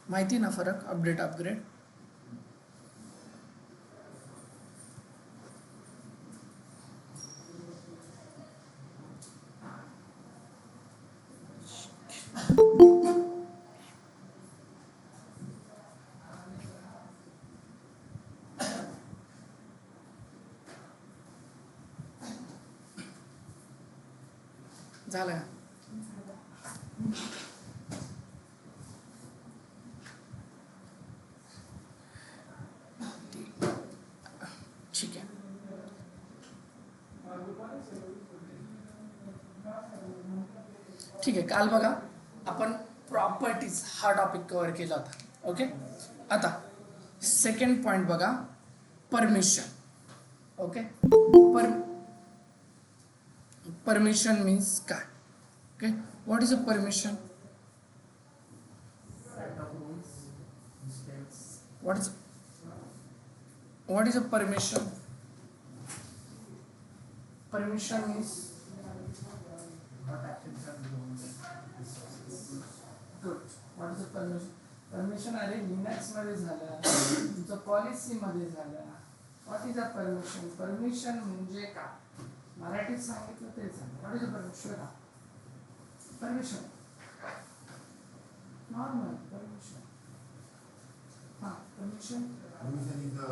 माहिती ना फरक अपडेट अपग्रेड. झालं. ठीक आहे. ठीक आहे. काल बघा आपण प्रॉपर्टीज हा टॉपिक कव्हर केला होता. ओके. आता सेकंड पॉइंट बघा, परमिशन. ओके. परमिशन मीन्स काय? Okay. What is a permission? what is a permission? Permission means good. What is a permission? Permission अरे लिनक्स मध्ये झालं, तुमचं पॉलिसी मध्ये झालं. What is a permission? Permission म्हणजे काय? मराठीत सांगितलं तेच आहे. What is a permission? Permission normal permission. हां, permission. Permission is the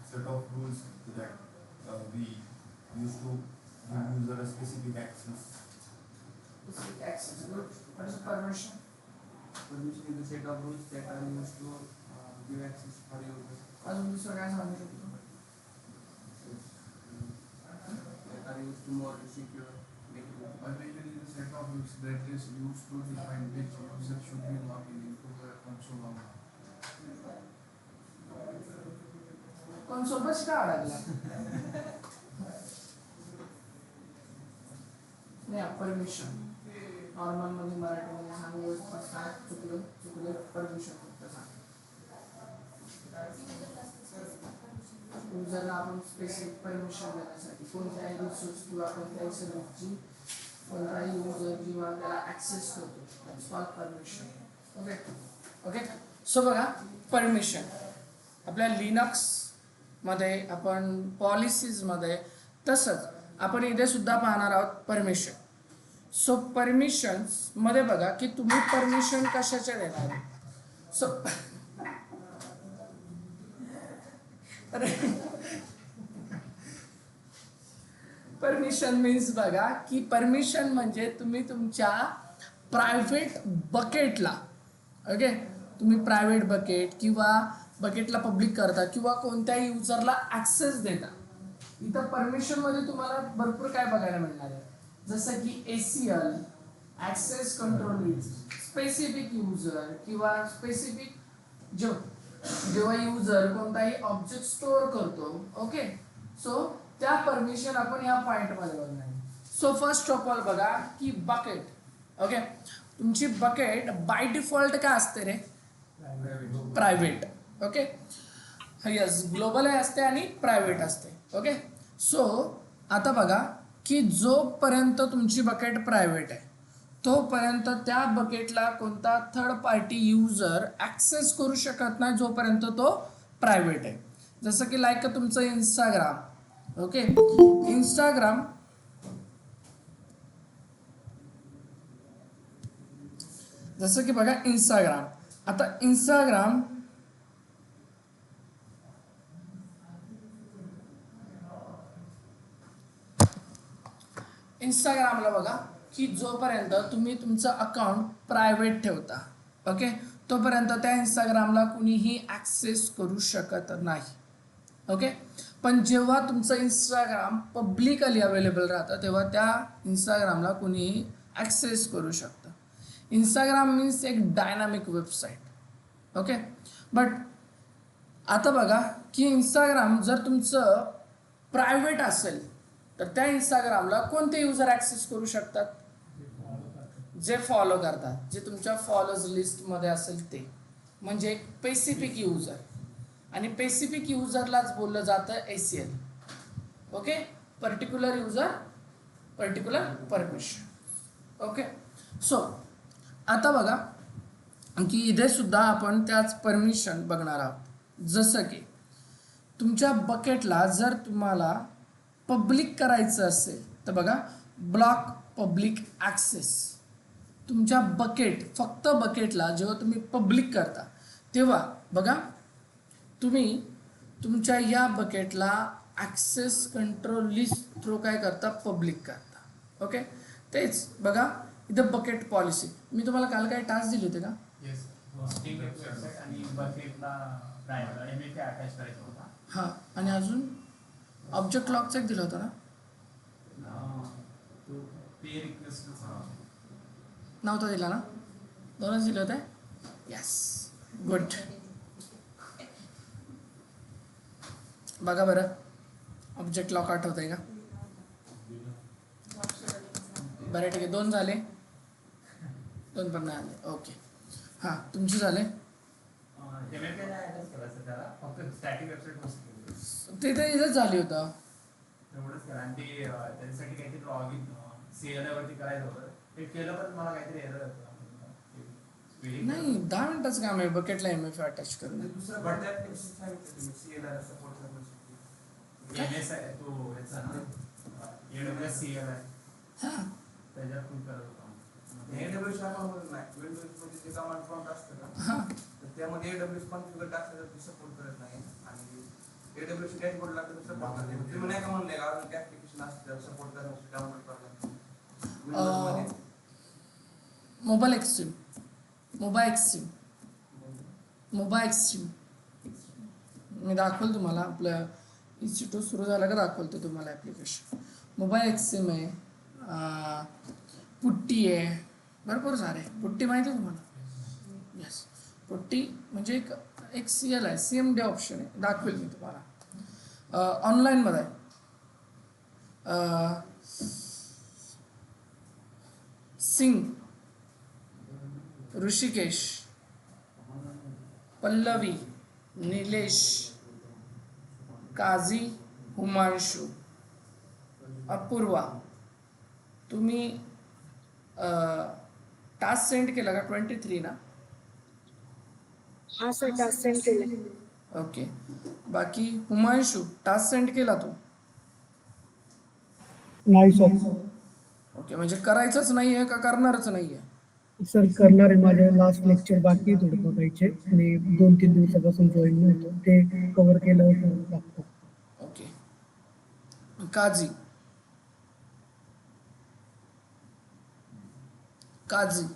set of rules that we use to give user a specific access. Specific access. Good. What is a permission? Permission is the set of rules that are used to give access for users. अजून दुसरं काय सांगू शकतो? That are used to more secure. Permission is a set of rules that is used to define which user should be logged into the console of. console बस का अडकला? नाही, permission normal मध्ये मराठीमध्ये सांगू चुकलं परमिशन फक्त सांग. युजरला आपण स्पेसिफिक परमिशन देण्यासाठी कोणत्याही रिसोर्स किंवा कोणत्याही सर्व्हिसची कोणताही युजर किंवा त्याला ऍक्सेस करतो, परमिशन. ओके. ओके. सो बघा, परमिशन आपल्या लिनक्स मध्ये, आपण पॉलिसीज मध्ये, तसंच आपण इथे सुद्धा पाहणार आहोत परमिशन. सो परमिशन्स मध्ये बघा की तुम्ही परमिशन कशाचे देणार आहे. सो परमिशन मीन्स बघा की परमिशन म्हणजे तुम्ही तुमच्या प्रायव्हेट बकेटला, ओके, तुम्ही प्रायव्हेट बकेट किंवा बकेटला पब्लिक करता किंवा कोणत्याही युजरला ऍक्सेस देता. इथं परमिशन मध्ये तुम्हाला भरपूर काय बघायला मिळणार आहे, जसं की ACL access control list, specific user किंवा स्पेसिफिक जेव्हा युजर कोणताही ऑब्जेक्ट स्टोअर करतो. ओके. सो त्या परमिशन आपण या पॉइंट मध्ये बघणार. सो फर्स्ट ऑफ ऑल बघा की बकेट. ओके. तुमची बकेट बाय डिफॉल्ट काय असते रे? प्रायव्हेट. ओके. यस, ग्लोबल असते आणि प्रायव्हेट असते. ओके. सो आता बघा की जोपर्यंत तुमची बकेट प्रायव्हेट आहे तोपर्यंत त्या बकेटला कोणता थर्ड पार्टी युजर ॲक्सेस करू शकत नाही जोपर्यंत तो प्रायव्हेट आहे. जसं की लाईक तुमचं इंस्टाग्राम. ओके. इंस्टाग्राम जसं की बघा इंस्टाग्राम. आता इंस्टाग्रामला बघा की जोपर्यंत तुम्ही तुमचं अकाउंट प्रायव्हेट ठेवता, ओके, तोपर्यंत त्या इंस्टाग्रामला कुणीही ॲक्सेस करू शकत नाही. ओके. पण जेव्हा तुमचं इंस्टाग्राम पब्लिकली अवेलेबल राहतं तेव्हा त्या इंस्टाग्रामला कुणीही ॲक्सेस करू शकतं. इंस्टाग्राम मीन्स एक डायनामिक वेबसाईट. ओके. बट आता बघा की इंस्टाग्राम जर तुमचं प्रायव्हेट असेल तर त्या इंस्टाग्रामला कोणते युजर ॲक्सेस करू शकतात? जे फॉलो करतात, जे तुमच्या फॉलोज लिस्टमध्ये असेल ते, म्हणजे एक स्पेसिफिक युजर. आणि स्पेसिफिक युजरलाच बोललं जातं ACL. Okay. Particular user, particular permission. Okay. So आता बघा की इथे सुद्धा आपण त्याच परमिशन बघणार आहोत. जसं की तुमच्या बकेटला जर तुम्हाला पब्लिक करायचं असेल तर बघा, ब्लॉक पब्लिक ॲक्सेस. तुमच्या बकेट, फक्त बकेटला जेव्हा तुम्ही पब्लिक करता तेव्हा बघा, तुम्ही तुमच्या या बकेटला ॲक्सेस कंट्रोल लिस्ट थ्रू काय करता, पब्लिक करता. ओके, तेच बघा इथं बकेट पॉलिसी. मी तुम्हाला काल काय टास्क दिले होते का? येस, होस्टिंग एक वेबसाईट आणि बकेटला MFA अटॅच करायचा होता. हां, आणि अजून ऑब्जेक्ट लॉकचा एक दिला होता ना? तो पे रिक्वेस्ट नव्हता दिला ना? दोनच दिले होते. Yes, good. बघा बरं, ऑब्जेक्ट लॉक आठवत आहे का? बरं ठीक आहे, 2 झाले, 2 पण नाही आले. ओके, हां तुमचे झाले. MFA नाही अटॅच करायचं त्याला, फक्त स्टॅटिक वेबसाईट होस्ट केली. ते तर इथंच झाली होतं. तेवढंच करा. आणि ते त्याच्यासाठी काहीतरी लॉगिन CLI वरती करायचं होतं. ते केलं पण मला काहीतरी एरर होतं. नाही, 10 मिनिटाचं काम आहे बकेटला MFA अटॅच करणं. दुसरं बटन ऍप्लिकेशन सांगितलं तुम्ही CLI सपोर्ट करण्यासाठी. MSI तो याचा ना AWS CLI हां, त्याच्यात पण करत होता. AWS अकाउंट नाही, विंडोज मध्ये जे कमांड प्रॉम्प्ट असतं ना, हां, तर त्यामध्ये AWS कॉन्फिगर टाकलं तर सपोर्ट करत नाही. आणि AWS डॅशबोर्ड लागतं तर सपोर्ट करते. तुम्ही नाही का म्हणले का अजून ऍप्लिकेशन असतं सपोर्ट करण्यासाठी डाउनलोड करायला विंडोज मध्ये? Mobile extreme, mobile extreme, mobile extreme. मी दाखवलं तुम्हाला, आपलं इन्स्टिट्यूट सुरू झालं का दाखवलं तुम्हाला ॲप्लिकेशन. मोबाईल एक्स्ट्रीम आहे, पुट्टी आहे, भरपूर सारे. पुट्टी माहिती आहे तुम्हाला? येस, पुट्टी म्हणजे एक CL आहे, CMD ऑप्शन आहे, दाखवेल मी तुम्हाला. ऑनलाईनमध्ये आहे. सिंग, ऋषिकेश, पल्लवी, निलेश, काझी, हुमांशू, अपूर्वा. तुम्ही टास्क सेंड केला का? 23 ना? हा सर, टास्क सेंड केले. ओके, बाकी हुमांशू टास्क सेंड केला तू? नाही सर. ओके, म्हणजे करायचंच नाही आहे का करणारच नाही आहे? सर करणार आहे, माझे लास्ट लेक्चर बाकी आहे थोडे बघायचे. मी 2-3 दिवसापासून जॉईन नव्हतो, ते कव्हर केलं टाकतो. Okay, Kazi, Kazi.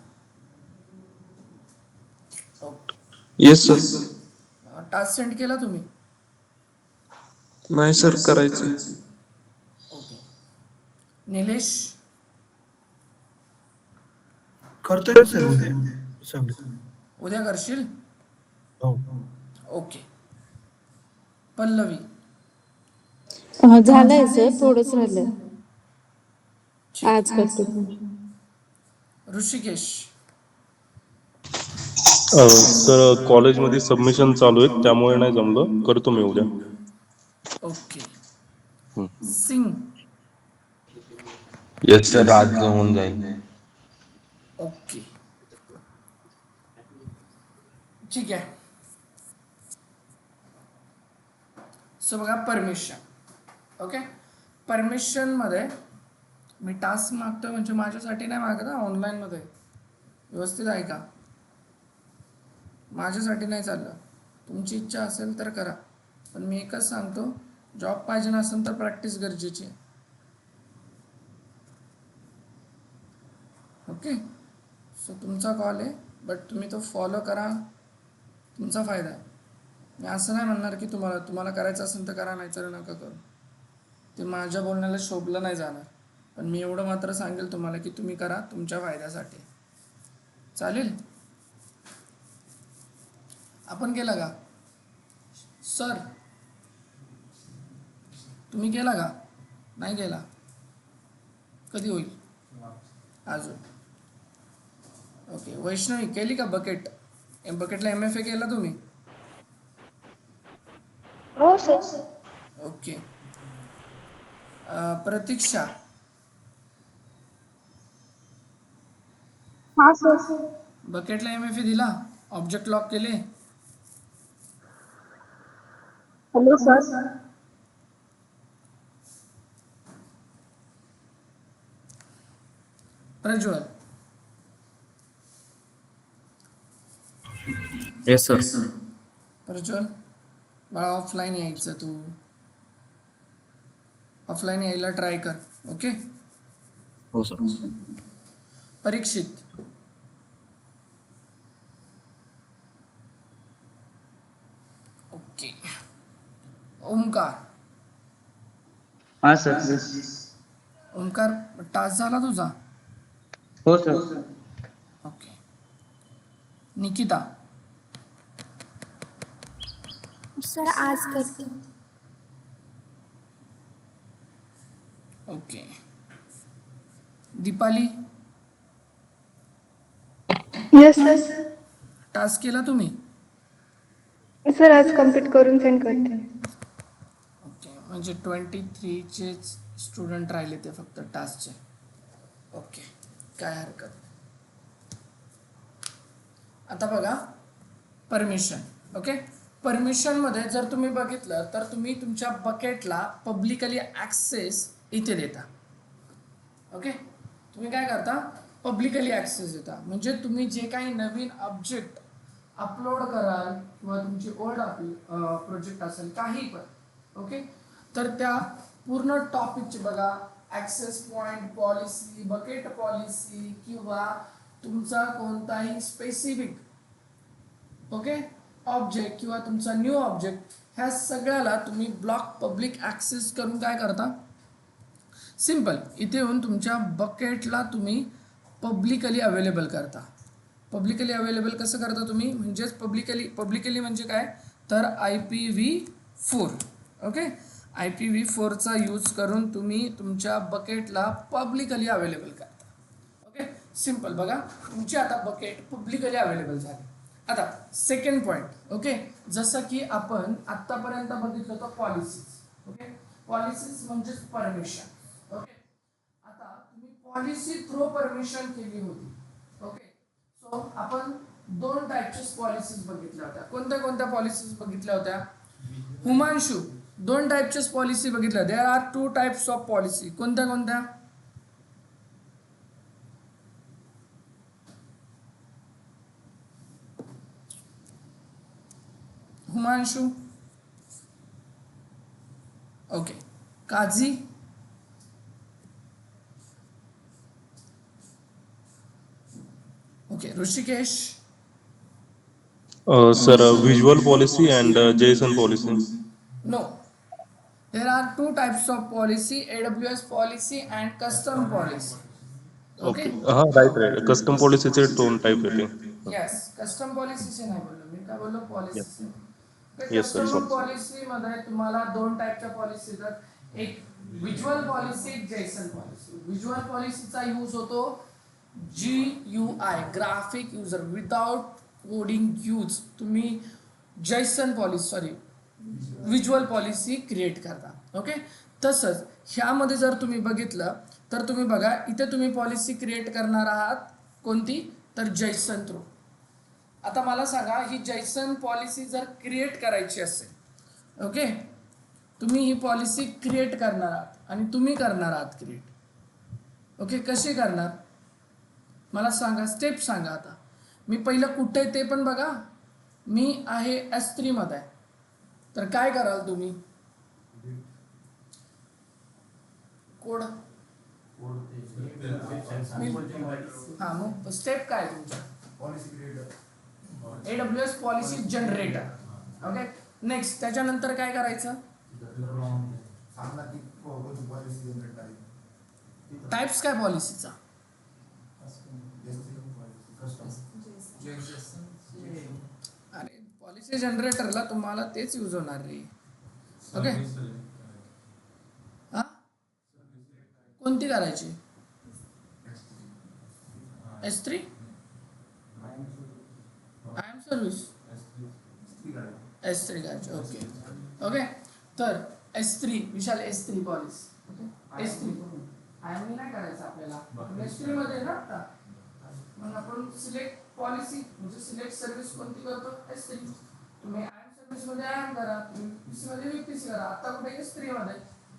Yes sir. Task send केला तुम्ही? नाही सर, करायचं. ओके, निलेश, करतोय सर उद्या सगळं. उद्या करशील? हो. ओके, पल्लवी, झालंय सर, थोडंच राहिलंय. ठीक. आज करतो. ऋषिकेश, सर कॉलेजमध्ये सबमिशन चालू आहे, त्यामुळे नाही जमलं. करतो मी उद्या. ओके, सिंग, येस सर, आज होऊन जाईल. ओके, ठीक आहे. सो बघा, परमिशन. ओके, परमिशनमध्ये मी टास्क मागतोय म्हणजे माझ्यासाठी नाही मागत, ऑनलाईनमध्ये व्यवस्थित आहे का? माझ्यासाठी नाही चाललं. तुमची इच्छा असेल तर करा, पण मी एकच सांगतो, जॉब पाहिजे नसेल तर प्रॅक्टिस गरजेची आहे. ओके, सो तुमचा कॉल आहे, बट तुम्ही तो फॉलो करा, तुमचा फायदा आहे. मी असं नाही म्हणणार की तुम्हाला करायचं असेल तर करा, नाही तर नका करू. ते माझ्या बोलण्याला शोभलं नाही जाणार, पण मी एवढं मात्र सांगेल तुम्हाला की तुम्ही करा, तुमच्या फायद्यासाठी. चालेल? आपण केला का सर? तुम्ही केला का? नाही केला? कधी होईल अजून? ओके, वैष्णवी केली का बकेट? बकेटला MFA केला तुम्ही? हो सर. ओके, प्रतीक्षा, हा सर. बकेटला MFA दिला? ऑब्जेक्ट लॉक केले? Hello sir. Prajwal, yes sir. Prajwal बाळा ऑफलाईन यायचं, तू ऑफलाईन यायला ट्राय कर. ओके. हो सर. परीक्षित, ओके. ओमकार, हाँ सर. ओमकार टास्क झाला तुझा? हो सर. ओके. निकिता, सर आज करते. Okay. Deepali, yes sir. Task केला तुम्ही? सर आज कम्प्लीट करून सेंड करते. ओके, म्हणजे 23चे स्टुडंट राहिले ते फक्त टास्कचे. ओके, काय हरकत नाही. आता बघा परमिशन. ओके, परमिशनमध्ये जर तुम्ही बघितलं तर तुम्ही तुमच्या बकेटला पब्लिकली ॲक्सेस इथे देता. ओके, तुम्ही काय करता? पब्लिकली ॲक्सेस देता. म्हणजे तुम्ही जे काही नवीन ऑब्जेक्ट अपलोड कराल किंवा तुमची ओल्ड प्रोजेक्ट असेल काही पण, ओके, तर त्या पूर्ण टॉपिकचे बघा access point policy, bucket policy किंवा तुमचा कोणताही स्पेसिफिक ओके ऑब्जेक्ट किंवा तुमचा न्यू ऑब्जेक्ट, ह्या सगळ्याला तुम्ही ब्लॉक पब्लिक ॲक्सेस करून काय करता? सिम्पल, इथे येऊन तुमच्या बकेटला तुम्ही पब्लिकली अवेलेबल करता. पब्लिकली अवेलेबल कसं करता तुम्ही? म्हणजेच पब्लिकली म्हणजे काय? तर IPv4. ओके, IPv4चा यूज करून तुम्ही तुमच्या बकेटला पब्लिकली अवेलेबल करता. Okay, simple. बघा तुमची आता बकेट पब्लिकली अवेलेबल झाली. आता सेकंड पॉईंट. ओके, जसं की आपण आत्तापर्यंत बघितलं होतं पॉलिसीज. ओके, पॉलिसीज म्हणजेच परमिशन. ओके, आता तुम्ही पॉलिसी थ्रू परमिशन केली होती. ओके, सो आपण 2 टाईपच्या पॉलिसीज बघितल्या होत्या. कोणत्या कोणत्या पॉलिसीज बघितल्या होत्या? हुमांशू, 2 टाईपच्या पॉलिसी बघितल्या. There are 2 types of policy. कोणत्या कोणत्या? Humanshu, okay. Kazi, okay. Rishikesh, sir visual policy and JSON policy. no, there are 2 types of policy, AWS policy and custom policy. Okay, हां राईट. कस्टम पॉलिसीचे 2 टाईप येते. Yes, custom policy से नाही बोललो मी, काय बोललो? पॉलिसी से. Yes, sir, custom sorry. Policy मध्ये तुम्हाला 2 टाईपच्या पॉलिसी येतात. एक व्हिज्युअल पॉलिसी, एक जेसन पॉलिसी. व्हिज्युअल पॉलिसीचा यूज होतो GUI, graphic user, without coding use तुम्ही JSON policy visual policy create करता. ओके, तसंच ह्यामध्ये जर तुम्ही बघितलं तर तुम्ही बघा इथे तुम्ही पॉलिसी क्रिएट करणार आहात. कोणती? तर जेसन थ्रू. आता मला सांगा, ही जेसन पॉलिसी जर क्रिएट करायची असेल, ओके, तुम्ही ही पॉलिसी क्रिएट करणार आहात आणि तुम्ही करणार आहात क्रिएट. ओके, कशी करणार मला सांगा, स्टेप सांगा. आता मी पहिलं कुठे ते पण बघा. मी आहे S3 मध्ये, तर काय कराल तुम्ही? कोड. हां, मग स्टेप काय तुमच्या? AWS policy generator. Okay, next त्याच्यानंतर काय करायचं? टाइप्स काय पॉलिसीचा? अरे पॉलिसी जनरेटरला तुम्हाला तेच यूज होणार रे. ओके, हा कोणती करायची? S3 IAM सर्व्हिस S3 करायची. ओके ओके, तर S3 विशाल S3 policy. Okay, S3 IAM नाही करायचं आपल्याला, S3 मध्ये ना आता. मग आपण सिलेक्ट पॉलिसी म्हणजे सिलेक्ट सर्व्हिस कोणती करतो S3. तुम्ही IAM सर्व्हिस मध्ये IAM करा, तुम्ही VPC मध्ये VPC करा, आता कुठे S3 मध्ये.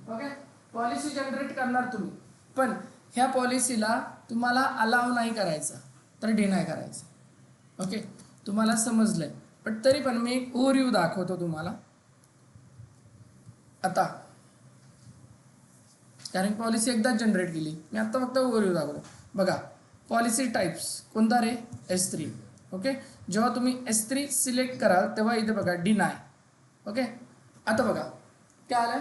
ओके, पॉलिसी जनरेट करणार तुम्ही, पण ह्या पॉलिसीला तुम्हाला अलाव नाही करायचा तर डिनाय करायचं. ओके, तुम्हाला समजलंय, पण तरी पण मी एक ओव्हरव्ह्यू दाखवतो तुम्हाला आता, कारण पॉलिसी एकदाच जनरेट केली मी, आता फक्त ओव्हरव्ह्यू दाखवतो. बघा पॉलिसी टाइप्स कोणता रे S3. ओके, जेव्हा तुम्ही S3 सिलेक्ट कराल तेव्हा इथे बघा डिनाय. ओके, आता बघा काय आलं,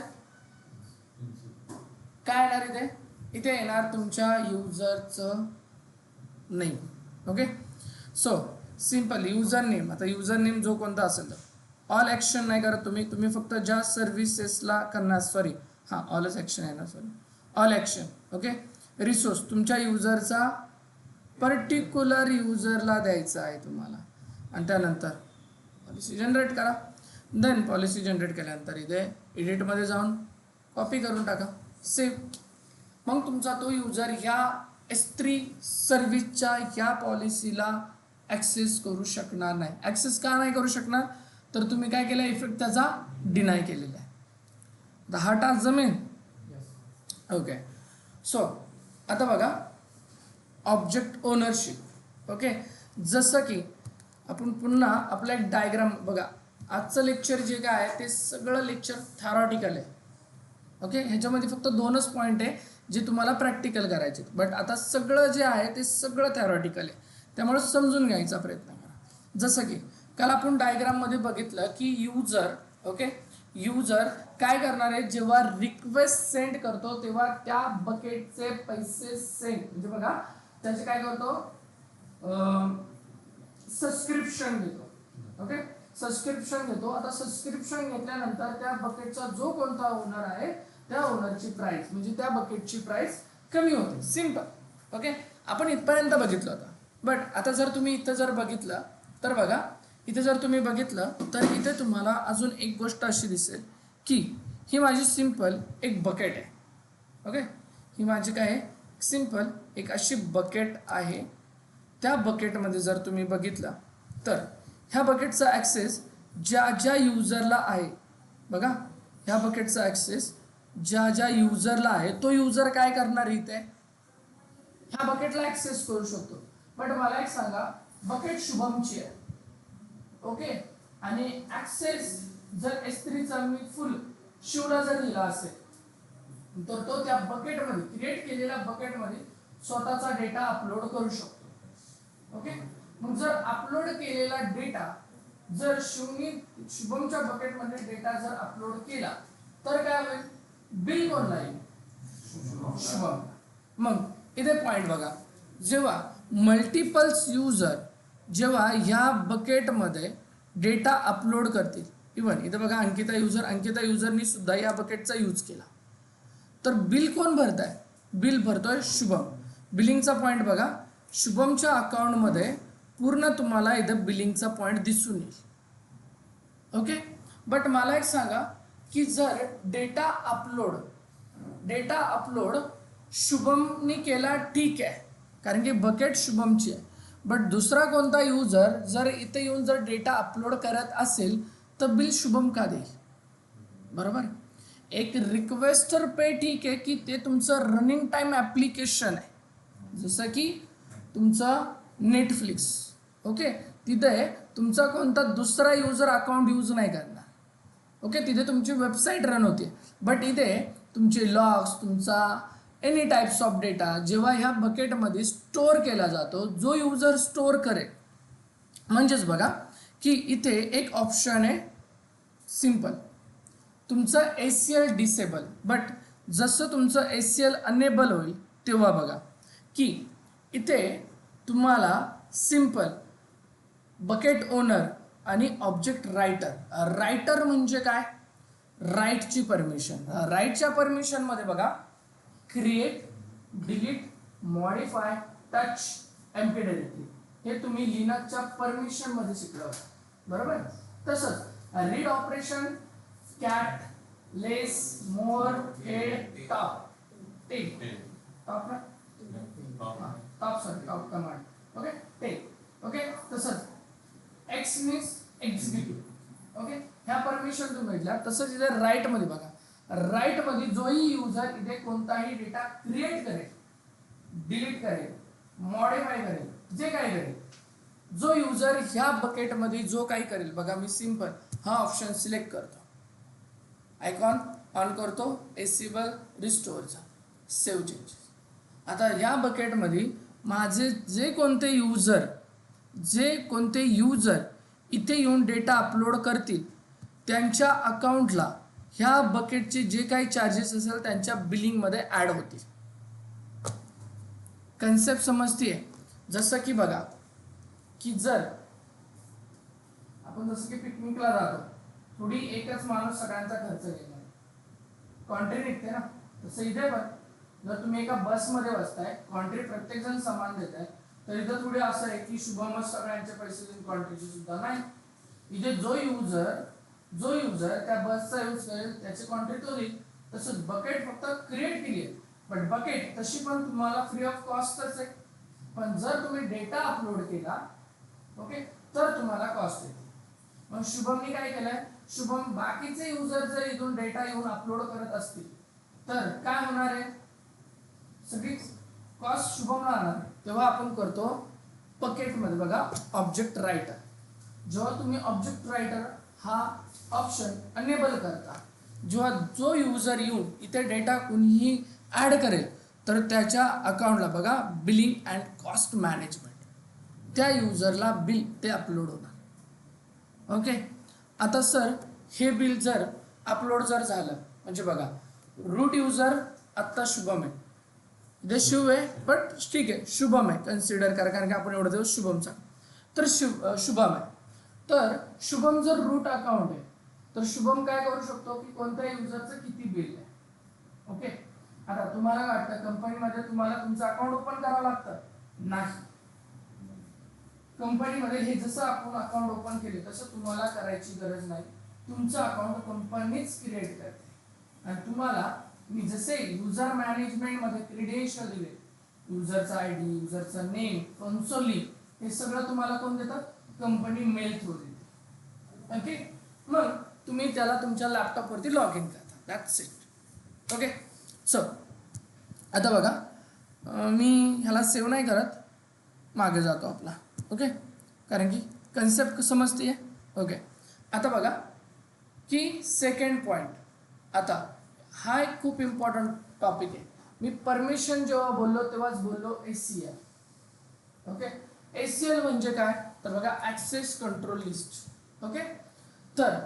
काय येणार इथे, इथे येणार तुमच्या युजरचं name. Okay, so simple user name. आता युजर नेम जो कोणता असेल तर ऑल ॲक्शन नाही करत तुम्ही फक्त ज्या सर्व्हिसेसला करणार, सॉरी हां ऑलच ॲक्शन आहे ना, sorry all action. Okay, resource तुमच्या युजरचा पर्टिक्युलर युजरला द्यायचा आहे तुम्हाला, आणि त्यानंतर पॉलिसी जनरेट करा. देन पॉलिसी जनरेट केल्यानंतर इथे एडिटमध्ये जाऊन कॉपी करून टाका, सेव्ह. मग तुमचा तो युजर ह्या S3 सर्व्हिसच्या ह्या पॉलिसीला ॲक्सेस करू शकणार नाही. ॲक्सेस का नाही करू शकणार, तर तुम्ही काय केलं, इफेक्ट त्याचा डिनाय केलेला आहे. तर हा टास्क जमेल. ओके, सो आता बघा ऑब्जेक्ट ओनरशिप. ओके, जसं की आपण पुन्हा आपला एक डायग्राम बघा. आजचं लेक्चर जे काय आहे ते सगळं लेक्चर थेरॉटिकल आहे. ओके, ह्याच्यामध्ये फक्त 2च पॉईंट आहे जे तुम्हाला प्रॅक्टिकल करायचे, बट आता सगळं जे आहे ते सगळं थेरॉटिकल आहे, त्यामुळे समजून घ्यायचा प्रयत्न करा. जसं की काल आपण डायग्राममध्ये बघितलं की युजर, ओके, युजर काय करणार आहे, जेव्हा रिक्वेस्ट सेंड करतो तेव्हा त्या बकेटचे पैसे सेंड, म्हणजे बघा त्याचे काय करतो, सबस्क्रिप्शन घेतो. ओके, सबस्क्रिप्शन घेतो. आता सबस्क्रिप्शन घेतल्यानंतर त्या बकेटचा जो कोणता ओनर आहे त्या ओनरची प्राइस म्हणजे त्या बकेटची प्राइस कमी होते. सिंपल. ओके, आपण इथपर्यंत बघितलं होतं, बट आता जर तुम्ही इथं जर बघितलं तर बघा, इथे जर तुम्ही बघितलं तर इथे तुम्हाला अजून एक गोष्ट अशी दिसेल की ही माझी सिंपल एक बकेट आहे. ओके, ही माझी काय आहे, सिंपल एक अशी बकेट आहे. त्या बकेटमध्ये जर तुम्ही बघितलं तर ह्या बकेटचा ॲक्सेस ज्या ज्या युजरला आहे, बघा ह्या बकेटचा ॲक्सेस ज्या ज्या युजरला आहे तो युजर काय करणार इथे ह्या बकेटला ॲक्सेस करू शकतो. बट मला एक सांगा, बकेट शुभमची आहे. ओके, आणि ॲक्सेस जर S3चा मी फुल शिवला जर दिला असेल तर तो त्या बकेटमध्ये क्रिएट केलेल्या बकेटमध्ये स्वतःचा डेटा अपलोड करू शकतो. ओके, मग जर अपलोड केलेला डेटा जर शुभमच्या बकेटमध्ये डेटा जर अपलोड केला तर काय होईल, बिल कोणला येईल, शुभम. मग इथे पॉइंट बघा, जेव्हा मल्टिपल्स युजर जेव्हा ह्या बकेटमध्ये डेटा अपलोड करतील, इवन इथे बघा अंकिता युजरनी सुद्धा या बकेटचा यूज केला, तर बिल कोण भरत आहे, बिल भरतोय शुभम. बिलिंगचा पॉईंट बघा, शुभमच्या अकाउंटमध्ये पूर्ण तुम्हाला इथं बिलिंगचा पॉईंट दिसून येईल. ओके, बट मला एक सांगा की जर डेटा अपलोड शुभमनी केला ठीक आहे, कारण की बकेट शुभमची आहे, बट दुसरा कोणता युजर जर इथे येऊन जर डेटा अपलोड करत असेल तर बिल शुभम का देईल, बरोबर. एक रिक्वेस्टर पे ठीक आहे की ते तुमचं रनिंग टाइम ॲप्लिकेशन आहे, जसं की तुमचं नेटफ्लिक्स. ओके, तिथे तुमचा कोणता दुसरा युजर अकाउंट यूज नाही करणार. ओके, तिथे तुमची वेबसाईट रन होते, बट इथे तुमचे लॉग्स, तुमचा एनी टाइप्स ऑफ डेटा जेव्हा ह्या बकेटमध्ये स्टोअर केला जातो, जो युजर स्टोअर करेल, म्हणजेच बघा की इथे एक ऑप्शन आहे सिंपल, तुमचं ACL डिसेबल. बट जसं तुमचं ACL अनेबल होईल तेव्हा बघा की इथे तुम्हाला सिंपल बकेट ओनर आणि ऑब्जेक्ट रायटर म्हणजे काय, राईटची परमिशन. राईटच्या परमिशनमध्ये बघा create, delete, modify, touch, empty directory, हे तुम्ही लिनक्सच्या परमिशनमध्ये शिकलं होतं, बरोबर. तसंच read operation, cat, less, more, head, top, take, top ना top command. Okay, take okay. तसंच एक्स मीन्स एक्झिक्युटिव्ह. ओके, ह्या परमिशन तुम्ही भेटल्या. तसंच इथे राईट मध्ये बघा, राईट मध्ये जोही युजर इथे कोणताही डेटा क्रिएट करेल, डिलीट करेल, मॉडिफाय करेल, जे काही करेल, जो युजर ह्या बकेटमध्ये जो काही करेल, बघा मी सिंपल हा ऑप्शन सिलेक्ट करतो, आयकॉन ऑन करतो, एसिबल रिस्टोअरचा, सेव्ह चेंजेस. आता ह्या बकेटमध्ये माझे जे कोणते युजर इथे येऊन डेटा अपलोड करतील त्यांच्या अकाउंटला ह्या बकेटचे जे काही चार्जेस असेल त्यांच्या बिलिंगमध्ये ॲड होतील. कन्सेप्ट समजतीये? जसं की बघा की जर आपण जसं की पिकनिकला जातो, थोडी एकच माणूस सगळ्यांचा खर्च घेणार, कॉन्ट्री निघते ना. तसं इथे पण जर तुम्ही एका बसमध्ये बसताय, कॉन्ट्री प्रत्येक जण समान देत आहे, तर इथं थोडी असं आहे की शुभमच सगळ्यांचे पैसे देऊन कॉन्ट्रीचे सुद्धा नाही. इथे जो युजर त्या बसचा यूज करेल त्याची कॉन्ट्री तो देईल. तसंच बकेट फक्त क्रिएट केली आहे, बट बकेट तशी पण तुम्हाला फ्री ऑफ कॉस्टच आहे. पण जर तुम्ही डेटा अपलोड केला, ओके, तर तुम्हाला कॉस्ट येते. मग शुभमने काय केलंय, शुभम बाकीचे युजर जर इथून डेटा येऊन अपलोड करत असतील तर काय होणार आहे, सगळी कॉस्ट शुभमला राहणार. तेव्हा आपण करतो बकेटमध्ये बघा ऑब्जेक्ट रायटर. जेव्हा तुम्ही ऑब्जेक्ट रायटर हा ऑप्शन अनेबल करता, जेव्हा जो युजर येऊन इथे डेटा कुणीही ॲड करेल तर त्याच्या अकाउंटला बघा बिलिंग अँड कॉस्ट मॅनेजमेंट, त्या युजरला बिल ते अपलोड होणार. ओके. आता सर हे बिल जर अपलोड झालं म्हणजे बघा रूट युजर आत्ता शुभम आहे, इथे शिव आहे, बट ठीक आहे शुभम आहे कन्सिडर करा, कारण की आपण एवढं दिवस शुभमचा. तर शुभम आहे, तर शुभम जर रूट अकाउंट आहे तर शुभम काय करू शकतो की कोणत्या युजरचं किती बिल आहे. ओके. आता तुम्हाला काय वाटतं कंपनीमध्ये तुम्हाला तुमचं अकाउंट ओपन करावं लागतं? नाही. कंपनीमध्ये हे जसं आपण अकाउंट ओपन केले तसं तुम्हाला करायची गरज नाही. तुमचं अकाउंट कंपनीच क्रिएट करते आणि तुम्हाला मी जसे युजर मॅनेजमेंटमध्ये क्रेडेन्शियल दिले, युजरचा ID, युजरचा नेम, कन्सोली, हे सगळं तुम्हाला कोण देतात? कंपनी मेल थ्रू देते. ओके. मग तुम्ही त्याला तुमच्या लॅपटॉपवरती लॉग इन करता. That's it. ओके. सो आता बघा मी ह्याला सेव्ह नाही करत, मागे जातो आपला. ओके, कारण की कन्सेप्ट समजते आहे. ओके. आता बघा की सेकंड पॉईंट, आता हा एक खूप इम्पॉर्टंट टॉपिक आहे. मी परमिशन जेव्हा बोललो तेव्हाच बोललो ACL. ओके. ACL म्हणजे काय तर बघा ॲक्सेस कंट्रोल लिस्ट. ओके. तर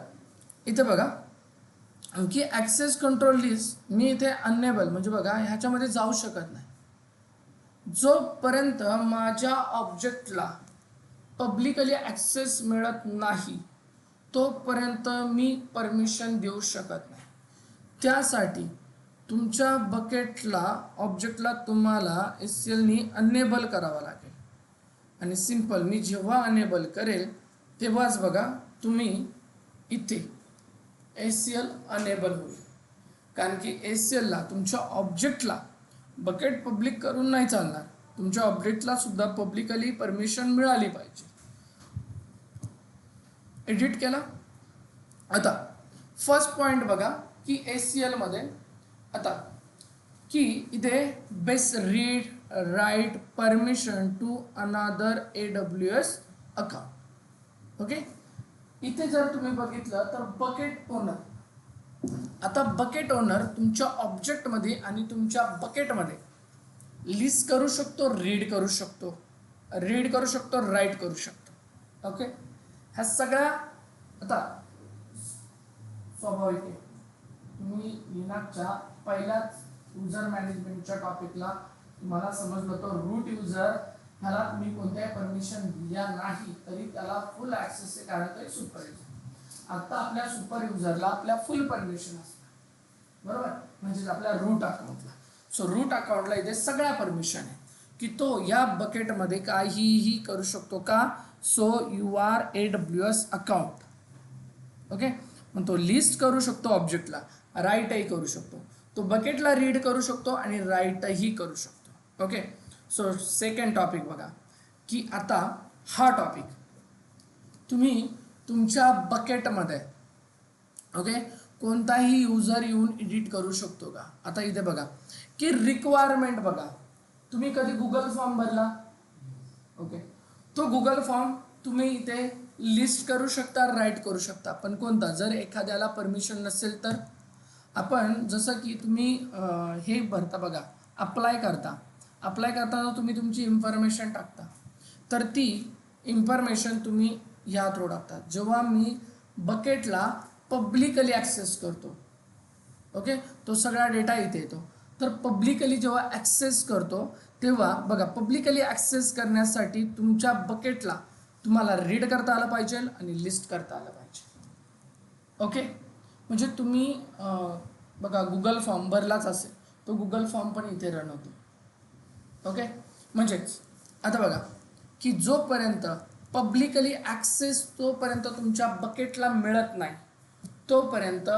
इथे बघा की ॲक्सेस कंट्रोल लिस्ट मी इथे अनेबल म्हणजे बघा ह्याच्यामध्ये जाऊ शकत नाही. जोपर्यंत माझ्या ऑब्जेक्टला पब्लिकली ॲक्सेस मिळत नाही तोपर्यंत मी परमिशन देऊ शकत नाही. त्यासाठी तुमच्या बकेटला ऑब्जेक्टला तुम्हाला ACLनी अनेबल करावं लागेल. आणि सिंपल मी जेव्हा अनेबल करेल तेव्हाच बघा तुम्ही इथे ACL अनेबल होईल. कारण की ACLला तुमच्या ऑब्जेक्टला बकेट पब्लिक करून नाही चालणार, तुमच्या ऑब्जेक्टला सुद्धा पब्लिकली परमिशन मिळाली पाहिजे. एडिट केला. आता फर्स्ट पॉईंट बघा की ACL मध्ये आता की इथे base read write permission to another AWS account. Okay. इथे जर तुम्ही बघितलं तर बकेट ओनर, आता बकेट ओनर तुमच्या ऑब्जेक्टमध्ये आणि तुमच्या बकेटमध्ये लिस्ट करू शकतो, रीड करू शकतो, राईट करू शकतो. ओके. ह्या सगळ्या आता स्वाभाविक आहे. तुम्ही लिनक्सच्या पहिल्याच युजर मॅनेजमेंटच्या टॉपिकला तुम्हाला समजलं तर रूट युजर ह्याला तुम्ही कोणत्याही परमिशन दिल्या नाही तरी त्याला फुल ॲक्सेस आहे, कारण तो सुपर युजर. आता आपल्या सुपर युजरला आपल्या फुल परमिशन असतात, बरोबर, म्हणजे आपल्या रूट अकाउंटला. सो रूट अकाउंटला इथे सगळ्या परमिशन आहे की तो या बकेटमध्ये काहीही करू शकतो का. So you are AWS account. Okay. मग तो लिस्ट करू शकतो ऑब्जेक्टला, राईटही करू शकतो, तो बकेटला रीड करू शकतो आणि राईटही करू शकतो. ओके. सो सेकंड टॉपिक बघा की आता हा टॉपिक तुम्ही तुमच्या बकेटमध्ये ओके कोणताही युजर येऊन एडिट करू शकतो का. आता इथे बघा की रिक्वायरमेंट बघा, तुम्ही कधी गुगल फॉर्म भरला ओके, तो गुगल फॉर्म तुम्ही इथे लिस्ट करू शकता, राईट करू शकता, पण कोणता, जर एखाद्याला परमिशन नसेल तर आपण जसं की तुम्ही हे भरता बघा, अप्लाय करताना तुम्ही तुमची इन्फॉर्मेशन टाकता, तर ती इन्फॉर्मेशन तुम्ही ह्या थ्रू टाकता. जेव्हा मी बकेटला पब्लिकली ॲक्सेस करतो ओके, तो सगळा डेटा इथे येतो. तर पब्लिकली जेव्हा ॲक्सेस करतो तेव्हा बघा, पब्लिकली ॲक्सेस करण्यासाठी तुमच्या बकेटला तुम्हाला रीड करता आलं पाहिजे आणि लिस्ट करता आलं पाहिजे ओके. म्हणजे तुम्ही बघा गुगल फॉर्म भरलाच असेल, तो गुगल फॉर्म पण इथे रन होतो ओके. म्हणजेच आता बघा की जोपर्यंत पब्लिकली ॲक्सेस तोपर्यंत तुमच्या बकेटला मिळत नाही तोपर्यंत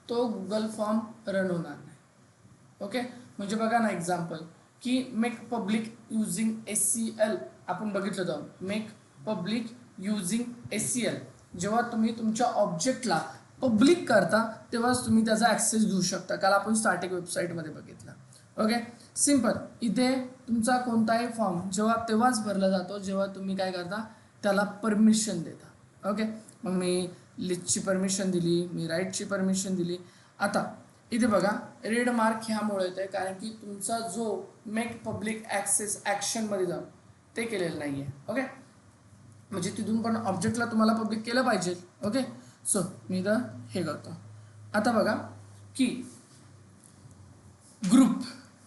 तो गुगल फॉर्म रन होणार नाही ओके. म्हणजे बघा ना एक्झाम्पल की मेक पब्लिक युझिंग SCL आपण बघितलं होतं, मेक पब्लिक युझिंग SCL. जेव्हा तुम्ही तुमच्या ऑब्जेक्टला पब्लिक करता तेव्हाच तुम्ही त्याचा ॲक्सेस घेऊ शकता. काल आपण स्टार्टिंग वेबसाईटमध्ये बघितलं ओके. सिम्पल. इथे तुमचा कोणताही फॉर्म जेव्हा तेव्हाच भरला जातो जेव्हा तुम्ही काय करता, त्याला परमिशन देता ओके. मग मी लिस्टची परमिशन दिली, मी राईटची परमिशन दिली. आता इथे बघा रेड मार्क ह्यामुळे येतं कारण की तुमचा जो मेक पब्लिक ॲक्सेस ॲक्शनमध्ये जाऊन ते केलेलं नाही आहे ओके. म्हणजे तिथून पण ऑब्जेक्टला तुम्हाला पब्लिक केलं पाहिजे ओके. सो मी इथं हे करतो. आता बघा की ग्रुप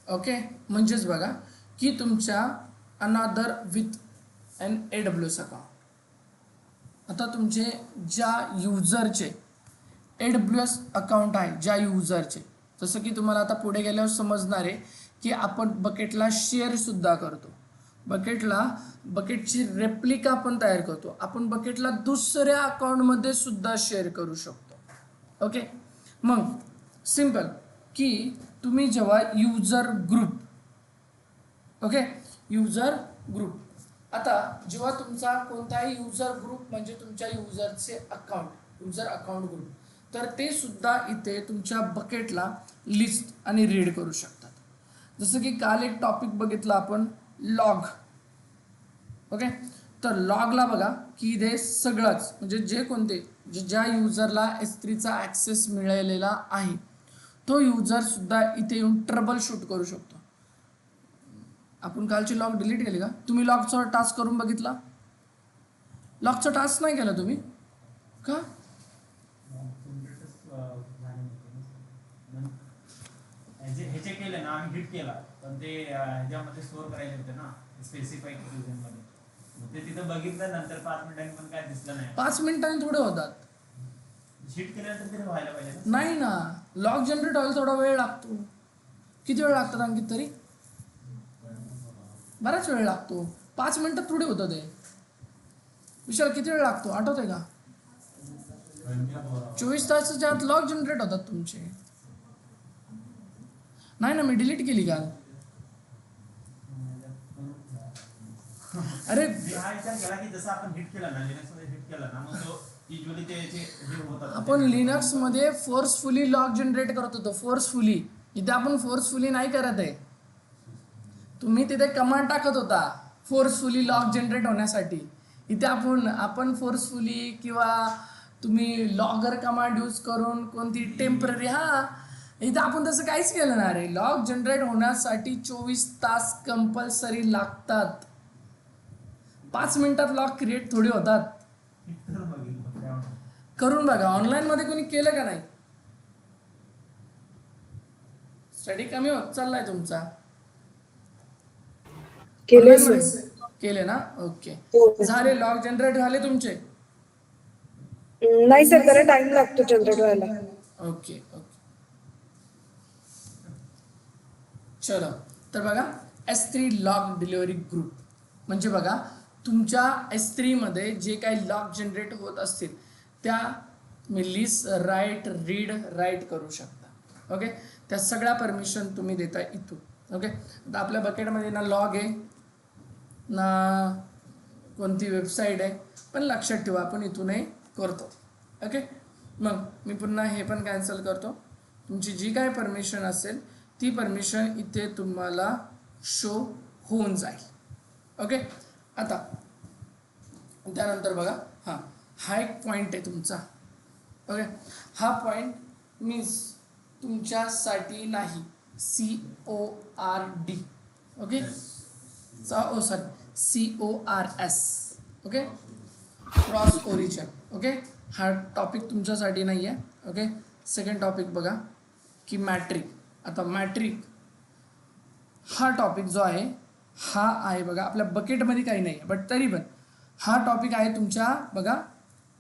ओके, म्हणजेच बघा की तुमच्या अनादर विथ एन AWS अकाउंट. आता तुमचे ज्या युजरचे AWS अकाउंट आहे, ज्या युजरचे, जसं की तुम्हाला आता पुढे गेल्यावर समजणार आहे की आपण बकेटला शेअरसुद्धा करतो, बकेटची रेप्लिका आपण तयार करतो, आपण बकेटला दुसऱ्या अकाउंटमध्ये सुद्धा शेअर करू शकतो ओके. मग सिम्पल की तुम्ही जेव्हा user group okay, user group, आता जेव्हा तुमचा कोणताही युजर ग्रुप म्हणजे तुमच्या युजरचे अकाउंट, युजर अकाउंट ग्रुप, तर ते सुद्धा इथे तुमच्या बकेटला लिस्ट आणि रीड करू शकतात. जसं की काल एक टॉपिक बघितला आपण लॉग ओके. तर लॉगला बघा की इथे सगळंच म्हणजे जे कोणते ज्या युजरला S3चा ॲक्सेस मिळालेला आहे तो युजर सुद्धा इथे येऊन ट्रबल शूट करू शकतो. आपण कालची लॉग डिलीट केली का? तुम्ही लॉगचा टास्क करून बघितला? लॉगचा टास्क नाही केला तुम्ही का? ह्याचे केले ना आम्ही हिट केला, पण ते ह्याच्यामध्ये स्टोअर करायचे होते ना स्पेसिफाईड मध्ये, ते तिथं बघितलं नंतर 5 मिनिटांनी पण काय दिसलं नाही. 5 मिनिटांनी थोडे होतात, हिट केल्यानंतर तरी व्हायला पाहिजे नाही ना. लॉग जनरेट व्हायला थोडा वेळ लागतो. किती वेळ लागतात अंकित? तरी बराच वेळ लागतो. 5 मिनिटात थोडी होतं ते. विशाल किती वेळ लागतो आठवतंय का? 24 तासाच्या आत लॉग जनरेट होतात तुमचे. नाही ना, मी डिलीट केली काल. अरे हा विचार केला की जसं आपण हिट केला ना, लिनक्समध्ये हिट केला ना, मग तो युजली ते हे होतात. आपण लिनक्समध्ये फोर्सफुली लॉग जनरेट करत होतो, फोर्सफुली. इथे आपण फोर्सफुली नाही करत आहे. तुम्ही तिथे कमांड टाकत होता फोर्सफुली लॉग जनरेट होण्यासाठी. इथे आपण फोर्सफुली किंवा तुम्ही लॉगर कमांड यूज करून कोणती टेम्पररी, इथे आपण तसं काहीच केलं नाही रे. लॉग जनरेट होण्यासाठी 24 तास कंपल्सरी लागतात. 5 मिनिटात लॉग क्रिएट थोडी होतात. करून बघा. ऑनलाईनमध्ये कोणी केलं का नाही? स्टडी कमी होत चाललाय तुमचा. केले ना? ओके, झाले. लॉग जनरेट झाले तुमचे? नाही सर, त्याला टाइम लागतो जनरेट व्हायला. ओके ओके, चलो. तर बघा S3 लॉग डिलिव्हरी ग्रुप म्हणजे बघा तुमच्या S3 मध्ये जे काही लॉग जनरेट होत असतील त्या तुम्ही लिस्ट, राईट, रीड, राईट करू शकता ओके. त्या सगळ्या परमिशन तुम्ही देता इथून ओके. आता आपल्या बकेटमध्ये ना लॉग आहे ना कोणती वेबसाईट आहे, पण लक्षात ठेवा आपण इथूनही करतो. ओके, मग मी पुन्हा हे पण कॅन्सल करतो. तुमची जी काय परमिशन असेल ती परमिशन इथे तुम्हाला शो होऊन जाईल. ओके, आता त्यानंतर बघा, हा एक पॉईंट आहे तुमचा. ओके, हा पॉईंट मीन्स तुमच्यासाठी नाही, CORD. Okay, CORS. Okay, cross origin. Okay, हा टॉपिक तुमच्यासाठी नाही आहे. ओके, सेकंड टॉपिक बघा की मॅट्रिक. आता मॅट्रिक हा टॉपिक जो आहे हा आहे बघा आपल्या बकेटमध्ये काही नाही आहे, बट तरी पण हा टॉपिक आहे तुमच्या बघा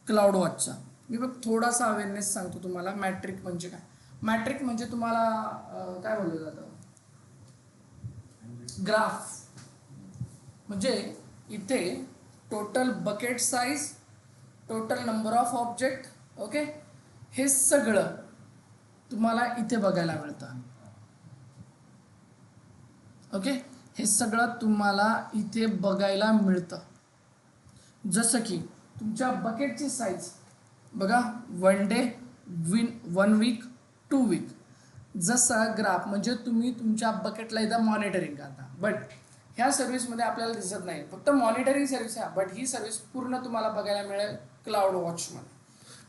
क्लाउड वॉचचा. मी बघ थोडासा अवेअरनेस सांगतो तुम्हाला. मॅट्रिक म्हणजे काय? मॅट्रिक म्हणजे तुम्हाला काय बोललं जातं, ग्राफ. म्हणजे इथे total bucket size, total number of object, okay, हे सगळं तुम्हाला इथे बघायला मिळतं. ओके, हे सगळं तुम्हाला इथे बघायला मिळतं. जसं की तुमच्या बकेटची साईज बघा, 1 डे, 1 वीक, 2 वीक. जसा ग्राफ म्हणजे तुम्ही तुमच्या बकेटला इथं मॉनिटरिंग करता, बट ह्या सर्व्हिसमध्ये आपल्याला दिसत नाही, फक्त मॉनिटरिंग सर्व्हिस आहे. बट ही सर्व्हिस पूर्ण तुम्हाला बघायला मिळेल क्लाउड वॉचमध्ये.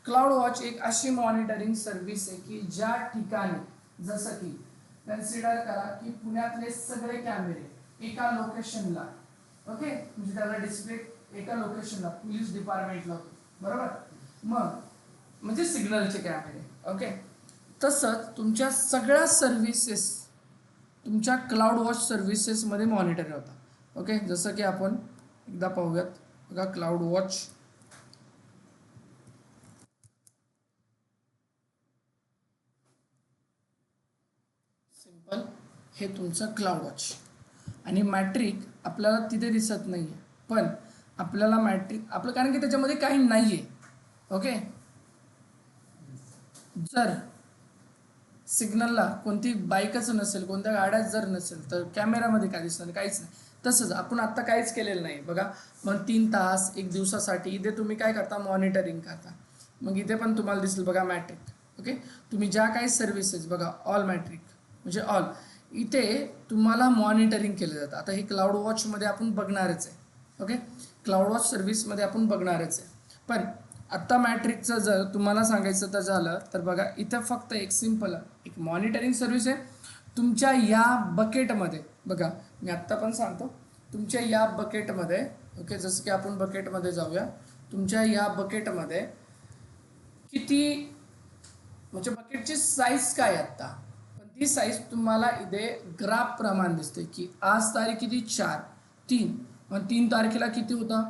क्लाउड वॉच एक अशी मॉनिटरिंग सर्व्हिस आहे की ज्या ठिकाणी, जसं की कन्सिडर करा की पुण्यातले सगळे कॅमेरे एका लोकेशनला, ओके, म्हणजे त्याला डिस्प्ले एका लोकेशनला पोलीस डिपार्टमेंटला होतो, बरोबर, मग म्हणजे सिग्नलचे कॅमेरे. ओके, तसंच तुमच्या सगळ्या सर्व्हिसेस तुमच्या क्लाउड वॉच सर्व्हिसेसमध्ये मॉनिटर होतात. ओके, जसं की आपण एकदा पाहूयात बघा क्लाउड वॉच. सिंपल, हे तुमचं क्लाउड वॉच. आणि मॅट्रिक आपल्याला तिथे दिसत नाही आहे, पण आपल्याला मॅट्रिक आपलं, कारण की त्याच्यामध्ये काही नाही आहे. ओके, जर सिग्नलला कोणती बाईकच नसेल, कोणत्या गाड्याच जर नसेल तर कॅमेरामध्ये काय दिसणार, काहीच नाही. तसंच आपण आत्ता काहीच केलेलं नाही बघा. मग 3 तास 1 दिवसासाठी इथे तुम्ही काय करता, मॉनिटरिंग करता. मग इथे पण तुम्हाला दिसेल बघा मॅट्रिक. ओके, तुम्ही ज्या काही सर्व्हिसेस बघा, ऑल मॅट्रिक म्हणजे ऑल, इथे तुम्हाला मॉनिटरिंग केलं जातं. आता हे क्लाउड वॉचमध्ये आपण बघणारच आहे. ओके, क्लाउड वॉच सर्व्हिसमध्ये आपण बघणारच आहे. पण आत्ता मॅट्रिकचं जर तुम्हाला सांगायचं तर झालं तर बघा, इथं फक्त एक सिंपल एक मॉनिटरिंग सर्व्हिस आहे तुमच्या या बकेटमध्ये. बघा मी आत्ता पण सांगतो, तुमच्या या बकेटमध्ये. ओके, जसं की आपण बकेटमध्ये जाऊया. तुमच्या या बकेटमध्ये किती म्हणजे बकेटची साईज काय आत्ता, पण ती साईज तुम्हाला इथे ग्राफ प्रमाण दिसते की आज तारीख किती, 4, 3. मग 3 तारखेला किती होता,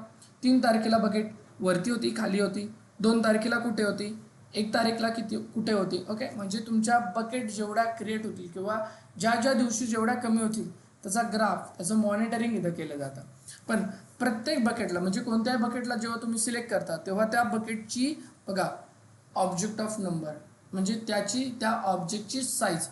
3 तारखेला बकेट वरती होती, खाली होती. 2 तारखेला कुठे होती, 1 तारीखला किती कुठे होती. ओके, म्हणजे तुमच्या बकेट जेवढ्या क्रिएट होतील किंवा ज्या ज्या दिवशी जेवढ्या कमी होतील त्याचा ग्राफ, त्याचं मॉनिटरिंग इथं केलं जातं. पण प्रत्येक बकेटला म्हणजे कोणत्याही बकेटला जेव्हा तुम्ही सिलेक्ट करता तेव्हा त्या बकेटची बघा ऑब्जेक्ट ऑफ नंबर म्हणजे त्याची त्या ऑब्जेक्टची साईज.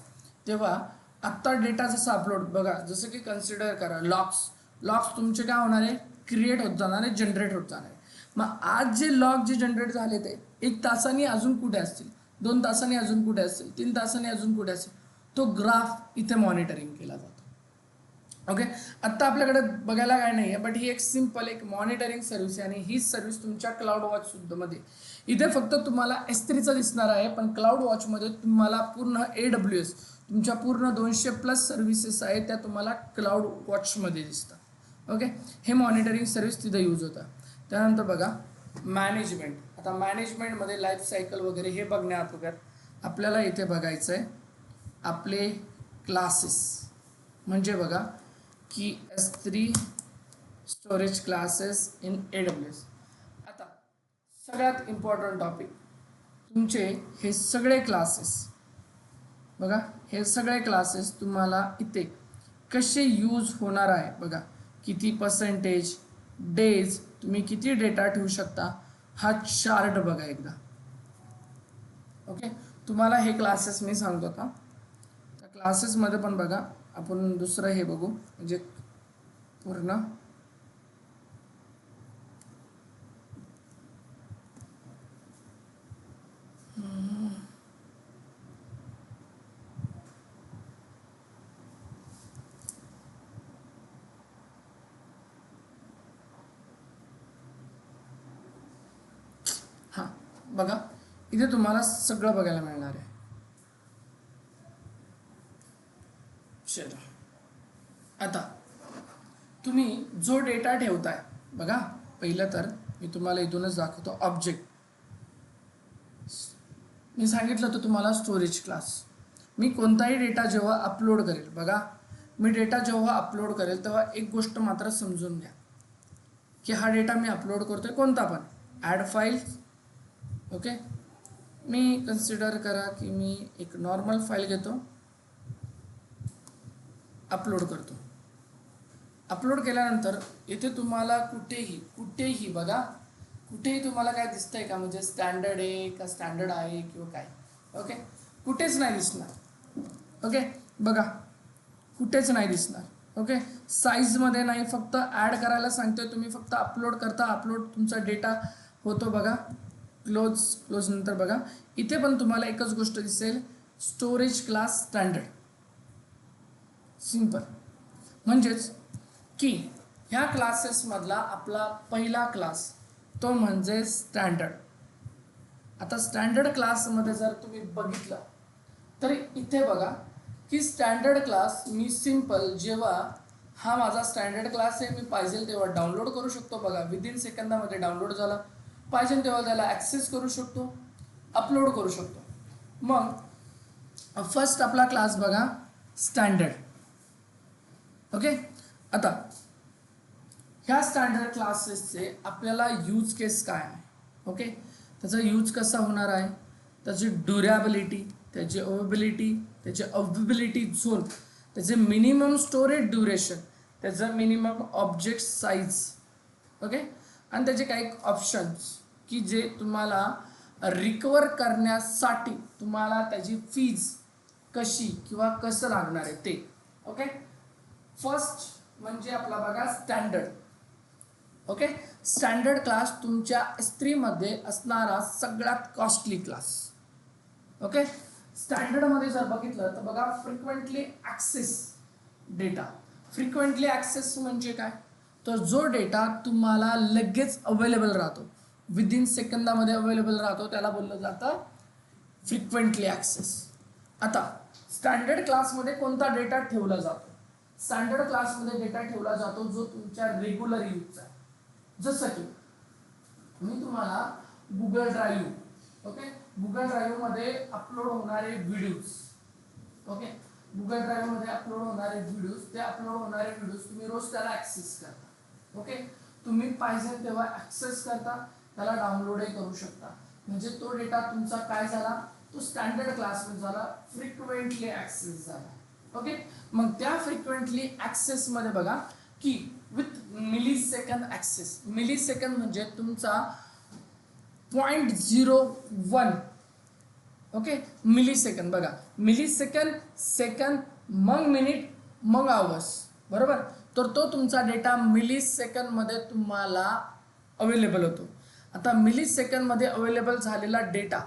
तेव्हा आत्ता डेटा जसा अपलोड बघा, जसं की कन्सिडर करा लॉक्स तुमचे काय होणार आहे, क्रिएट होत जाणार आहे, जनरेट होत जाणार आहे. मग आज जे लॉग जे जनरेट झाले ते 1 तासाने अजून कुठे असतील, 2 तासांनी अजून कुठे असतील, 3 तासांनी अजून कुठे असेल, तो ग्राफ इथे मॉनिटरिंग केला जातो. ओके, आत्ता आपल्याकडे बघायला काय नाही आहे, बट ही एक सिंपल एक मॉनिटरिंग सर्व्हिस आहे. आणि ही सर्व्हिस तुमच्या क्लाउड वॉच सुद्धामध्ये इथे फक्त तुम्हाला S3चं दिसणार आहे, पण क्लाउड वॉचमध्ये तुम्हाला पूर्ण AWS तुमच्या पूर्ण 200+ सर्व्हिसेस आहेत त्या तुम्हाला क्लाउड वॉचमध्ये दिसतात. ओके, हे मॉनिटरिंग सर्व्हिस तिथे यूज होतं. त्यानंतर बघा मॅनेजमेंट. आता मॅनेजमेंटमध्ये लाईफ सायकल वगैरे हे बघण्याअगोदर आपल्याला इथे बघायचं आहे आपले क्लासेस. म्हणजे बघा की S3 storage classes in AWS. आता सगळ्यात इम्पॉर्टंट टॉपिक तुमचे हे सगळे क्लासेस बघा, हे सगळे क्लासेस तुम्हाला इथे कसे यूज होणार आहे बघा. किती %, डेज, तुम्ही किती डेटा ठेवू शकता, हा चार्ट बघा एकदा. ओके, तुम्हाला हे क्लासेस मी सांगतो का, त्या क्लासेसमध्ये पण बघा आपण दुसरं हे बघू म्हणजे पूर्ण बघा इथे तुम्हाला सगळं बघायला मिळणार आहे. चला आता तुम्ही जो डेटा ठेवताय बघा, पहिलं तर मी तुम्हाला इथूनच दाखवतो. ऑब्जेक्ट मी सांगितलं होतं तुम्हाला स्टोरेज क्लास. मी कोणताही डेटा जेव्हा अपलोड करेल बघा, मी डेटा जेव्हा अपलोड करेल तेव्हा एक गोष्ट मात्र समजून घ्या की हा डेटा मी अपलोड करतोय कोणता पण ॲड फाईल्स. ओके, मी कन्सिडर करा की मी एक नॉर्मल फाईल घेतो, अपलोड करतो. अपलोड केल्यानंतर इथे तुम्हाला कुठेही बघा, कुठेही तुम्हाला काय दिसतंय का, म्हणजे स्टँडर्ड आहे का स्टँडर्ड आहे किंवा काय. ओके, कुठेच नाही दिसणार. ओके बघा, कुठेच नाही दिसणार. ओके, साईजमध्ये नाही, फक्त ॲड करायला सांगतोय, तुम्ही फक्त अपलोड करता, अपलोड तुमचा डेटा होतो बघा. क्लोज नंतर बघा इथे पण तुम्हाला एकच गोष्ट दिसेल, स्टोरेज क्लास स्टँडर्ड. सिंपल, म्हणजेच की ह्या क्लासेसमधला आपला पहिला क्लास तो म्हणजे स्टँडर्ड. आता स्टँडर्ड क्लासमध्ये जर तुम्ही बघितलं तर इथे बघा की स्टँडर्ड क्लास मी सिंपल, जेव्हा हा माझा स्टँडर्ड क्लास आहे, मी पाहिजे तेव्हा डाउनलोड करू शकतो. बघा विदिन सेकंदामध्ये डाउनलोड झाला, पाहिजे तेव्हा त्याला ॲक्सेस करू शकतो, अपलोड करू शकतो. मग फर्स्ट आपला क्लास बघा स्टँडर्ड. ओके, आता ह्या स्टँडर्ड क्लासेसचे आपल्याला यूज केस काय आहे. ओके, त्याचा यूज कसा होणार आहे, त्याची ड्युरेबिलिटी, त्याची अवेबिलिटी, त्याचे अवेबिलिटी झोन, त्याचे मिनिमम स्टोरेज ड्युरेशन, त्याचं मिनिमम ऑब्जेक्ट साईज. ओके, आणि त्याचे काही ऑप्शन्स की जे तुम्हाला रिकवर करण्यासाठी तुम्हाला त्याची फीज कशी किंवा कसं लागणार आहे ते. ओके, फर्स्ट म्हणजे आपला बघा स्टँडर्ड. ओके, स्टँडर्ड क्लास तुमच्या S3 मध्ये असणारा सगळ्यात कॉस्टली क्लास. ओके, स्टँडर्डमध्ये जर बघितलं तर बघा frequently access data. Frequently access म्हणजे काय, तर जो डेटा तुम्हाला लगेच अवेलेबल राहतो, विदिन सेकंदामध्ये अवेलेबल राहतो, त्याला बोललं जातं फ्रिक्वेंटली ॲक्सेस. आता स्टँडर्ड क्लासमध्ये कोणता डेटा ठेवला जातो, स्टँडर्ड क्लासमध्ये डेटा ठेवला जातो जो तुमच्या रेग्युलर यूजचा आहे. जसं की मी तुम्हाला गुगल ड्राईव्ह, ओके, गुगल ड्राईव्हमध्ये अपलोड होणारे व्हिडिओज, ओके, गुगल ड्राईव्हमध्ये अपलोड होणारे व्हिडिओज, ते अपलोड होणारे व्हिडिओज तुम्ही रोज त्याला ॲक्सेस करता. ओके, तुम्ही पाहिजे तेव्हा ॲक्सेस करता, त्याला डाउनलोडही करू शकता. म्हणजे तो डेटा तुमचा काय झाला, तो स्टँडर्ड क्लासमध्ये झाला, फ्रिक्वेंटली ॲक्सेस झाला. ओके, मग त्या फ्रिक्वेंटली ॲक्सेसमध्ये बघा की with millisecond access. Millisecond म्हणजे तुमचा 0.01. ओके, मिली सेकंद बघा, मिली सेकंद, सेकंद, मग मिनिट, मग आवर्स, बरोबर. तर तो तुमचा डेटा मिली सेकंदमध्ये तुम्हाला अवेलेबल होतो. आता मिली सेकंदमध्ये अवेलेबल झालेला डेटा,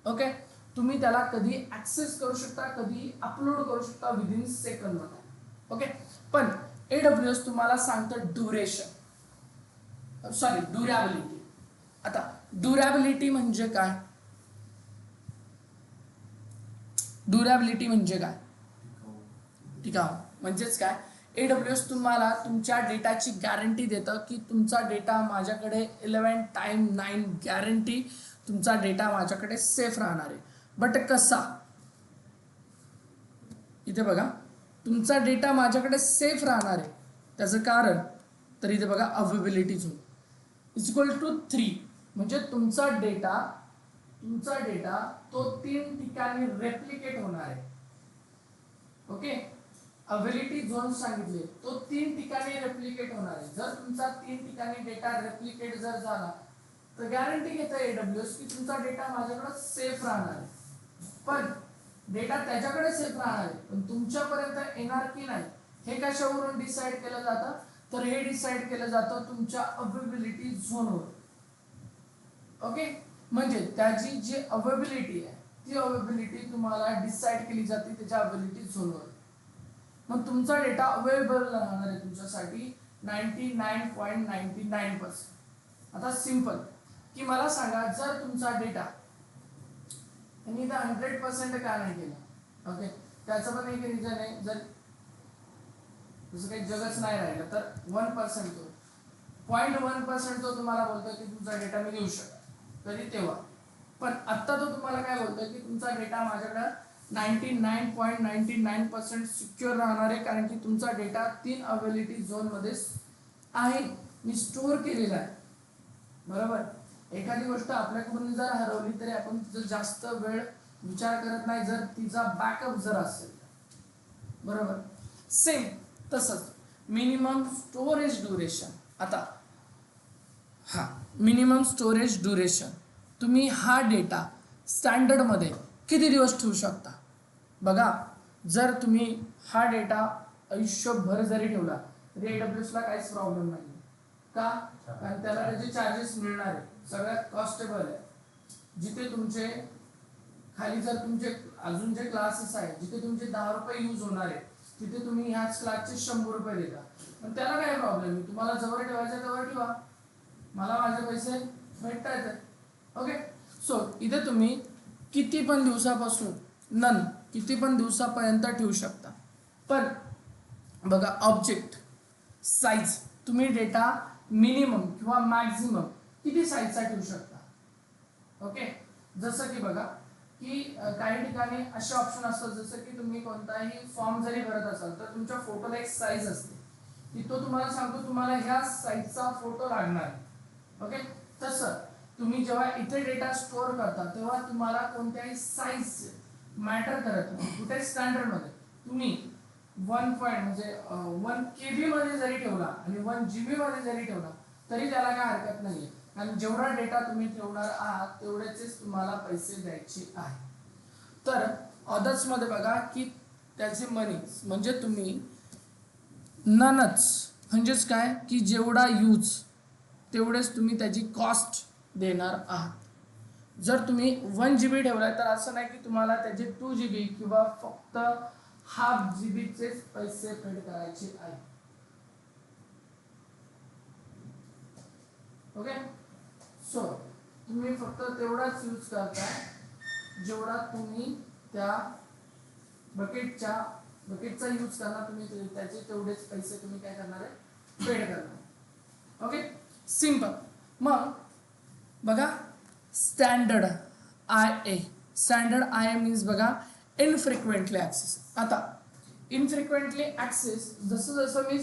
ओके, तुम्ही त्याला कधी ॲक्सेस करू शकता, कधी अपलोड करू शकता विदिन सेकंदमध्ये. ओके, पण AWS तुम्हाला सांगतं ड्युरेबिलिटी. आता ड्युरेबिलिटी म्हणजे काय, ड्युरेबिलिटी म्हणजे काय, टिकाऊ म्हणजेच काय, AWS तुम्हाला तुमच्या डेटाची गॅरंटी देतं की तुमचा डेटा माझ्याकडे 11x9 गॅरंटी, तुमचा डेटा माझ्याकडे सेफ राहणार आहे. बट कसा, इथे बघा तुमचा डेटा माझ्याकडे सेफ राहणार आहे, त्याचं कारण तर इथे बघा अवेबिलिटी झोन = 3. म्हणजे तुमचा डेटा तो 3 ठिकाणी रेप्लिकेट होणार आहे. ओके, अवेबिलिटी झोन सांगितले, तो 3 ठिकाणी रेप्लिकेट होणार आहे. जर तुमचा 3 ठिकाणी डेटा रेप्लिकेट जर झाला तर गॅरंटी घेतं AWS की तुमचा डेटा माझ्याकडे सेफ राहणार आहे. पण डेटा त्याच्याकडे सेफ राहणार आहे, पण तुमच्यापर्यंत येणार की नाही हे कशावरून डिसाईड केलं जातं, तर हे डिसाईड केलं जातं तुमच्या अवेबिलिटी झोनवर. ओके, म्हणजे त्याची जी अवेबिलिटी आहे ती अवेबिलिटी तुम्हाला डिसाईड केली जाते त्याच्या अवेबिलिटी झोनवर. मग तुमचा डेटा अवेलेबल राहणार आहे तुमच्यासाठी 99.99%. आता सिंपल, की मला सांगा जर तुमचा डेटा त्यांनी इथं 100% का नाही केलं, ओके, त्याचं पण एक रिझन आहे. जर जसं काही जगच नाही राहिलं तर 1% तो 0.1% तो तुम्हाला बोलतो की तुमचा डेटा मी देऊ शकतो, तरी तेव्हा. पण आत्ता तो तुम्हाला काय बोलतोय की तुमचा डेटा माझ्याकडे 99.99% सिक्युअर राहणार आहे, कारण की तुमचा डेटा 3 अवेलेबिलिटी झोनमध्ये आहे, मी स्टोअर केलेला आहे. बरोबर. एखादी गोष्ट आपल्याकडून जर हरवली तरी आपण तिचा जास्त वेळ विचार करत नाही, जर तिचा बॅकअप जर असेल. बरोबर. सेम तसंच मिनिमम स्टोरेज ड्युरेशन. आता हा मिनिमम स्टोरेज ड्युरेशन, तुम्ही हा डेटा स्टँडर्डमध्ये किती दिवस ठेवू शकता. बघा, जर तुम्ही हा डेटा आयुष्यभर जरी ठेवला तरी AWS ला काहीच प्रॉब्लेम नाही. का? कारण त्याला त्याचे चार्जेस मिळणार आहे, सगळ्यात कॉस्टेबल आहे. जिथे तुमचे खाली जर तुमचे अजून जे क्लासेस आहेत जिथे तुमचे 10 रुपये यूज होणार आहे, तिथे तुम्ही ह्याच क्लासचे 100 रुपये देता. पण त्याला काय प्रॉब्लेम आहे, तुम्हाला जवळ ठेवायचं जवळ ठेवा, मला माझे पैसे भेटतात. ओके. सो इथे तुम्ही किती पण दिवसापासून किती पण दिवसापर्यंत ठेवू शकता. पण बघा, ऑब्जेक्ट साईज तुम्ही डेटा मिनिमम किंवा मॅक्झिमम किती साईजचा ठेवू शकता. ओके. जसं की बघा की काही ठिकाणी असे ऑप्शन असतात, जसं की तुम्ही कोणताही फॉर्म जरी भरत असाल तर तुमच्या फोटोला एक साईज असते, की तो तुम्हाला सांगतो तुम्हाला ह्या साईजचा फोटो लागणार. ओके. तसं तुम्ही जेव्हा इथे डेटा स्टोअर करता तेव्हा तुम्हाला कोणत्याही साईज मॅटर करत नाही. कुठे स्टँडर्डमध्ये तुम्ही 1 KB मध्ये जरी ठेवला आणि 1 GB मध्ये जरी ठेवला तरी त्याला काय हरकत नाहीये, कारण जेवढा डेटा तुम्ही ठेवणार आहात तेवढेच तुम्हाला पैसे द्यायचे आहे. तर अदर्स मध्ये बघा की त्याचे मनी म्हणजे तुम्ही म्हणजेच काय की जेवढा यूज तेवढेच तुम्ही त्याची कॉस्ट देणार आहात. जर तुम्ही 1 GB ठेवलाय तर असं नाही की तुम्हाला त्याचे 2 GB किंवा फक्त ½ GB चेच पैसे पेड करायचे आहे. ओके. सो तुम्ही फक्त तेवढाच यूज करताय जेवढा तुम्ही त्या बकेटचा यूज करणार, तुम्ही त्याचे तेवढेच पैसे तुम्ही काय करणार आहे, पेड करणार. ओके. सिंपल. मग बघा, स्टँडर्ड IA मीन्स बघा इनफ्रिक्वेंटली ॲक्सेस. आता इनफ्रिक्वेंटली ॲक्सेस जसं जसं मी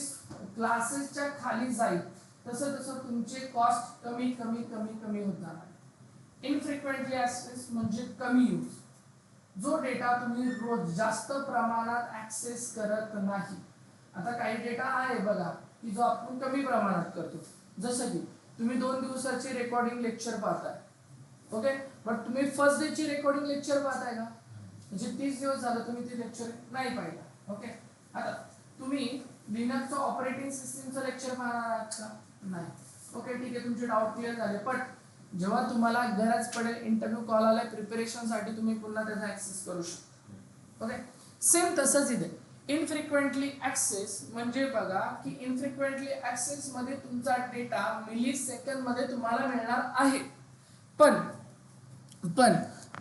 क्लासेसच्या खाली जाईल तसं तसं तुमचे कॉस्ट कमी कमी कमी कमी होत जाणार. इनफ्रिक्वेंटली ॲक्सेस म्हणजे कमी यूज, जो डेटा तुम्ही रोज जास्त प्रमाणात ॲक्सेस करत नाही. आता काही डेटा आहे बघा की जो आपण कमी प्रमाणात करतो, जसं की तुम्ही 2 दिवसाची रेकॉर्डिंग लेक्चर पाहताय. ओके. बट तुम्ही फर्स्ट डेची रेकॉर्डिंग लेक्चर पाहताय का, म्हणजे 30 दिवस झालं तुम्ही ते लेक्चर नाही पाहिलं. ओके. आता तुम्ही लिनक्सचं ऑपरेटिंग सिस्टीमचं लेक्चर पाहणार आहात का, नाही. ओके, ठीक आहे, तुमचे डाऊट क्लिअर झाले. पण जेव्हा तुम्हाला गरज पडेल, इंटरव्ह्यू कॉल आलाय प्रिपरेशनसाठी, तुम्ही पुन्हा त्याचा ऍक्सेस करू शकता. ओके. सेम तसंच इथे इनफ्रिक्वेंटली ऍक्सेस म्हणजे बघा की इनफ्रिक्वेंटली ऍक्सेस मध्ये तुमचा डेटा मिली सेकंड मध्ये तुम्हाला मिळणार आहे. पण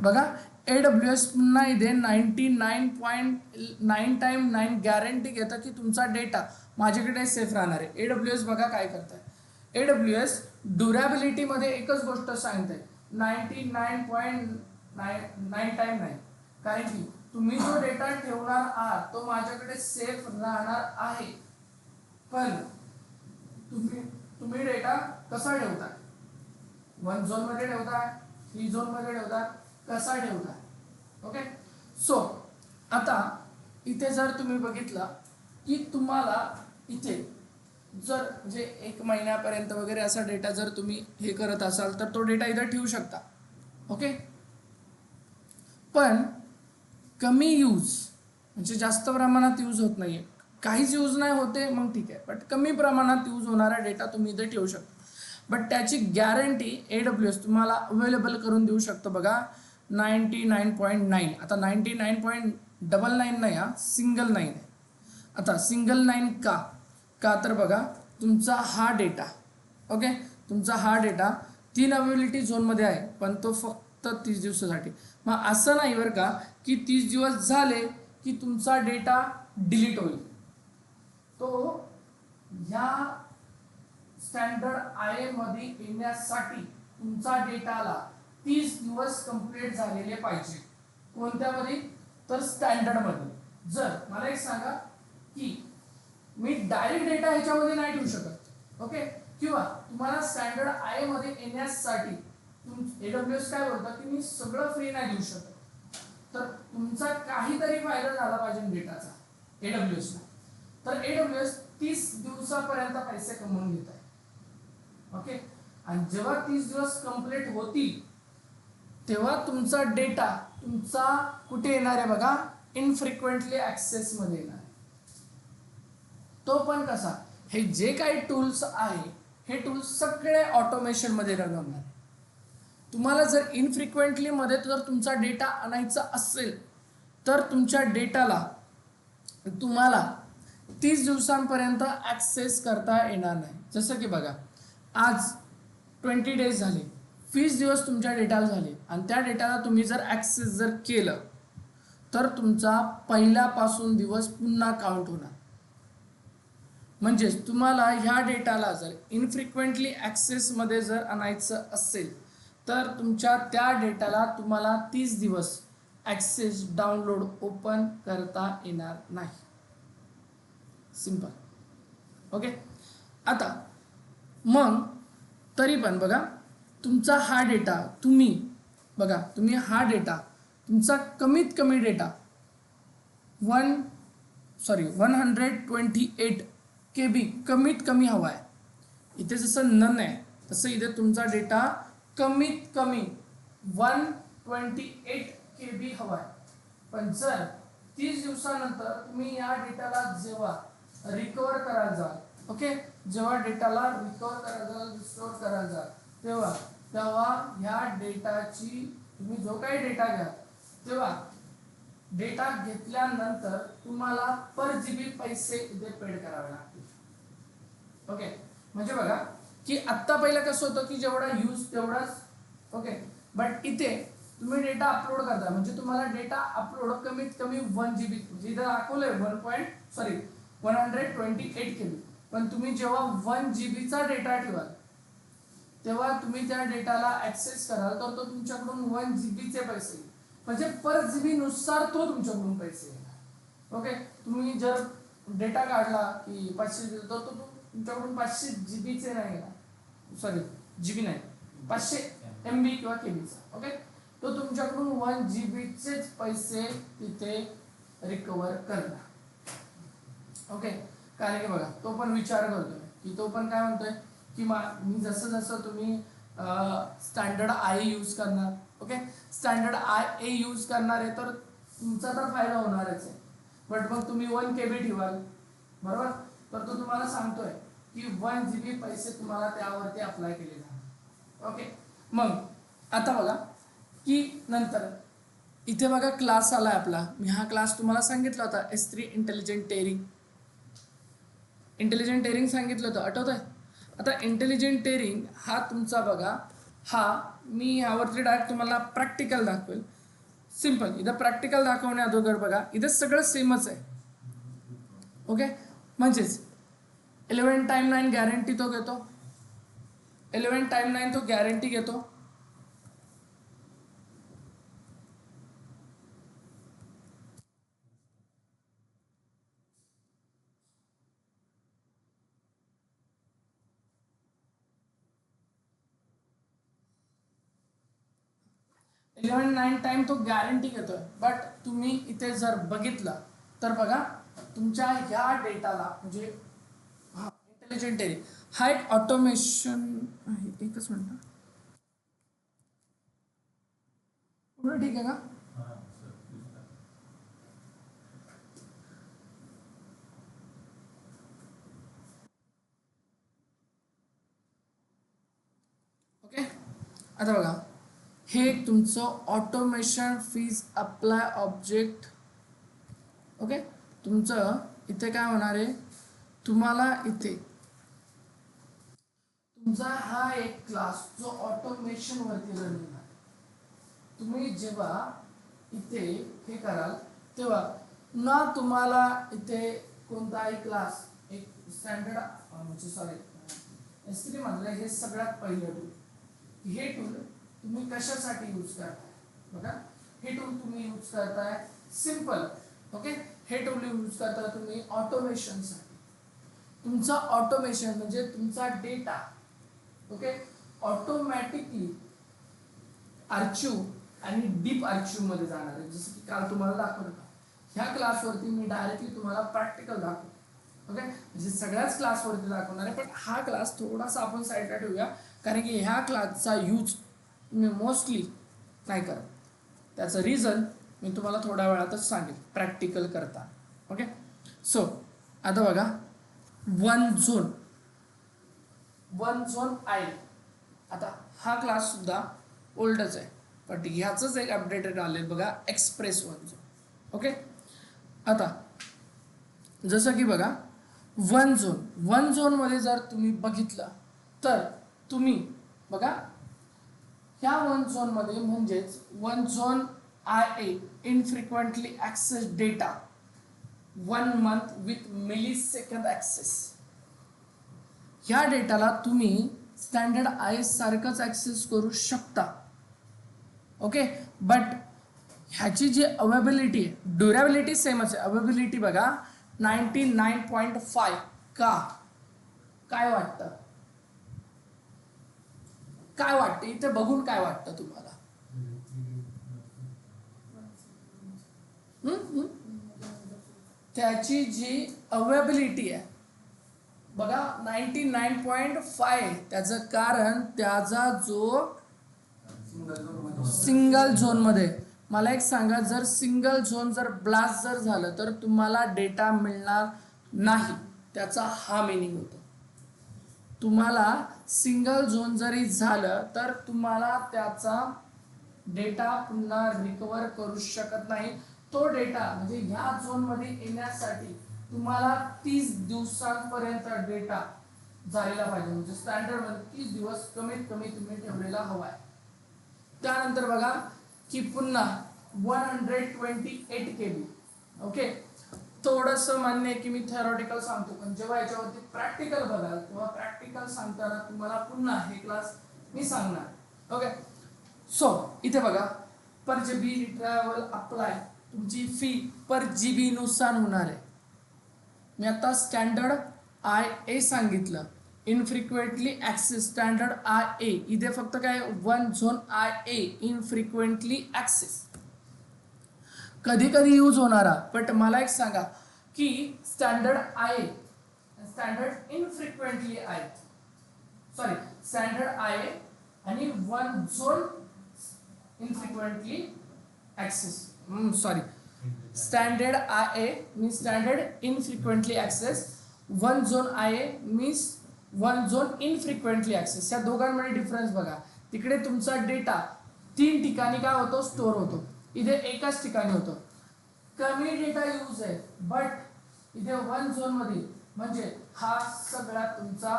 बघा AWS पुन्हा इथे 99.9 टाइम 9 गॅरंटी घेतं की तुमचा डेटा माझ्याकडे सेफ राहणार आहे. AWS बघा काय करताय, AWS ड्युरेबिलिटी मध्ये एकच गोष्ट सांगते 99.9 टाइम नाही, कारण की तुम्ही जो डेटा ठेवणार आहात तो माझ्याकडे सेफ राहणार आहे. पण तुम्ही डेटा कसा ठेवताय, 1 झोन मध्ये ठेवताय, 3 झोन मध्ये ठेवताय, कसा ठेवताय. ओके. सो आता इथे जर तुम्ही बघितलं की तुम्हाला इथे जर म्हणजे 1 महिन्यापर्यंत वगैरे असा डेटा जर तुम्ही हे करत असाल तर तो डेटा इथे ठेवू शकता. ओके. पण कमी यूज म्हणजे जास्त प्रमाणात यूज होत नाहीये, काहीच यूज नाही होते मग ठीक आहे, बट कमी प्रमाणात यूज होणारा डेटा तुम्ही इथे ठेवू शकता. बट त्याची गॅरंटी AWS तुम्हाला अवेलेबल करून देऊ शकतो. बघा 99.9. आता 99.99 नाही, हा सिंगल 9 आहे. आता सिंगल 9 का तर बघा तुमचा हा डेटा, ओके, तुमचा हा डेटा 3 अवेबिलिटी झोनमध्ये आहे, पण तो फक्त 30 दिवसासाठी. मग असं नाही बरं का की 30 दिवस झाले की तुमचा डेटा डिलीट होईल. तो ह्या स्टँडर्ड आय मध्ये येण्यासाठी तुमचा डेटाला 30 दिवस कंप्लीट झालेले पाहिजे. कोणत्यामध्ये? तर स्टँडर्ड मध्ये. जर मला एक सांगा की मी डायरेक्ट डेटा ह्याच्यामध्ये नाही ठेवू शकत, ओके, किंवा तुम्हाला स्टँडर्ड आय मध्ये येण्यासाठी AWS काय बोलतं की मी सगळं फ्री नाही देऊ शकत, तर तुमचा काहीतरी फायदा झाला पाहिजे डेटाचा AWS ला. तर AWS 30 दिवसापर्यंत पैसे कमवून घेत आहे, ओके. आणि जेव्हा 30 दिवस कंप्लीट होतील तेव्हा तुमचा डेटा तुमचा कुठे येणार आहे बघा, इनफ्रिक्वेंटली ऍक्सेस मध्ये येणार आहे. तो पण कसा? हे जे काही टूल्स आहे हे टूल्स सगळे ऑटोमेशन मध्ये रन होणार. तुम्हाला जर इनफ्रिक्वेंटली मध्ये जर तुमचा डेटा आणायचा असेल तर तुमच्या डेटाला तुम्हाला 30 दिवसांपर्यंत ऍक्सेस करता येणार नाही. जसं की बघा, आज 20 डेज झाले, 20 दिवस तुमच्या डेटाला झाले आणि त्या डेटाला तुम्ही जर ऍक्सेस जर केलं तर तुमचा पहिल्यापासून दिवस पुन्हा काउंट होणार. म्हणजेच तुम्हाला ह्या डेटाला जर इनफ्रिक्वेंटली ॲक्सेसमध्ये जर आणायचं असेल तर तुमच्या त्या डेटाला तुम्हाला 30 दिवस ॲक्सेस डाउनलोड ओपन करता येणार नाही. Simple, okay. आता मग तरी पण बघा, तुमचा हा डेटा तुम्ही हा डेटा तुमचा कमीत कमी डेटा 128 KB कमीत कमी हवा आहे. इथे जसं नन आहे तसं इथे तुमचा डेटा कमीत कमी 128 KB हवा आहे. पण जर 30 दिवसानंतर तुम्ही या डेटाला जेव्हा रिकवर करायला जाल, ओके, जेव्हा डेटाला रिकवर करायला जाल, रिस्टोर करायला जाल, तेव्हा ह्या डेटाची तुम्ही जो काही डेटा घ्या तेव्हा डेटा घेतल्यानंतर तुम्हाला पर GB पैसे इथे पेड करावे लागतील, ओके. म्हणजे बघा की आत्ता पहिलं कसं होतं की जेवढा यूज तेवढाच, ओके. बट इथे तुम्ही डेटा अपलोड करता म्हणजे तुम्हाला डेटा अपलोड कमीत कमी 1 GB, म्हणजे इथं दाखवलंय 128 KB. पण तुम्ही जेव्हा 1 GB चा डेटा ठेवाल तेव्हा तुम्ही त्या डेटाला ऍक्सेस कराल तर तो तुमच्याकडून 1 GB चे पैसे, म्हणजे पर GB नुसार तो तुमच्याकडून पैसे येणार, ओके. तुम्ही जर डेटा काढला की 500 तर तो तुमच्याकडून 500 GB चे नाही येणार, सॉरी GB नाही, 500 MB किंवा KBचा, ओके. तो तुमच्याकडून 1 GB चेच पैसे तिथे रिकवर करणार, ओके. कारण की बघा तो पण विचार करतोय की तो पण काय म्हणतोय की मी जसं जसं तुम्ही स्टँडर्ड आय यूज करणार, ओके, स्टँडर्ड आय यूज करणार आहे तर तुमचा तर फायदा होणारच आहे. बट मग तुम्ही 1 KB ठेवाल, बरोबर, तर तो तुम्हाला सांगतोय की 1 GB पैसे तुम्हाला त्यावरती अप्लाय केले जाणार, ओके. मग आता बघा की नंतर इथे बघा क्लास आलाय आपला. मी हा क्लास तुम्हाला सांगितला होता S3 इंटेलिजंट टेरिंग सांगितलं होतं, आठवत आहे? आता इंटेलिजंट टेरिंग हा तुमचा बघा, हा मी यावरती डायरेक्ट तुम्हाला प्रॅक्टिकल दाखवेल. सिंपल, इथं प्रॅक्टिकल दाखवण्या अगोदर बघा इथं सगळं सेमच आहे, ओके. म्हणजेच 11 टाइम 9 गॅरंटी तो घेतो, 11 टाइम 9 तो गॅरंटी घेतो. इलेव्हन 9 टाइम तो गॅरंटी घेतोय. बट तुम्ही इथे जर बघितलं तर बघा तुमच्या ह्या डेटाला म्हणजे हा इंटेलिजंट टेरिंग हा एक ऑटोमेशन आहे. एकच मिनिट, पुढे ठीक आहे का? ओके. आता बघा हे तुमचं automation fees apply object, okay. तुमचं इथे काय होणार आहे, तुम्हाला तुमचा हा एक क्लास जो ऑटोमेशन वरती रनिंग आहे. तुम्ही जेव्हा इथे हे कराल तेव्हा ना तुम्हाला इथे कोणताही क्लास एक स्टँडर्ड म्हणजे सॉरी S3 मधलं हे सगळ्यात पहिलं टूल. हे टूल तुम्ही कशासाठी यूज करताय बघा. हे टूल तुम्ही यूज करताय सिंपल. ओके, हे टूल यूज करताय तुम्ही ऑटोमेशनसाठी. तुमचा ऑटोमेशन म्हणजे तुमचा डेटा ओके ऑटोमॅटिकली आर्चिव आणि डीप आर्चिव मध्ये जाणार आहे. जसं की काल तुम्हाला दाखवलं होतं. ह्या क्लासवरती मी डायरेक्टली तुम्हाला प्रॅक्टिकल दाखवतो. ओके, म्हणजे सगळ्याच क्लासवरती दाखवणार आहे, पण हा क्लास थोडासा आपण साईडला ठेवूया कारण की ह्या क्लासचा यूज मी मोस्टली नाही करत. त्याचं रिझन मी तुम्हाला थोड्या वेळातच सांगेल प्रॅक्टिकल करता. ओके, सो आता बघा वन झोन आहे. आता हा क्लास सुद्धा ओल्डच आहे, पण ह्याचंच एक अपडेटेड आले बघा एक्सप्रेस वन झोन. ओके, आता जसं की बघा वन झोनमध्ये जर तुम्ही बघितलं तर तुम्ही बघा ह्या वन झोनमध्ये म्हणजेच one zone IA infrequently access data 1 month with millisecond access. ह्या डेटाला तुम्ही स्टँडर्ड IS सारखंच ॲक्सेस करू शकता. ओके, बट ह्याची जी अवेबिलिटी आहे ड्युरेबिलिटी सेमच आहे. अवेबिलिटी बघा 99.5. काय वाटतं इथे बघून काय वाटतं तुम्हाला? त्याची जी अवेबिलिटी आहे बघा 99.5. त्याचं कारण त्याचा जो सिंगल झोनमध्ये मला एक सांगा, जर सिंगल झोन जर ब्लास्ट जर झालं तर तुम्हाला डेटा मिळणार नाही. त्याचा हा मिनिंग होतो. तुम्हाला सिंगल झोन जरी झालं तर तुम्हाला त्याचा डेटा पुन्हा रिकवर करू शकत नाही. तो डेटा म्हणजे ह्या झोनमध्ये येण्यासाठी तुम्हाला 30 दिवसांपर्यंत डेटा झालेला पाहिजे. म्हणजे स्टँडर्ड मध्ये 30 दिवस कमीत कमी तुम्ही ठेवलेला हवाय. त्यानंतर बघा की पुन्हा 128 KB. ओके, थोडंसं मान्य आहे की मी थेरॉटिकल सांगतो, पण जेव्हा याच्यावरती प्रॅक्टिकल बघाल तेव्हा प्रॅक्टिकल सांगताना तुम्हाला पुन्हा हे क्लास मी सांगणार. ओके, सो इथे बघा पर GB रिट्रायवल अप्लाय तुमची फी पर GB नुसार होणार आहे. मी आता स्टँडर्ड IA सांगितलं. इनफ्रिक्वेंटली ॲक्सेस स्टँडर्ड IA इथे फक्त काय one zone IA infrequently access कधी कधी यूज होणारा. बट मला एक सांगा की स्टँडर्ड इनफ्रिक्वेंटली स्टँडर्ड IA आणि one zone infrequently access standard IA मी standard infrequently access. One zone IA means one zone infrequently access. या दोघांमध्ये डिफरन्स बघा. तिकडे तुमचा डेटा 3 ठिकाणी काय होतो स्टोअर होतो, इथे एकाच ठिकाणी होतो. कमी डेटा यूज आहे, बट इथे वन झोन मध्ये म्हणजे हा सगळ्यात तुमचा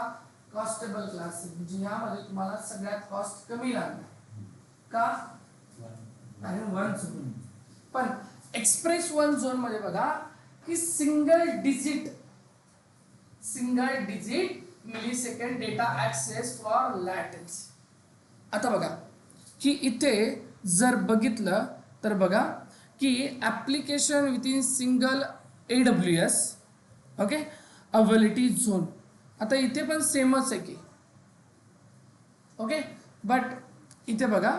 कॉस्टेबल क्लास आहे. म्हणजे यामध्ये तुम्हाला सगळ्यात कॉस्ट कमी लागणार का आणि वन झोन. पण एक्सप्रेस वन झोन मध्ये बघा की single digit millisecond data access for latency. आता बघा की इथे जर बघितलं तर बघा की application within single AWS okay availability zone. आता इथे पण सेमच आहे की ओके, बट इथे बघा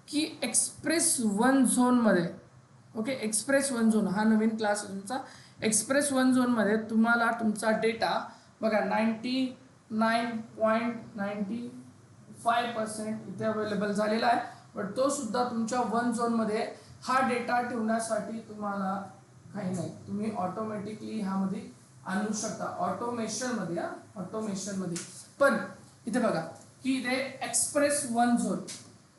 की एक्सप्रेस वन झोनमध्ये ओके एक्सप्रेस वन झोन हा नवीन क्लास आहे तुमचा. एक्सप्रेस वन झोनमध्ये तुम्हाला तुमचा डेटा बघा 99.95% इथे अवेलेबल झालेला आहे. बट तो सुद्धा तुमच्या वन झोनमध्ये हा डेटा ठेवण्यासाठी तुम्हाला काही नाही, तुम्ही ऑटोमॅटिकली ह्यामध्ये आणू शकता ऑटोमेशनमध्ये. पण इथे बघा की इथे express one zone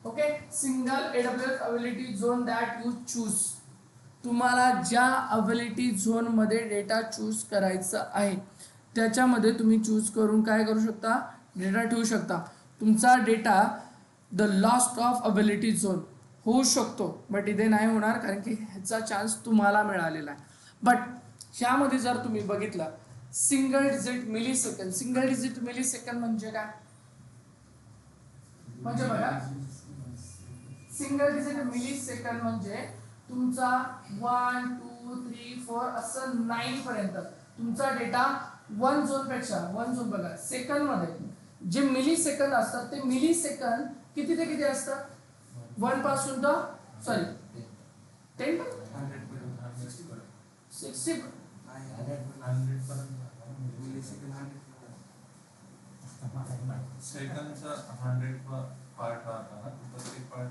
okay single AWS availability zone that you choose. तुम्हाला ज्या अवेबिलिटी झोनमध्ये डेटा चूज करायचा आहे त्याच्यामध्ये तुम्ही चूज करून काय करू शकता डेटा ठेवू शकता. तुमचा data the lost of ability zone होऊ शकतो, बट इथे नाही होणार कारण की ह्याचा चान्स तुम्हाला मिळालेला आहे. बट ह्यामध्ये जर तुम्ही बघितलं सिंगल डिजिट मिली सेकंड म्हणजे काय? म्हणजे बघा सिंगल डिजिट मिली सेकंड म्हणजे तुमचा 1 2 3 4 असं 9 पर्यंत तुमचा डेटा 1 झोन बघा सेकंड मध्ये जे मिली सेकंद असतात ते मिली सेकंद किती ते किती असतात? 1 पासून तर सॉरी 10 60 सेकंडचा 100 पार्ट राहता ना, प्रत्येक पार्ट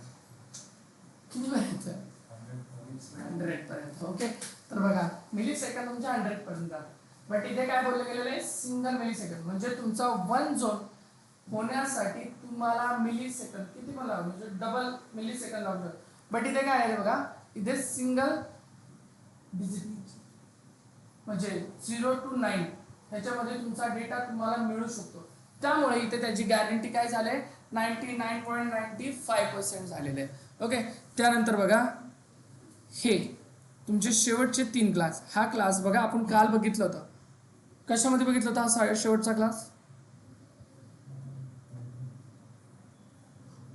किती पर्यंत? 100 पर्यंत. ओके, तर बघा मिली सेकंद म्हणजे 100 पर्यंत. बट इथे काय बोललं गेलेलं आहे? सिंगल मिली सेकंद म्हणजे तुमचा 1 झोन होण्यासाठी तुम्हाला मिली सेकंद किती पण लावू म्हणजे डबल मिली सेकंद लावू शकतो. बट इथे काय आहे बघा, इथे सिंगल डिजिट म्हणजे 0 to 9 ह्याच्यामध्ये तुमचा डेटा तुम्हाला मिळू शकतो. त्यामुळे इथे त्याची गॅरंटी काय झाले 99.95% झालेले आहे. ओके, त्यानंतर बघा हे तुमचे शेवटचे 3 क्लास. हा क्लास बघा आपण काल बघितलं होतं. कशामध्ये बघितलं होतं हा शेवटचा क्लास?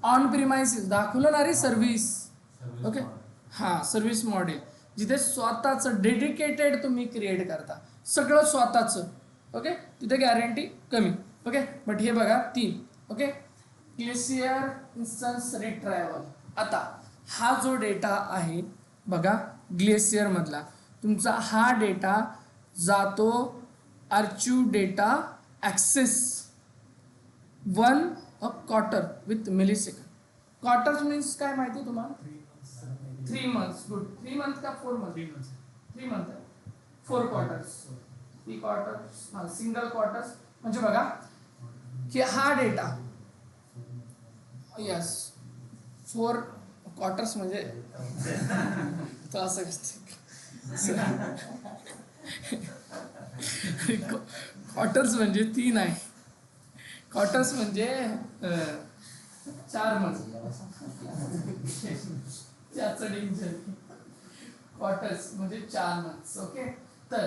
ऑन प्रिमाइसेस दाखवलं ना रे सर्व्हिस. ओके, हा सर्व्हिस मॉडेल जिथे स्वतःचं डेडिकेटेड तुम्ही क्रिएट करता सगळं स्वतःचं. ओके, तिथे गॅरंटी कमी. ओके, बट हे बघा 3. Okay, glacier instant retrieval. आता हा जो डेटा आहे बघा ग्लेशियर मधला तुमचा हा डेटा जातो archive data access 1 quarter with millisecond. Quarter means काय माहिती आहे तुम्हाला? 3 months. गुड. 3 months का 4 months? 3 months. 4 quarters. 3 quarters. हा सिंगल क्वार्टर्स म्हणजे बघा की हा डेटा यस 4 क्वार्टर्स म्हणजे तो असं क्वार्टर्स म्हणजे 3 आहे. क्वार्टर्स म्हणजे 4 months. त्याचं डेंजर. क्वार्टर्स म्हणजे 4 months. ओके, तर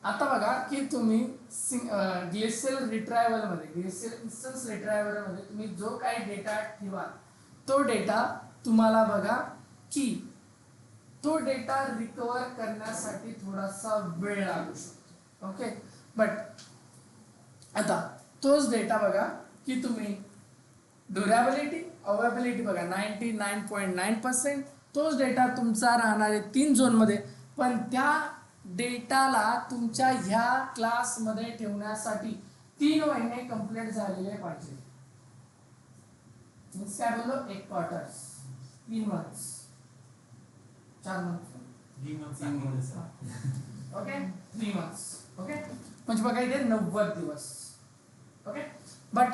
आता बघा की तुम्ही ग्लेशियल इन्स्टन्स रिट्रायव्हल मध्ये तुम्ही जो काही डेटा ठेवाल तो डेटा तुम्हाला बघा की तो डेटा रिकवर करण्यासाठी थोडासा वेळ लागू शकतो. ओके, बट आता तोच डेटा बघा की तुम्ही ड्युरेबिलिटी अवेबिलिटी बघा 99.9%. तोच डेटा तुमचा राहणार आहे 3 झोनमध्ये. पण त्या डेटाला तुमच्या ह्या क्लासमध्ये ठेवण्यासाठी 3 महिने कंप्लीट झालेले पाहिजे. मीन्स काय बोललो 1 quarter 3 months 4 months. Okay, 3 months. Okay, म्हणजे बघा इथे 90 दिवस. ओके, बट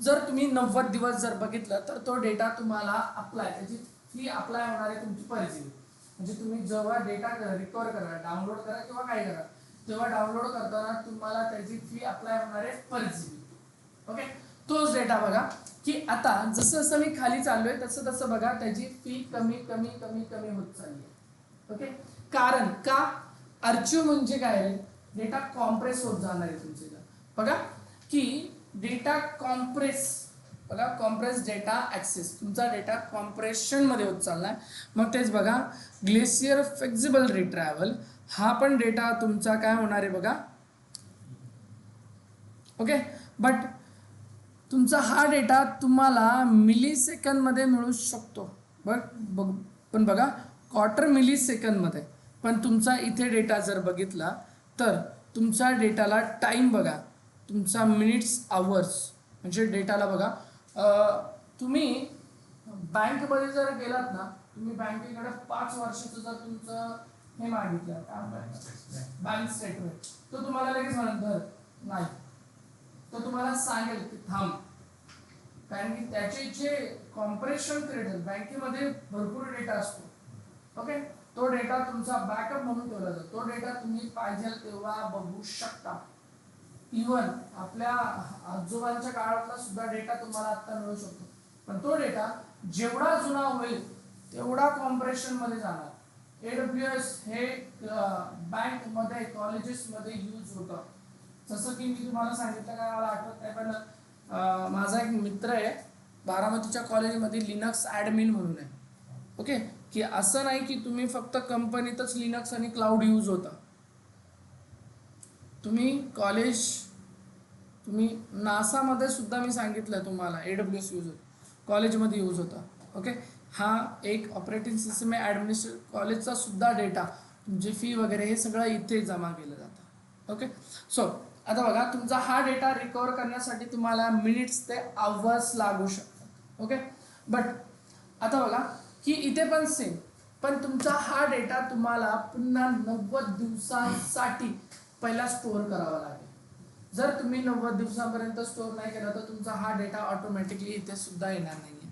जर तुम्ही 90 दिवस जर बघितलं तर तो डेटा तुम्हाला अप्लाय त्याची फी अप्लाय होणार आहे तुमची परजीवी. म्हणजे तुम्ही जेव्हा डेटा रिकवर करा डाउनलोड करा किंवा काय करा तेव्हा डाउनलोड करताना तुम्हाला त्याची फी अप्लाय होणार आहे परजीवी. ओके, तोच डेटा बघा की आता जसं जसं मी खाली चाललोय तसं तसं बघा त्याची फी कमी कमी कमी कमी होत चालली आहे. ओके, कारण का आर्चिव म्हणजे काय डेटा कॉम्प्रेस होत जाणार आहे तुमचे. बघा की डेटा कॉम्प्रेस बघा कॉम्प्रेस डेटा ॲक्सेस तुमचा डेटा कॉम्प्रेशन मध्ये होत चाललाय. मग तेच बघा ग्लेशियर फ्लेक्झिबल रिट्रायव्हल हा पण डेटा तुमचा काय होणार आहे बघा. ओके, बट तुमचा हा डेटा तुम्हाला मिली सेकंद मध्ये मिळू शकतो. पण बघा क्वार्टर मिली सेकंद मध्ये. पण तुमचा इथे डेटा जर बघितला तर तुमच्या डेटाला टाइम बघा तुमचा मिनिट्स आवर्स म्हणजे डेटाला बघा. तुम्ही बँकमध्ये जर गेलात ना तुम्ही बँकेकडे 5 वर्षाचं जर तुमचं हे मागितलं बँक स्टेटमेंट तो तुम्हाला लगेच म्हणत नाही. तो तुम्हाला सांगेल की थांब, कारण की त्याचे जे कॉम्प्रेशन क्रेडिट बँकेमध्ये भरपूर डेटा असतो. ओके, तो डेटा तुमचा बॅकअप म्हणून ठेवला जातो. तो डेटा तुम्ही पाहिजे तेव्हा बघू शकता. इव्हन आपल्या आजोबांच्या काळातला सुद्धा डेटा तुम्हाला आता मिळू शकतो, पण तो डेटा जेवढा जुना होईल तेवढा कॉम्प्रेशन मध्ये जाणार. AWS हे बँक मध्ये कॉलेजेस मध्ये यूज होतं. जसं की मी तुम्हाला सांगितलं काय मला आठवत नाही, पण माझा एक मित्र आहे बारामतीच्या कॉलेजमध्ये लिनक्स ॲडमिन म्हणून आहे. ओके, की असं नाही की तुम्ही फक्त कंपनीतच लिनक्स आणि क्लाउड यूज होता. तुम्ही नासामध्ये सुद्धा मी सांगितलं तुम्हाला AWS यूज होतं, कॉलेजमध्ये यूज होता. ओके, हा एक ऑपरेटिंग सिस्टम आहे. ॲडमिनिस्ट्रेशन कॉलेजचा सुद्धा डेटा, तुमची फी वगैरे हे सगळं इथे जमा केलं जातं. ओके, सो आता बघा, तुमचा हा डेटा रिकवर करण्यासाठी तुम्हाला मिनिट्स ते आवर्स लागू शकतात. ओके, बट आता बघा की इथे पण सेम, पण तुमचा हा डेटा तुम्हाला पुन्हा 90 दिवसांसाठी पहिला स्टोअर करावा लागेल. जर तुम्ही 90 दिवसांपर्यंत स्टोअर नाही केला तर तुमचा हा डेटा ऑटोमॅटिकली इथे सुद्धा येणार नाही आहे.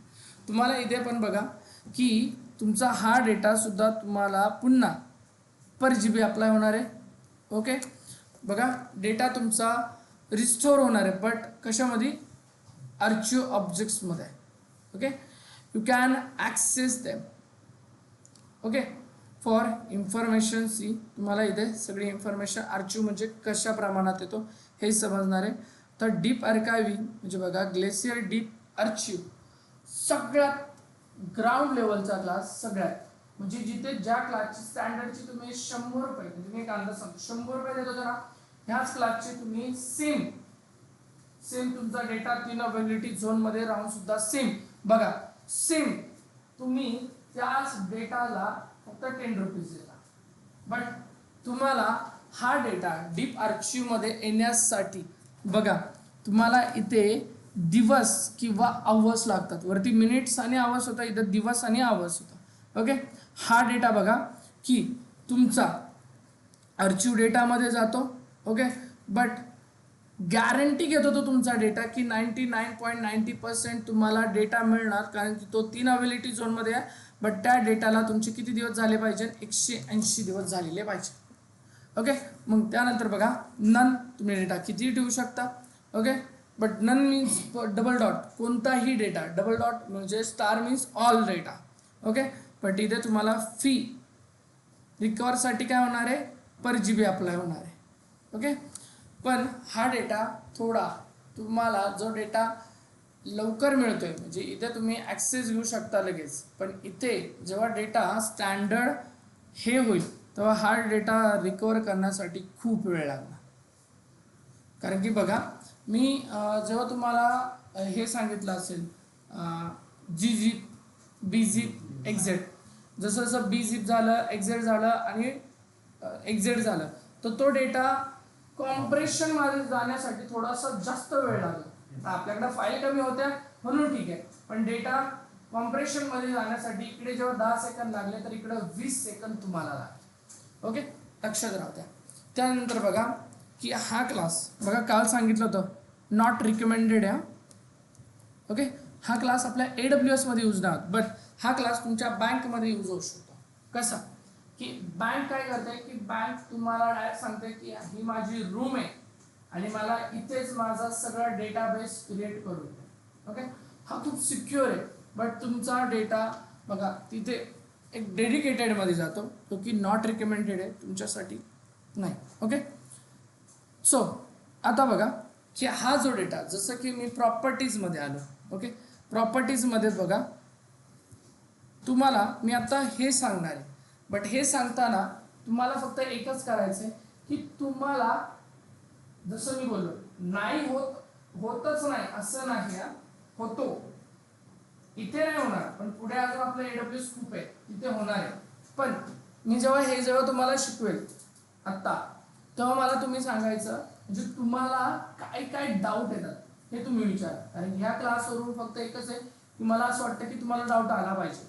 तुम्हाला इथे पण बघा की तुमचा हा डेटा सुद्धा तुम्हाला पुन्हा पर GB अप्लाय होणार आहे. ओके, बघा डेटा तुमचा रिस्टोर होणार आहे, बट कशामध्ये? आर्चिव्ह ऑब्जेक्ट्समध्ये. Okay, you can access them. Okay, for information see तुम्हाला इथे सगळी इन्फॉर्मेशन आर्चिव्ह म्हणजे कशा प्रमाणात येतो हे समजणार आहे. तर डीप आर्कायव्हिंग म्हणजे बघा, ग्लेशियर डीप आर्चिव्ह सगळ्यात ग्राउंड लेवलचा क्लास, सगळ्यात म्हणजे जिथे ज्या क्लासची स्टँडर्डची तुम्ही 100 रुपये, म्हणजे मी एक अंदाज सांगतो 100 रुपये देत होता ना, ह्याच क्लासची तुम्ही सेम तुमचा डेटा 3 अवेलेबिलिटी झोनमध्ये राहून सुद्धा सेम बघा, सेम तुम्ही त्याच डेटाला फक्त 10 रुपीज देता. बट तुम्हाला हा डेटा डीप आर्चिव्हमध्ये येण्यासाठी बघा तुम्हाला इथे दिवस किंवा आवर्स लागतात. वरती मिनिट्स आणि आवर्स होता, इथं दिवस आणि आवर्स होता. ओके, हा डेटा बघा की तुमचा आर्चिव्ह डेटामध्ये जातो. ओके, बट गॅरंटी घेतो तो तुमचा डेटा की 99.90% तुम्हाला डेटा मिळणार, कारण की तो 3 अवेलेबिलिटी झोनमध्ये आहे. बट त्या डेटाला तुमचे किती दिवस झाले पाहिजे? 180 दिवस झालेले पाहिजे. ओके, मग त्यानंतर बघा नन, तुम्ही डेटा किती ठेवू शकता. Okay, but none means double dot, कोणताही डेटा. डबल डॉट म्हणजे star means all data. Okay, but इथे तुम्हाला फी रिकवरसाठी काय होणार आहे? पर GB अप्लाय होणार आहे. ओके, पण हा डेटा थोडा तुम्हाला जो डेटा लवकर मिळतोय म्हणजे इथे तुम्ही ॲक्सेस घेऊ शकता लगेच, पण इथे जेव्हा डेटा स्टँडर्ड हे होईल तेव्हा हा डेटा रिकवर करण्यासाठी खूप वेळ लागणार. कारण की बघा मी जेव्हा तुम्हाला हे सांगितलं असेल Gzip, Bzip, exit, जसं जसं Bzip झालं, exit झालं आणि exit झालं, तर तो डेटा कॉम्प्रेशनमध्ये जाण्यासाठी थोडासा जास्त वेळ लागला. आपल्याकडे फाईल कमी होत्या म्हणून ठीक आहे, पण डेटा कॉम्प्रेशनमध्ये जाण्यासाठी इकडे जेव्हा 10 सेकंद लागले तर इकडे 20 सेकंद तुम्हाला लागले. ओके, लक्षात राहू द्या. त्यानंतर बघा की हा क्लास बघा काल सांगितलं होतं नॉट रिकमेंडेड आहे. ओके, हा क्लास आपल्या AWS मध्ये यूज नाही होत, बट हा क्लास तुमच्या बँकमध्ये यूज होऊ शकतो. कसा की बँक काय करते की बँक तुम्हाला डायरेक्ट सांगते की ही माझी रूम आहे आणि मला इथेच माझा सगळा डेटाबेस क्रिएट करून दे. ओके, हा खूप सिक्युअर आहे, बट तुमचा डेटा बघा तिथे एक डेडिकेटेडमध्ये जातो, तो की नॉट रिकमेंडेड आहे तुमच्यासाठी नाही. ओके, सो आता बघा की हा जो डेटा, जसं की मी प्रॉपर्टीजमध्ये आलो. ओके, प्रॉपर्टीजमध्ये बघा तुम्हाला मी आता हे सांगणार आहे, बट हे सांगताना तुम्हाला फक्त एकच करायचं आहे की तुम्हाला जसं मी बोललो नाही होतच नाही असं नाही, होतो इथे नाही होणार, पण पुढे अजून आपलं AWS खूप आहे तिथे होणार आहे. पण मी जेव्हा तुम्हाला शिकवेल आत्ता, तेव्हा मला तुम्ही सांगायचं म्हणजे तुम्हाला काय काय डाऊट येतात हे तुम्ही विचारा. कारण ह्या क्लासवरून फक्त एकच आहे की मला असं वाटतं की तुम्हाला डाऊट आला पाहिजे,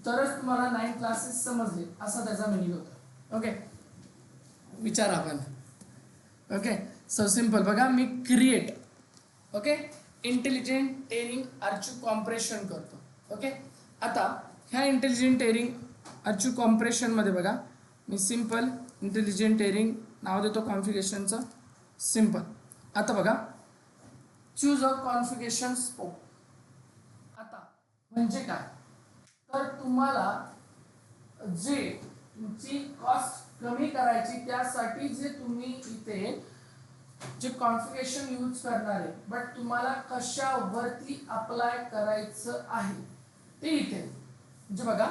तरच तुम्हाला 9 क्लासेस समजले असा त्याचा मिनिंग होता. ओके, विचारा आपण. ओके, सो सिम्पल बघा मी क्रिएट ओके इंटेलिजंट टेरिंग आर्चिव्ह कॉम्प्रेशन करतो. ओके, आता ह्या इंटेलिजंट टेरिंग आर्चिव्ह कॉम्प्रेशनमध्ये बघा मी सिम्पल इंटेलिजंट टेरिंग नाव देतो कॉन्फिगरेशनचं. सिंपल. आता बघा, चूज अ कॉन्फिगरेशन स्कोप. आता म्हणजे काय, तर तुम्हाला जे तुमची कॉस्ट कमी करायची त्यासाठी जे तुम्ही इथे जे कॉन्फिगरेशन यूज करणार आहे, बट तुम्हाला कशावरती अप्लाय करायचं आहे ते इथे. म्हणजे बघा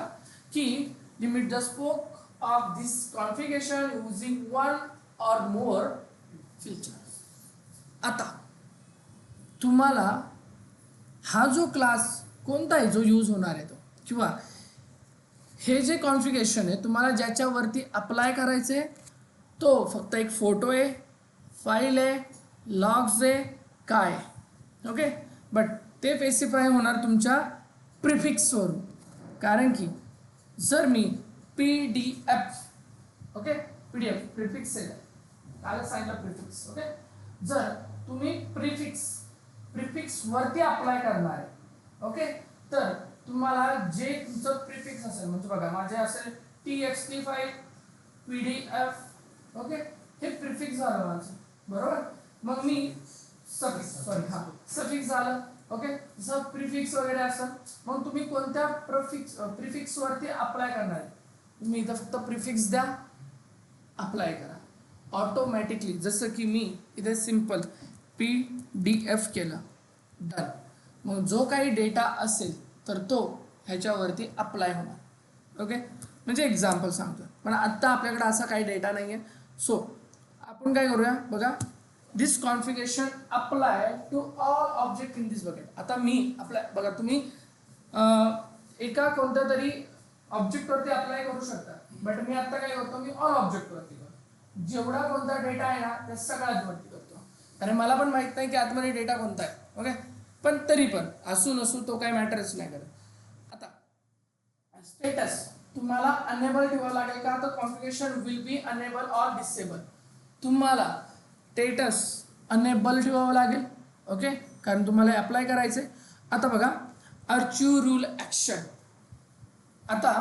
की limit the scope of this configuration using one और मोर फीचर्स. आता तुम्हाला हा जो क्लास कोणता आहे जो यूज होणार आहे तो, किंवा हे जे कॉन्फिगरेशन आहे तुम्हाला ज्याच्यावरती अप्लाय करायचे तो फक्त एक फोटो आहे, फाईल आहे, लॉग्स आहे, काय. ओके, बट ते स्पेसिफाय होणार तुमच्या प्रिफिक्सवरून. कारण की जर मी PDF, ओके, PDF प्रिफिक्स आहे, काय सांगितलं प्रिफिक्स. ओके, जर तुम्ही प्रिफिक्स वरती अप्लाय करणार आहे, ओके, तर तुम्हाला जे तुमचं प्रिफिक्स असेल, म्हणजे बघा माझे असेल TXT फाईल, PDF, ओके, हे प्रिफिक्स झालं माझं, बरोबर. मग मी सफिक्स झालं, ओके. जसं प्रिफिक्स वगैरे असेल मग तुम्ही कोणत्या प्रिफिक्स वरती अप्लाय करणार आहे, तुम्ही इथं फक्त प्रिफिक्स द्या, अप्लाय करा ऑटोमॅटिकली. जसं की मी इथे सिंपल PDF केलं, डन. मग जो काही डेटा असेल तर तो ह्याच्यावरती अप्लाय होणार. ओके, म्हणजे एक्झाम्पल सांगतो, पण आत्ता आपल्याकडे असा काही डेटा नाही आहे. सो आपण काय करूया बघा, this configuration apply to all object in this bucket. आता मी अप्लाय बघा, तुम्ही एका कोणत्या तरी ऑब्जेक्टवरती अप्लाय करू शकता, बट मी आता काय करतो, मी ऑल ऑब्जेक्टवरती करतो. जेवढा कोणता डेटा आहे ना त्या सगळ्यात वरती करतो, कारण मला पण माहित नाही की आतमध्ये डेटा कोणता आहे. ओके, पण तरी पण असू नसू तो काही मॅटरच नाही करत. आता स्टेटस तुम्हाला अनेबल ठेवावं लागेल का, तर configuration will be enable or disable. तुम्हाला स्टेटस अनेबल ठेवावं लागेल, ओके, कारण तुम्हाला अप्लाय करायचे. आता बघा, अर्चिव रूल ॲक्शन. आता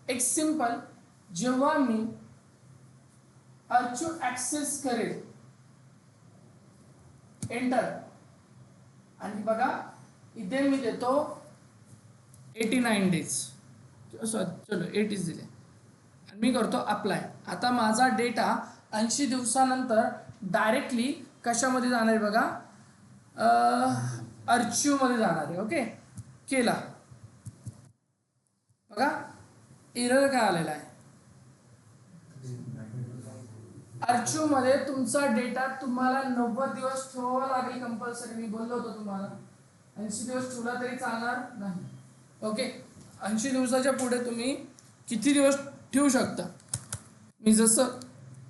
एक सिंपल, जेव्हा मी अर्चिव ॲक्सेस करेल, एंटर, आणि बघा इथे मी देतो 89 डेज, चलो 80 दिले, आणि मी करतो अप्लाय. आता माझा डेटा 80 दिवसानंतर डायरेक्टली कशामध्ये जाणार आहे बघा, अर्चिव मध्ये जाणार आहे. ओके, केला, बघा एरर काय आलेला आहे. अर्चिव मध्ये तुमचा डेटा तुम्हाला 90 दिवस ठेवावा लागेल कंपल्सरी. मी बोललो होतो तुम्हाला 80 दिवस ठेवला तरी चालणार नाही. ओके, 80 दिवसाच्या पुढे तुम्ही किती दिवस ठेवू शकता. मी जसं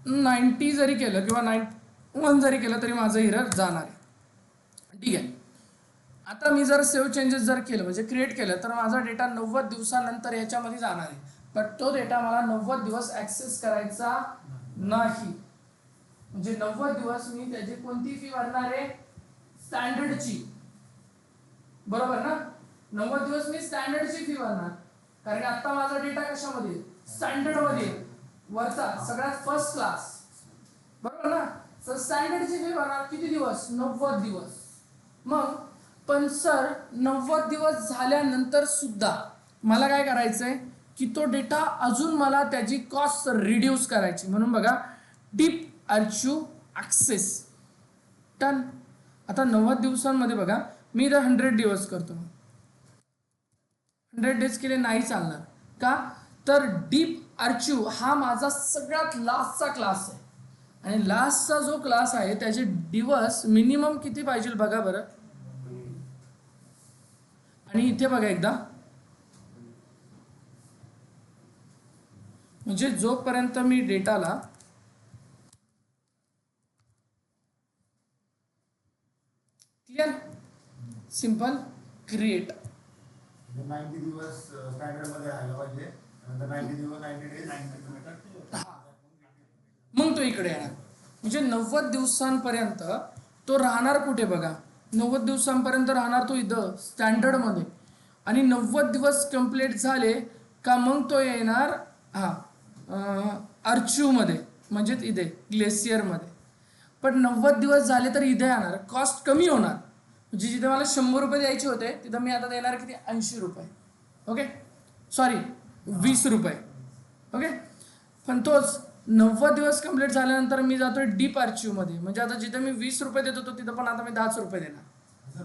90 जरी केलं किंवा 91 जरी केलं तरी माझं एरर जाणार आहे. ठीक आहे, आता मी जर सेव्ह चेंजेस जर केलं म्हणजे क्रिएट केलं तर माझा डेटा 90 दिवसानंतर याच्यामध्ये जाणार आहे, पण तो डेटा मला 90 दिवस ॲक्सेस करायचा नाही. म्हणजे 90 दिवस मी त्याची कोणती फी भरणार आहे, स्टँडर्डची, बरोबर ना. 90 दिवस मी स्टँडर्डची फी भरणार, कारण आता माझा डेटा कशामध्ये, स्टँडर्डमध्ये, वरचा सगळ्यात फर्स्ट क्लास, बरोबर ना. तर स्टँडर्डची फी भरणार किती दिवस, 90 दिवस. मग पण सर 90 दिवस झाल्यानंतर सुद्धा मला काय करायचंय की तो डेटा अजून मला त्याची कॉस्ट रिड्यूस करायची, म्हणून बघा डीप अर्चिव ॲक्सेस, डन. आता 90 दिवसांमध्ये बघा मी इथं 100 दिवस करतो, 100 डेज केले नाही चालणार का, तर डीप अर्चिव हा माझा सगळ्यात लास्टचा क्लास आहे, आणि लास्टचा जो क्लास आहे त्याचे दिवस मिनिमम किती पाहिजे बघा बरं. आणि इथे बघा एकदा, म्हणजे जोपर्यंत मी डेटाला क्लिअर, सिंपल क्रिएट, 90 दिवस स्टँडर्ड मध्ये राहायला पाहिजे, नंतर 90 दिवस 90 डेज, मग तो इकडे येणार. म्हणजे 90 दिवसांपर्यंत तो राहणार कुठे बघा, 90 दिवसांपर्यंत राहणार तो इथं स्टँडर्डमध्ये, आणि 90 दिवस कंप्लीट झाले का मग तो येणार अर्चिवमध्ये, म्हणजेच इथे ग्लेसियरमध्ये. पण 90 दिवस झाले तर इथे येणार, कॉस्ट कमी होणार. म्हणजे जिथे मला 100 रुपये द्यायचे होते तिथं मी आता देणार किती, 80 रुपये. ओके, सॉरी 20 रुपये. ओके, पण तोच 90 दिवस कंप्लीट झाल्यानंतर मी जातोय डीप आर्चिव्हमध्ये. म्हणजे आता जिथे मी 20 रुपये देत होतो तिथं पण आता मी 10 रुपये देणार. जर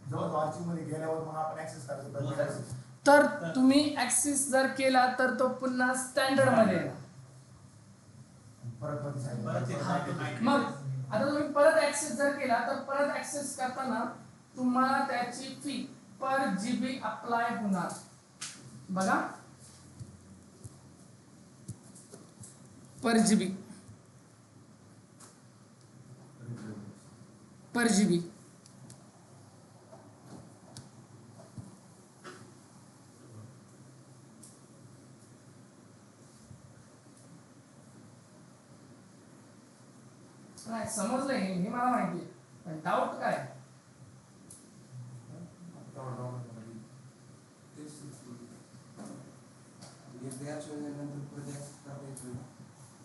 जेव्हा आर्चिव्ह मध्ये गेल्यावर मग आपण ऍक्सेस करायचं तर तुम्ही ऍक्सेस जर केला तर तो पुन्हा स्टँडर्ड मध्ये येणार. परत परत ते सांगितलं. मग आता तुम्ही परत ऍक्सेस जर केला तर परत ऍक्सेस करताना तुम्हाला त्याची फी पर जीबी अप्लाय होणार. बघा, पर जीबी पर जीबी नाही समजलं हे मला माहिती आहे, पण डाऊट काय?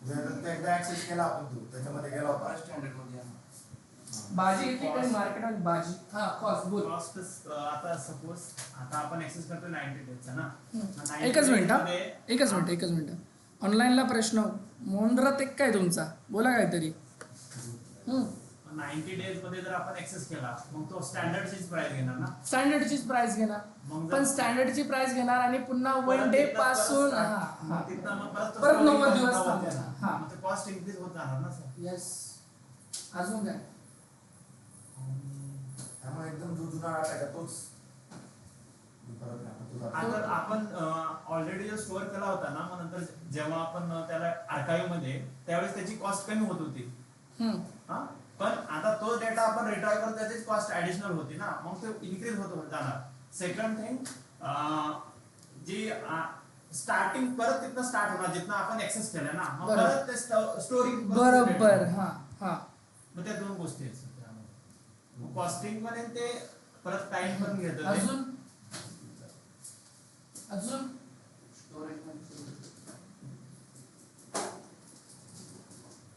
जर एकदा ऍक्सेस केला आपण तू त्याच्यामध्ये गेला होता स्टँडर्ड मध्ये आहे. भाजी घेतली काही मार्केटमध्ये भाजी, हा कॉस्ट बोल. कॉस्ट आता सपोज आता आपण ऍक्सेस करतो 90 डेजचा ना. एकच मिनिट हा, एकच मिनिट. ऑनलाईनला प्रश्न मोंडरात एक काय तुमचा, बोला काहीतरी. 90 डेज मध्ये जर आपण ऍक्सेस केला मग तो स्टँडर्डचीच प्राइस घेणार ना. स्टँडर्डचीच प्राइस घेणार, मग पण स्टँडर्डची प्राइस घेणार आणि पुन्हा 1 डे पासून परत 90 दिवस थांबणार. हा, कॉस्ट इन्क्रीज होत जाणार ना सर. येस. अजून काय? त्यामुळे एकदम जो जुना डाटा आहे तोच परत तुझा आता आपण ऑलरेडी जो स्टोअर केला होता ना, मग नंतर जेव्हा आपण त्याला आर्काइव्ह मध्ये त्यावेळेस त्याची कॉस्ट कमी होत होती. हा, पण आता तो डेटा आपण रिट्राय करतो त्याची कॉस्ट ऍडिशनल होती ना, मग ते इन्क्रीज होत जाणार. सेकंड थिंग, जी स्टार्टिंग परत तिथनं स्टार्ट होणार जिथनं आपण ऍक्सेस केलं ना, मग परत ते स्टोरिंग बरोबर. हा हा, मग त्या दोन गोष्टी आहेत त्यामध्ये. कॉस्टिंग मध्ये ते परत टाइम पण घेत. अजून स्टोरेज मध्ये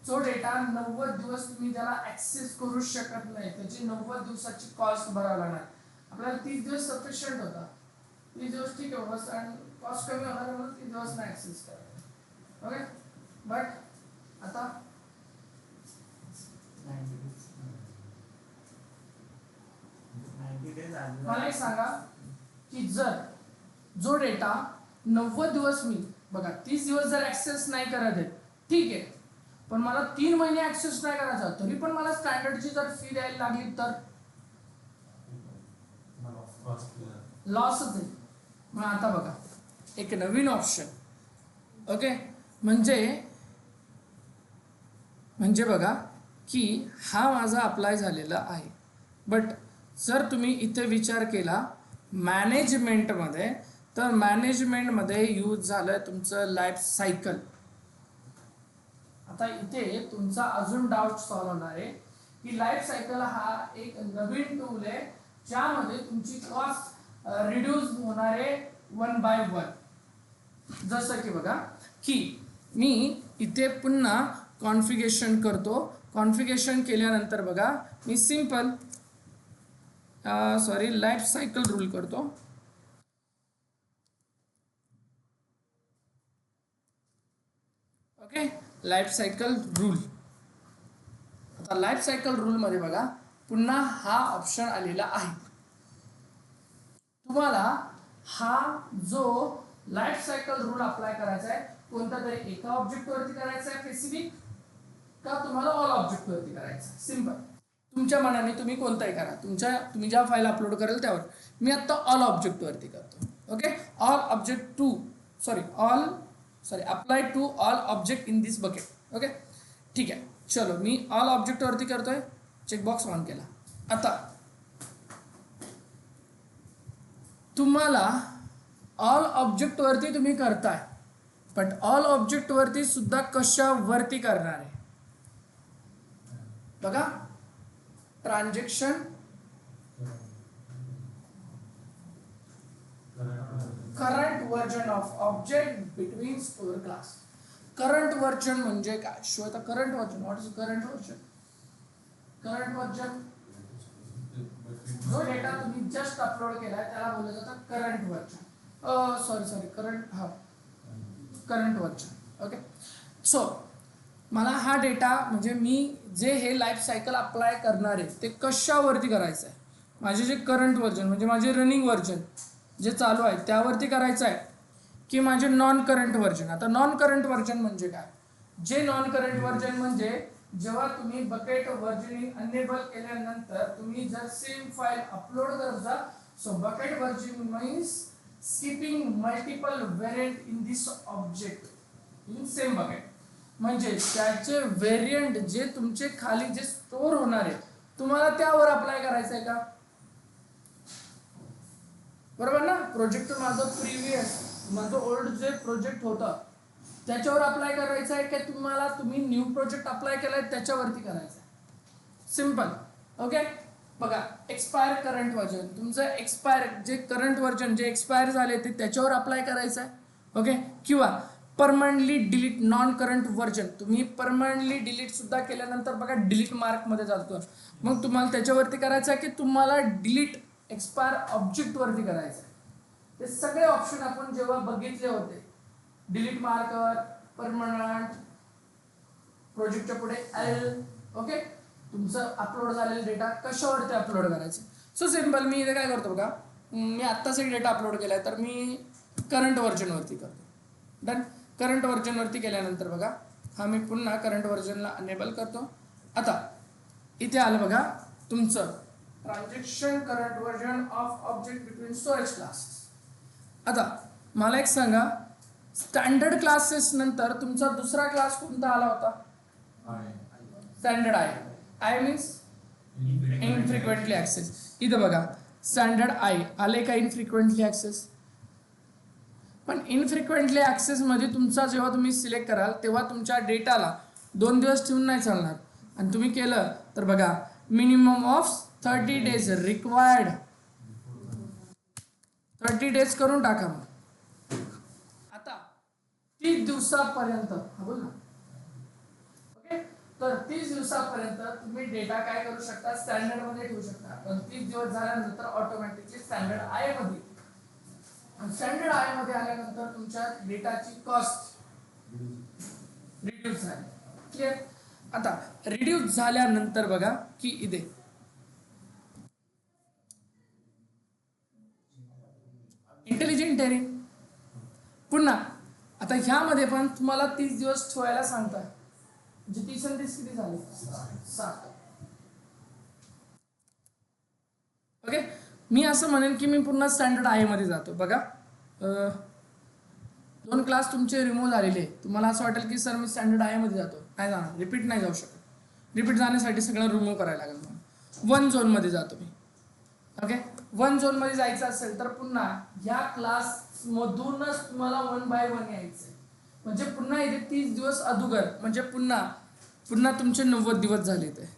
जो डेटा 90 दिवस तुम्ही त्याला ऍक्सेस करू शकत नाही, त्याची 90 दिवसाची कॉस्ट भरावी लागणार. आपल्याला 30 दिवस सफिशियंट होता, 30 दिवस ठीक आहे बस, आणि कॉस्ट कमी होणार म्हणून 30 दिवस नाही ऍक्सेस करा. ओके, बट आता 90 डेज आले. मला एक सांगा की जर जो डेटा 90 दिवस मी बघा 30 दिवस जर ऍक्सेस नाही करत आहे, ठीक आहे, पण मला 3 महिने ऍक्सेस नाही करायचा, तरी पण मला स्टँडर्डची जर फी द्यायला लागली तर लॉसच आहे. मग आता बघा एक नवीन ऑप्शन. ओके, म्हणजे बघा की हा माझा अप्लाय झालेला आहे, बट जर तुम्ही इथे विचार केला मॅनेजमेंटमध्ये, तर मॅनेजमेंटमध्ये यूज झालं तुमचं लाईफ सायकल. आता इथे तुमचा अजून डाऊट सॉल्व्ह होणार आहे की लाईफ सायकल हा एक नवीन टूल आहे ज्यामध्ये तुमची कॉस्ट रिड्यूस होणार आहे 1 by 1. जसं की बघा की मी इथे पुन्हा कॉन्फिगरेशन करतो. कॉन्फिगरेशन केल्यानंतर बघा मी सिंपल लाईफ सायकल रूल करतो. Okay, life cycle rule. आता लाईफ सायकल रूल मध्ये बघा पुन्हा हा ऑप्शन आलेला आहे. तुम्हाला हा जो लाईफ सायकल रूल अप्लाय करायचा आहे कोणत्या तरी एका ऑब्जेक्ट वरती करायचा आहे स्पेसिफिक, का तुम्हाला ऑल ऑब्जेक्ट वरती करायचं आहे. सिंपल, तुमच्या मनाने तुम्ही कोणताही करा, तुम्ही ज्या फाईल अपलोड कराल त्यावर. मी आता ऑल ऑब्जेक्ट वरती करतो. Okay, apply to all object in this bucket. Okay, ठीक आहे, चलो मी ऑल ऑब्जेक्ट वरती करतोय, चेकबॉक्स ऑन केला. आता तुम्हाला ऑल ऑब्जेक्ट वरती तुम्ही करताय, पण ऑल ऑब्जेक्ट वरती सुद्धा कशावरती करणार आहे बघा. Transaction, current version of object between store class. Current version म्हणजे काय? Shweta, current version, what is current version? Current version. जो डेटा तुम्ही जस्ट अपलोड केलाय त्याला बोललं जातं current version. Sorry current version. Okay. So मला हा डेटा म्हणजे मी जे हे लाईफ सायकल अप्लाय करणार आहे ते कशावरती करायचं आहे. माझे जे करंट व्हर्जन म्हणजे माझे रनिंग व्हर्जन जे चालू आहे त्यावरती करायचं आहे की माझे नॉन करंट व्हर्जन. आता नॉन करंट व्हर्जन म्हणजे काय. जे नॉन करंट व्हर्जन म्हणजे जेव्हा तुम्ही बकेट व्हर्जनिंग अनेबल केल्यानंतर तुम्ही जर सेम फाईल अपलोड करत जा. So bucket version means skipping multiple variant in this object in same bucket. म्हणजे त्याचे व्हेरियंट जे तुमचे खाली जे स्टोर होणार आहे तुम्हाला त्यावर अप्लाय करायचं आहे का. बरोबर ना. प्रोजेक्ट माझं प्रिव्हियस माझं ओल्ड जे प्रोजेक्ट होतं त्याच्यावर अप्लाय करायचं आहे की तुम्ही न्यू प्रोजेक्ट अप्लाय केलाय त्याच्यावरती करायचं आहे. सिम्पल. ओके. बघा एक्सपायर करंट व्हर्जन तुमचं एक्सपायर जे करंट व्हर्जन जे एक्सपायर झाले ते त्याच्यावर अप्लाय करायचं आहे. ओके. किंवा permanently delete non current version तुम्ही परमनंटली डिलीट सुद्धा केल्यानंतर बघा डिलीट मार्कमध्ये जातो मग तुम्हाला त्याच्यावरती करायचं आहे की तुम्हाला डिलीट एक्सपायर ऑब्जेक्टवरती करायचं आहे. ते सगळे ऑप्शन आपण जेव्हा बघितले होते डिलीट मार्कर परमनंट प्रोजेक्टच्या पुढे एल. ओके. तुमचं अपलोड झालेला डेटा कशावरती अपलोड करायचं. So simple. मी इथे काय करतो बघा मी आत्ताच एक डेटा अपलोड केला आहे तर मी करंट व्हर्जनवरती करतो. डन. करंट व्हर्जनवरती केल्यानंतर बघा हा मी पुन्हा करंट व्हर्जनला अनेबल करतो. आता इथे आलं बघा तुमचं transaction current version of object between storage classes. आता मला एक सांगा स्टँडर्ड क्लासेस नंतर तुमचा दुसरा क्लास कोणता आला होता. स्टँडर्ड आहे. I means infrequently access. इथं बघा स्टँडर्ड आय आले का इनफ्रिक्वेंटली ॲक्सेस. पण इनफ्रिक्वेंटली ॲक्सेसमध्ये तुमचा जेव्हा तुम्ही सिलेक्ट कराल तेव्हा तुमच्या डेटाला 2 दिवस ठेवून नाही चालणार. आणि तुम्ही केलं तर बघा minimum of 30 days required 30 days करून टाका. मग आता 30 दिवसापर्यंत हा बोल ना. ओके. तर 30 दिवसापर्यंत तुम्ही डेटा काय करू शकता स्टँडर्ड मध्ये ठेवू शकता. पण 30 दिवस झाल्यानंतर ऑटोमॅटिकली स्टँडर्ड आय मध्ये स्टँडर्ड आय मध्ये आल्यानंतर तुमच्या डेटाची कॉस्ट रिड्यूस झाली. क्लिअर. आता रिड्यूस झाल्यानंतर बघा की इथे इंटेलिजंट आहे. पुन्हा आता ह्यामध्ये पण तुम्हाला 30 दिवस ठेवायला सांगताय म्हणजे 30 आणि 30 किती झाले 7. ओके. मी असं म्हणेन की मी पुन्हा स्टँडर्ड आय मध्ये जातो. बघा 2 क्लास तुमचे रिमूव्ह झालेले. तुम्हाला असं वाटेल की सर मी स्टँडर्ड आय मध्ये जातो. नाही जाणार. रिपीट नाही जाऊ शकत. रिपीट जाण्यासाठी सगळं रिमूव्ह करायला लागेल. 1 झोनमध्ये जातो मी. ओके. 1 झोनमध्ये जायचं असेल तर पुन्हा या क्लासमधूनच तुम्हाला 1 by 1 यायचं आहे. म्हणजे पुन्हा इथे 30 दिवस अगोदर म्हणजे पुन्हा तुमचे 90 दिवस झाले ते.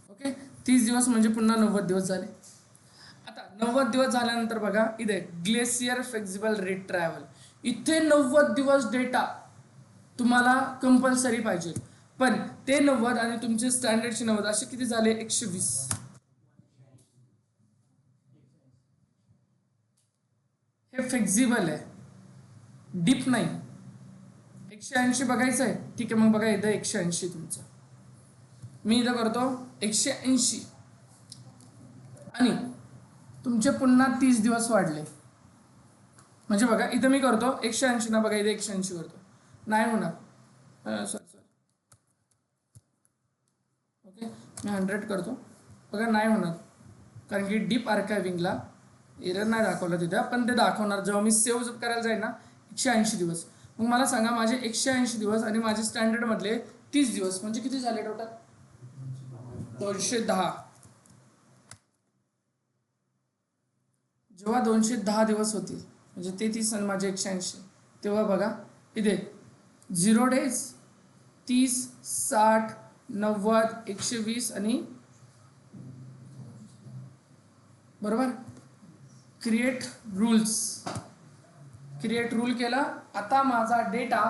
ओके. 30 दिवस म्हणजे पुन्हा 90 दिवस झाले. आता 90 दिवस झाल्यानंतर बघा इथे ग्लेशियर फ्लेक्झिबल रिट्रॅव्हल. इथे 90 दिवस डेटा तुम्हाला कंपल्सरी पाहिजे. पण ते 90 आणि तुमचे स्टँडर्डचे 90 असे किती झाले 120. हे फ्लेक्झिबल आहे डीप नाही. 180 बघायचं आहे. ठीक आहे. मग बघा इथं 180 तुमचं मी इथं करतो 180 आणि तुमचे पुन्हा 30 दिवस वाढले. म्हणजे बघा इथं मी करतो 180 ना बघा इथे 180 करतो नाही होणार. Sorry okay. मी 100 करतो बघा नाही होणार कारण की डीप आर्कायविंगला एरर नाही दाखवलं तिथे पण ते दाखवणार जेव्हा मी सेव्ह करायला जाईल ना 180 दिवस. मग मला सांगा माझे 180 दिवस आणि माझे स्टँडर्डमधले 30 दिवस म्हणजे किती झाले टोटल 210. जेव्हा 210 दिवस होतील म्हणजे ते 30 आणि माझे 180 तेव्हा बघा इथे 0 days 30 60 90 120 आणि बरोबर क्रिएट रूल केला. आता माझा डेटा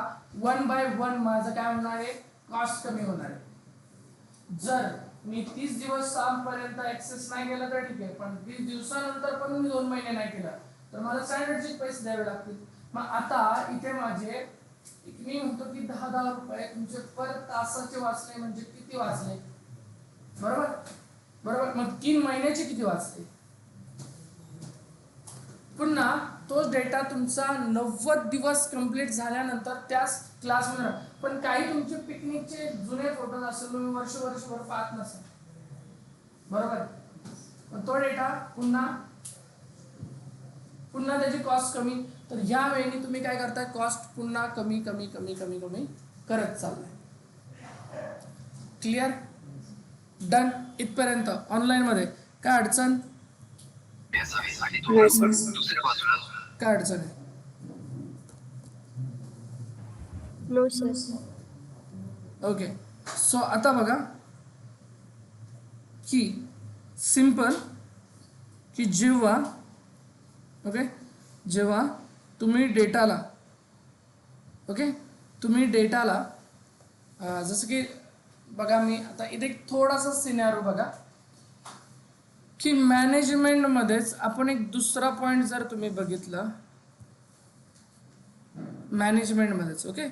1 by 1 माझं काय होणार आहे कॉस्ट कमी होणार आहे. जर मी 30 दिवस पर्यंत ऍक्सेस नाही केला तर ठीक आहे, पण 30 दिवसानंतर पण मी 2 महिने नाही केला तर मला स्टँडर्डचे पैसे द्यावे लागतील. मग आता इथे माझे मी म्हणतो की 10 रुपये तुमचे पर तासाचे वाचले म्हणजे किती वाचले? बरोबर बरोबर. मग 3 महिन्याचे किती वाचले? पुन्हा तो डेटा तुमचा 90 दिवस कंप्लीट झाल्यानंतर त्याच क्लासमध्ये. पण काही तुमचे पिकनिकचे जुने फोटोज असेल, तुम्ही वर्षभर पाहत नसेल, बरोबर. पण तो डेटा पुन्हा त्याची कॉस्ट कमी. तर या वेळी तुम्ही काय करताय, कॉस्ट पुन्हा कमी कमी कमी कमी कमी करत चाललाय. क्लिअर? डन इथपर्यंत. ऑनलाईन मध्ये काय अडचण? काय अडचण आहे? No sir. ओके. सो आता बघा की सिंपल की जेव्हा तुम्ही डेटाला जसं की बघा, मी आता इथे थोडासा सिनारिओ बघा की मॅनेजमेंट मध्येच आपण एक दुसरा पॉइंट जर तुम्ही बघितलं, मॅनेजमेंट मध्येच ओके,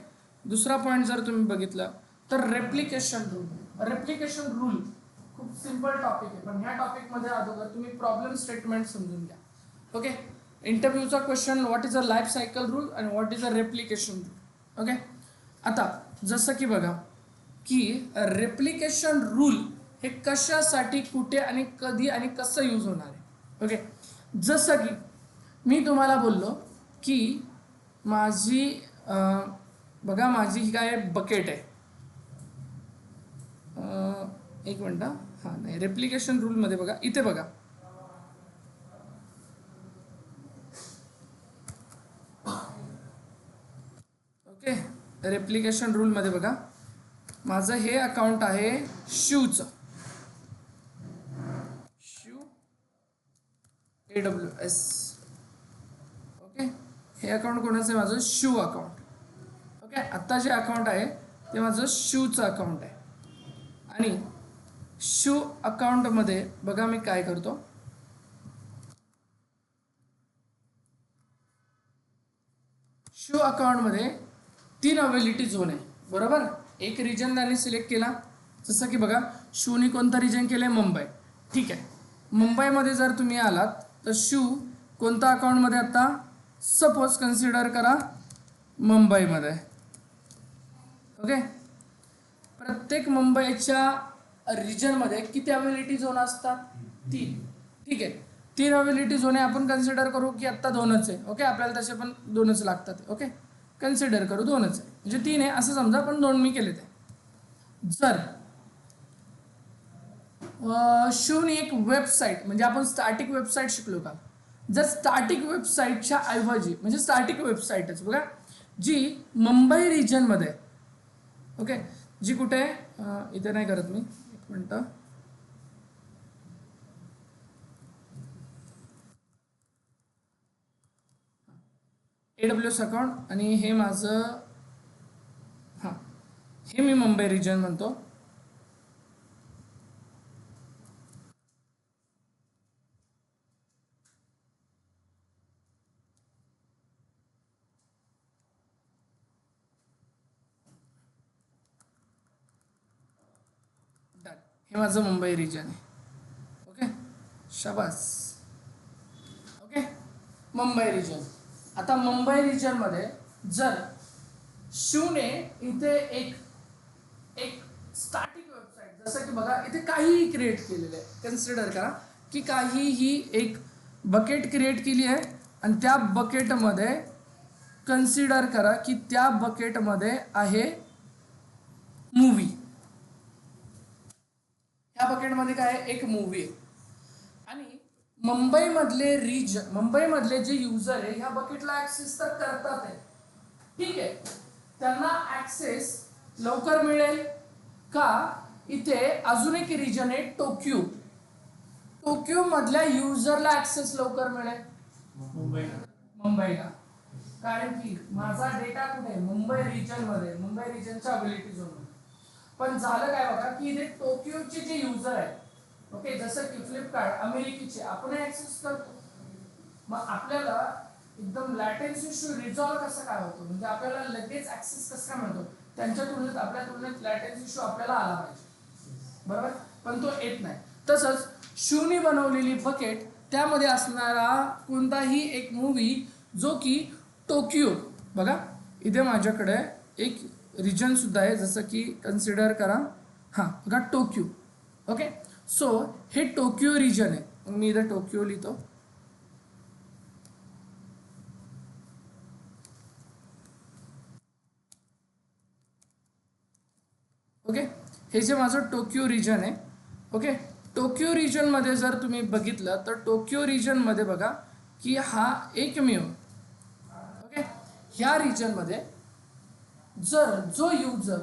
दुसरा पॉइंट जर तुम्ही बघितला तर रेप्लिकेशन रूल खूप सिंपल टॉपिक आहे, पण ह्या टॉपिक मध्ये अगोदर तुम्ही प्रॉब्लेम स्टेटमेंट समजून घ्या. ओके. इंटरव्ह्यूचा question, what is a life cycle rule and what is a replication rule. Okay. आता जसं की बघा की रेप्लिकेशन रूल हे कशासाठी, कुठे आणि कधी आणि कसं यूज होणार आहे. ओके. जसं की मी तुम्हाला बोललो की माझी ही काय बकेट आहे. एक मिनटं. हां, नाही, रेप्लिकेशन रूलमध्ये बघा, इथे बघा, ओके, रेप्लिकेशन रूलमध्ये बघा, माझं हे अकाउंट आहे शिवचं, शिव AWS. ओके. हे अकाउंट कोणाचं आहे? माझं शिव अकाउंट. ओके. आत्ता जे अकाउंट आहे ते माझं शिवचं अकाउंट आहे. आणि शिव अकाउंटमध्ये बघा मी काय करतो, शिव अकाउंटमध्ये 3 अवेलिटी झोन आहे, बरोबर. एक रिजन त्यांनी सिलेक्ट केला, जसं की बघा शिवनी कोणता रिजन केलं आहे? मुंबई. ठीक आहे. मुंबईमध्ये जर तुम्ही आलात तर शिव कोणता अकाउंटमध्ये, आता सपोज कन्सिडर करा मुंबईमध्ये. ओके. प्रत्येक मुंबईच्या रिजनमध्ये किती अवेलिटी झोन असतात? 3. ठीक आहे. 3 अवेलिटी झोन आहे. आपण कन्सिडर करू की आत्ता 2च आहे. ओके. आपल्याला तसे पण 2च लागतात. ओके. कन्सिडर करू 2च आहे, म्हणजे 3 आहे असं समजा, पण 2 मी केले ते. जर शिवनी एक वेबसाईट, म्हणजे आपण स्टॅटिक वेबसाईट शिकलो का, जर स्टॅटिक वेबसाईटच्या ऐवजी, म्हणजे स्टॅटिक वेबसाईटच बघा जी मुंबई रिजनमध्ये, ओके, जी कुठे इथे नाही करत मी, एक मिनटं, AWS अकाउंट, आणि हे माझं, हां, हे मी मुंबई रिजन म्हणतो. हे माझं मुंबई रिजन आहे. ओके. शाबास. ओके. मुंबई रिजन. आता मुंबई रिजनमध्ये जर शिवने इथे एक स्टॅटिक वेबसाईट, जसं की बघा इथे काहीही क्रिएट केलेलं आहे, कन्सिडर करा की काहीही एक बकेट क्रिएट केली आहे, आणि त्या बकेटमध्ये कन्सिडर करा की त्या बकेटमध्ये आहे मूवी. ह्या बकेटमध्ये काय आहे? एक मूवी आहे. आणि मुंबईमधले जे युजर आहे ह्या बकेटला ऍक्सेस तर करतात आहे, ठीक आहे. त्यांना ऍक्सेस लवकर मिळेल का? इथे अजून एक रिजन आहे टोकियो मधल्या युजरला ऍक्सेस लवकर मिळेल मुंबईला, कारण की माझा डेटा कुठे? मुंबई रिजन मध्ये, मुंबई रिजनच्या अबिलिटी झोन मध्ये. पण झालं काय बघा की इथे टोकियोचे जे युजर आहेत, ओके, जसं की फ्लिपकार्ट अमेरिकेचे आपण ऍक्सेस करतो, मग आपल्याला एकदम लॅटेन्सी इश्यू रिझॉल्व्ह कसं काय होतो, म्हणजे आपल्याला लगेच ऍक्सेस कसं काय मिळतो, त्यांच्या तुलनेत आपल्या तुलनेत लॅटेन्सी इश्यू आपल्याला आला पाहिजे, बरोबर, पण तो येत नाही. तसंच शिवनी बनवलेली बकेट त्यामध्ये असणारा कोणताही एक मूवी जो की टोकियो, बघा इथे माझ्याकडे एक रिजन सुद्धा आहे, जसं की कन्सिडर करा, हां बघा टोकियो, ओके. सो हे टोकियो रिजन आहे, मग मी इथे टोकियो लिहितो. ओके, हे जे माझं टोकियो रिजन आहे, ओके, टोकियो रिजनमध्ये जर तुम्ही बघितलं तर टोकियो रिजनमध्ये बघा की हा एकमेव, ओके, ह्या रिजनमध्ये जर जो युजर,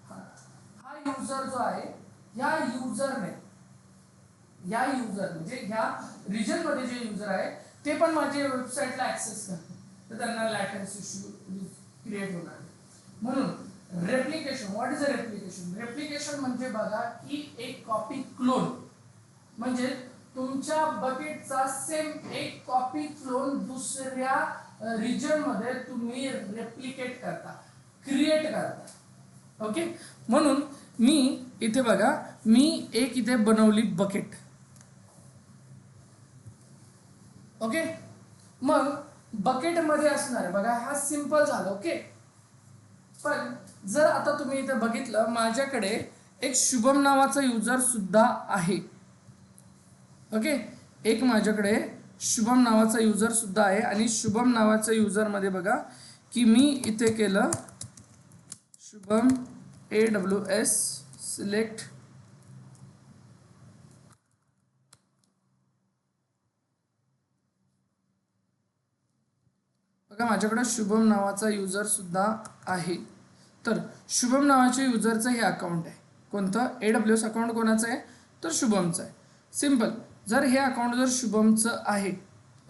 हा युजर जो आहे, या युजरने, या युजर म्हणजे ह्या रिजनमध्ये जे युजर आहे ते पण माझ्या वेबसाईटला ऍक्सेस करतात, तर त्यांना लॅटेन्सी इश्यू क्रिएट होणार. म्हणून replication, what is a replication? Replication म्हणजे बघा की एक कॉपी क्लोन, म्हणजे तुमच्या बकेटचा सेम एक कॉपी क्लोन दुसऱ्या रिजन मध्ये तुम्ही रेप्लिकेट करता, क्रिएट करता, ओके. म्हणून मी इथे बघा, मी एक इथे बनवली बकेट, ओके. मग बकेट मध्ये असणार बघा, हा सिंपल झालं, ओके. पण जर आता तुम्ही इथे बघितलं, माझ्याकडे एक शुभम नावाचा युजर सुद्धा आहे, ओके, एक माझ्याकडे शुभम नावाचा युजर सुद्धा आहे, आणि शुभम नावाच्या युजर मध्ये बघा की मी इथे केलं शुभम AWS सिलेक्ट, बघा माझ्याकडे शुभम नावाचा युजर सुद्धा आहे. तर शुभम नावाच्या युजरचं हे अकाउंट आहे, कोणतं? AWS अकाउंट कोणाचं आहे? तर शुभमचं आहे. सिंपल, जर हे अकाउंट जर शुभमचं आहे,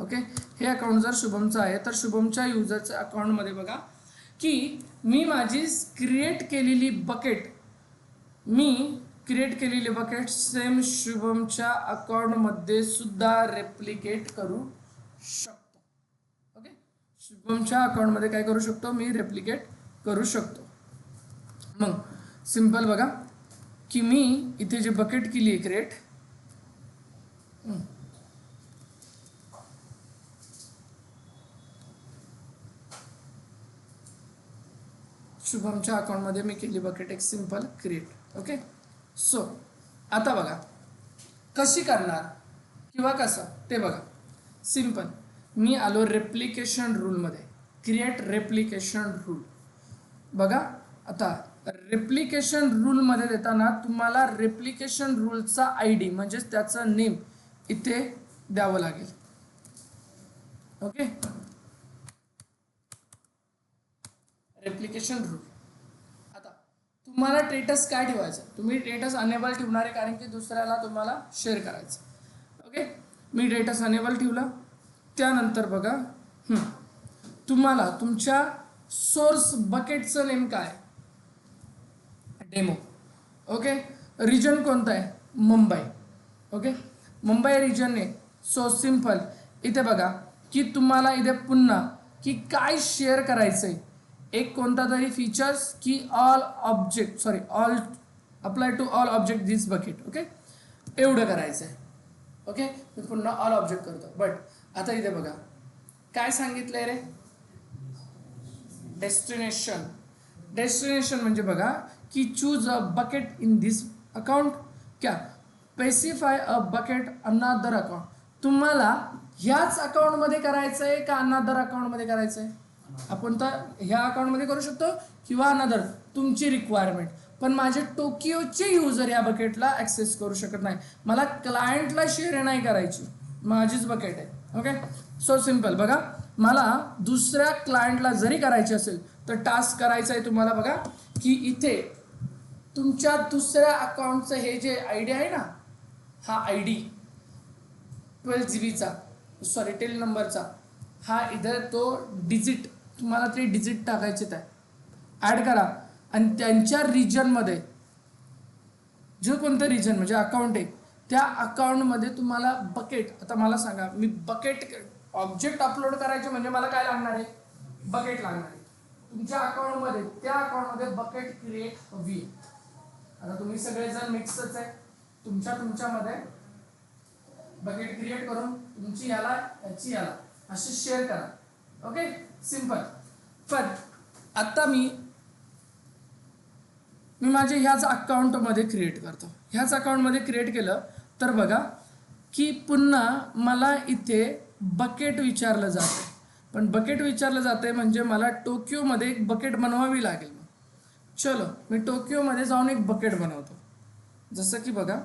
ओके, हे अकाउंट जर शुभमचं आहे तर शुभमच्या युजरच्या अकाउंटमध्ये बघा की मी माझी क्रिएट केलेली बकेट सेम शुभमच्या अकाउंटमध्ये सुद्धा रेप्लिकेट करू शकतो, ओके. शुभमच्या अकाउंटमध्ये काय करू शकतो? मी रेप्लिकेट करू शकतो. मग सिंपल बघा की मी इथे जे बकेट केली आहे क्रिएट, शुभमच्या अकाउंटमध्ये मी केली बकेट एक सिंपल क्रिएट, ओके. सो आता बघा कशी करणार किंवा कसं ते बघा. सिंपल, मी आलो रेप्लिकेशन रूलमध्ये, क्रिएट रेप्लिकेशन रूल. बघा आता रेप्लिकेशन रूलमध्ये देताना तुम्हाला रेप्लिकेशन रूलचा ID म्हणजेच त्याचं नेम इथे द्यावं लागेल, ओके. Replication rule. आता तुम्हाला स्टेटस काय ठेवायचं? तुम्ही स्टेटस अनेबल ठेवणार आहे, कारण की दुसऱ्याला तुम्हाला शेअर करायचं, ओके. मी स्टेटस अनेबल ठेवलं. त्यानंतर बघा तुम्हाला तुमच्या सोर्स बकेटचं नेम काय? Demo, okay. रिजन कोणता आहे? मुंबई, ओके. मुंबई रिजनने. सो सिंपल, इथे बघा की तुम्हाला इथे पुन्हा की काय शेअर करायचं आहे, एक कोणता तरी फीचर्स की all apply to all object this bucket, okay, एवढं करायचं आहे, ओके. मी पुन्हा ऑल ऑब्जेक्ट करतो. बट आता इथे बघा काय सांगितलंय रे? डेस्टिनेशन म्हणजे बघा की choose a bucket in this account, क्या specify a bucket another account. तुम्हाला ह्याच अकाउंटमध्ये करायचं आहे का अनदर अकाउंटमध्ये करायचं आहे? आपण तर ह्या अकाउंटमध्ये करू शकतो किंवा अनदर, तुमची रिक्वायरमेंट. पण माझे टोकियोचे युजर या बकेटला ॲक्सेस करू शकत नाही. मला क्लायंटला शेअर नाही करायची, माझीच बकेट आहे, ओके. सो सिंपल बघा, मला दुसऱ्या क्लायंटला जरी करायची असेल तर टास्क करायचं आहे तुम्हाला बघा की इथे तुमच्या दुसऱ्या अकाउंटचं हे जे ID आहे ना, हा ID 12 GB सॉरी टेल नंबरचा, हा इधर तो डिजिट तुम्हाला ते डिजिट टाकायचे आहे, ॲड करा. आणि त्यांच्या रिजनमध्ये जो कोणतं रिजन म्हणजे अकाउंट आहे त्या अकाउंटमध्ये तुम्हाला बकेट, आता मला सांगा मी बकेट ऑब्जेक्ट अपलोड करायचे म्हणजे मला काय लागणार आहे, बकेट लागणार आहे. तुमच्या अकाउंटमध्ये त्या अकाउंटमध्ये बकेट क्रिएट हवी. आता तुम्ही सगळेजण मिक्सच आहे, तुमच्यामध्ये बकेट क्रिएट करून तुमची याला याची याला असे शेअर करा. Okay, simple. पण आता मी माझे ह्याच अकाउंटमध्ये क्रिएट करतो. ह्याच अकाउंटमध्ये क्रिएट केलं तर बघा की पुन्हा मला इथे बकेट विचारलं जातं. पण बकेट विचारलं जाते म्हणजे मला टोकियोमध्ये एक बकेट बनवावी लागेल. चलो मी टोकियोमध्ये जाऊन एक बकेट बनवतो. जसं की बघा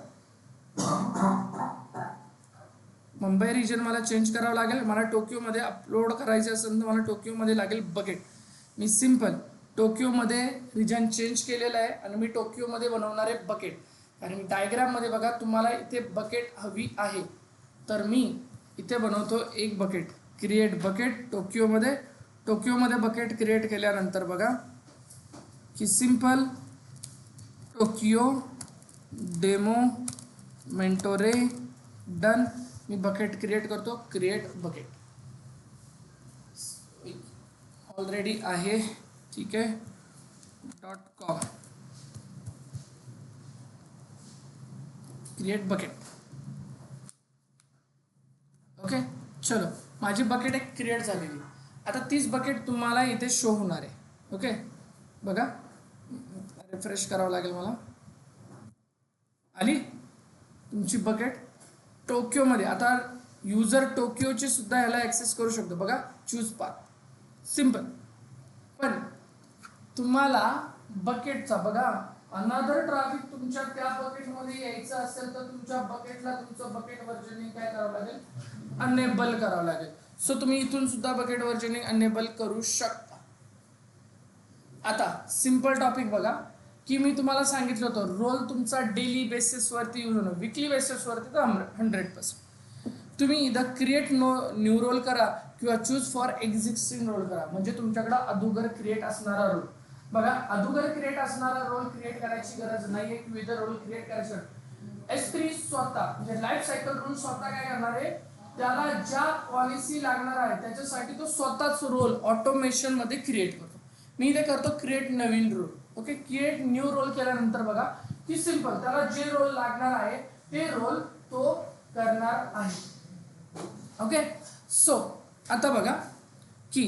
मुंबई रिजन मला चेंज करावं लागेल. मला टोकियोमध्ये अपलोड करायचे असेल तर मला टोकियोमध्ये लागेल बकेट. मी सिंपल टोकियोमध्ये रिजन चेंज केलेलं आहे आणि मी टोकियोमध्ये बनवणार आहे बकेट. कारण डायग्राममध्ये बघा तुम्हाला इथे बकेट हवी आहे तर मी इथे बनवतो एक बकेट. क्रिएट बकेट टोकियोमध्ये बकेट क्रिएट केल्यानंतर बघा की सिंपल टोकियो डेमो मेंटोरे डन. मी बकेट क्रिएट करतो. क्रिएट बकेट ऑलरेडी आहे, ठीक आहे. .com create bucket. ओके, चलो माझी बकेट एक क्रिएट झालेली. आता तीच बकेट तुम्हाला इथे शो होणार आहे. ओके, बघा रिफ्रेश करावं लागेल मला. आली तुमची बकेट टोकियोमध्ये. आता युजर टोकियोची सुद्धा याला ॲक्सेस करू शकतो. बघा चूज पाथ, सिंपल. पण तुम्हाला बकेटचा बघा अनदर ट्रॅफिक तुमच्या त्या बकेटमध्ये यायचं असेल तर तुमच्या बकेटला तुमचं बकेट व्हर्जनिंग काय करावं लागेल, अनेबल करावं लागेल. सो तुम्ही इथून सुद्धा बकेट व्हर्जनिंग अनेबल करू शकता. आता सिंपल टॉपिक बघा की मी तुम्हाला सांगितलं होतं रोल तुमचा डेली बेसिसवरती यूज होणं, विकली बेसिसवरती तर 100%. तुम्ही इथं क्रिएट न्यू रोल करा किंवा चूज फॉर एक्झिस्टिंग रोल करा. म्हणजे तुमच्याकडं अदुगर क्रिएट असणारा रोल बघा. अदुगर क्रिएट असणारा रोल क्रिएट करायची गरज नाही आहे किंवा इथं रोल क्रिएट करायचं. S3 स्वतः म्हणजे लाईफ सायकल रूल स्वतः काय करणार आहे, त्याला ज्या पॉलिसी लागणार आहे त्याच्यासाठी तो स्वतःच रोल ऑटोमेशन मध्ये क्रिएट करतो. मी इथे करतो क्रिएट नवीन role. Okay, create new role केल्यानंतर बघा की सिंपल त्याला जे रोल लागणार आहे ते रोल तो करणार आहे. ओके, सो आता बघा की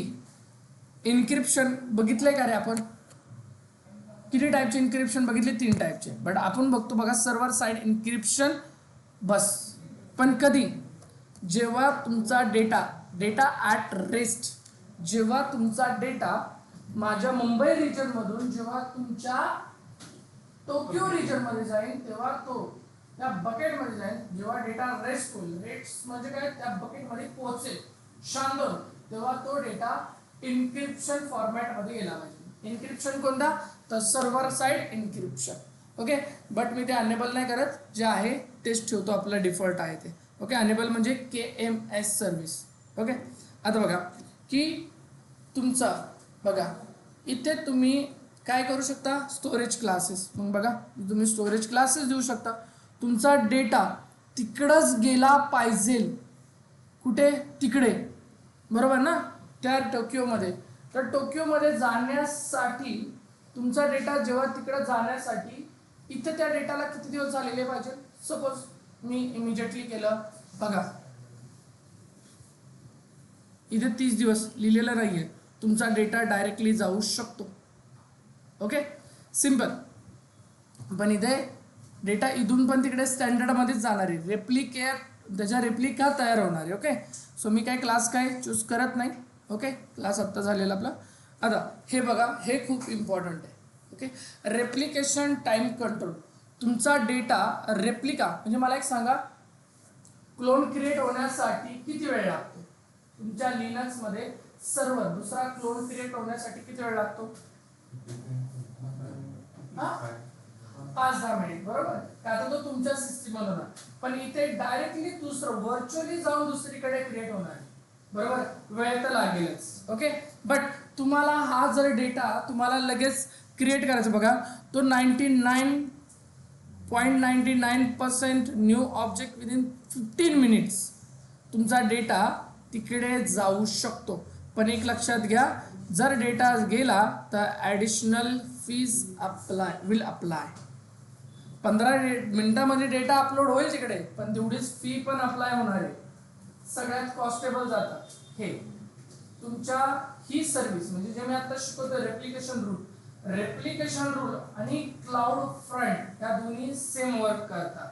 इन्क्रिप्शन बघितलंय का रे आपण. किती टाईपचे इन्क्रिप्शन बघितले, 3 टाईपचे. बट आपण बघतो बघा सर्व्हर साइड इन्क्रिप्शन बस. पण कधी, जेव्हा तुमचा डेटा ॲट रेस्ट, जेव्हा तुमचा डेटा माझ्या मुंबई रिजनमधून जेव्हा तुमच्या टोकियो रिजनमध्ये जाईल तेव्हा तो त्या बकेटमध्ये जाईल. जेव्हा डेटा रेस्ट होईल, रेस्ट म्हणजे काय, त्या बकेटमध्ये पोहोचेल शांतून, तेव्हा तो डेटा इन्क्रिप्शन फॉर्मॅटमध्ये गेला पाहिजे. इन्क्रिप्शन कोणता, तर server side encryption. Okay, but मी ते अनेबल नाही करत, जे आहे तेच ठेवतो, आपलं डिफॉल्ट आहे ते. ओके, अनेबल म्हणजे KMS सर्व्हिस. ओके, आता बघा की तुमचा बघा इथे तुम्ही काय करू शकता, स्टोरेज क्लासेस. मग बघा तुम्ही स्टोरेज क्लासेस देऊ शकता. तुमचा डेटा तिकडंच गेला पाहिजे, कुठे, तिकडे, बरोबर ना, त्या टोकियोमध्ये. तर टोकियोमध्ये जाण्यासाठी तुमचा डेटा जेव्हा तिकडं जाण्यासाठी इथे त्या डेटाला किती दिवस झालेले पाहिजे. सपोज मी इमिजिएटली केलं बघा इथे 30 दिवस लिहिलेलं नाहीये, तुमचा डेटा डायरेक्टली जाऊ शकतो. Okay, simple. पण इथे डेटा इथून पण तिकडे स्टँडर्डमध्येच जाणार आहे, त्याच्या रेप्लिका तयार होणार आहे. ओके, सो मी काय क्लास काय चूज करत नाही. ओके, क्लास आत्ता झालेला आपला. आता हे बघा, हे खूप इम्पॉर्टंट आहे. Okay, replication time control. तुमचा डेटा रेप्लिका म्हणजे मला एक सांगा, क्लोन क्रिएट होण्यासाठी किती वेळ लागतो तुमच्या लिनक्समध्ये. सर्व्हर दुसरा क्लोन क्रिएट होण्यासाठी किती वेळ लागतो, 5-10 मिनिट, बरोबर. आता तो तुमच्या सिस्टीमवर होणार. पण इथे डायरेक्टली दुसरं व्हर्च्युअली जाऊन दुसरीकडे क्रिएट होणार, बरोबर, वेळ तर लागेलच. ओके, बट तुम्हाला हा जर डेटा तुम्हाला लगेच क्रिएट करायचं बघा. तो 99.99% न्यू ऑब्जेक्ट विदिन 15 मिनिट्स तुमचा डेटा तिकडे जाऊ शकतो. पण एक लक्षात घ्या, जर डेटा गेला तर ॲडिशनल फीज विल अप्लाय. 15 मिनिटामध्ये डेटा अपलोड होईल तिकडे, पण तेवढीच फी पण अप्लाय होणार आहे. सगळ्यात कॉस्टेबल जातात हे तुमच्या ही सर्व्हिस. म्हणजे जे मी आता शिकवतो रेप्लिकेशन रूल आणि क्लाउड फ्रंट या दोन्ही सेम वर्क करतात.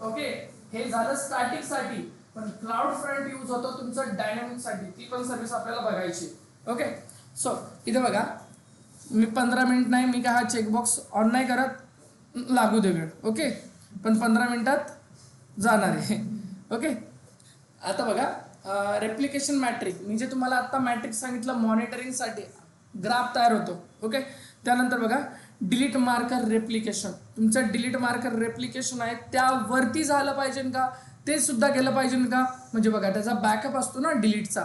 ओके, हे झालं स्टॅटिक साठी, पण क्लाउड फ्रंट यूज होतो तुमचं डायनामिक साठी. ती पण सर्व्हिस आपल्याला बघायची. ओके, सो इथे बघा, मी 15 मिनिट नाही, मी काय हा चेकबॉक्स ऑन नाही करत, लागू दे वेळ. ओके, पण 15 मिनिटात जाणार आहे. ओके, आता बघा रेप्लिकेशन मॅट्रिक. मी जे तुम्हाला आता मॅट्रिक सांगितलं मॉनिटरिंगसाठी ग्राफ तयार होतो. ओके, त्यानंतर बघा डिलीट मार्कर रेप्लिकेशन. तुमचं डिलीट मार्कर रेप्लिकेशन आहे त्यावरती झालं पाहिजे का, ते सुद्धा गेलं पाहिजे का. म्हणजे बघा त्याचा बॅकअप असतो ना डिलीटचा,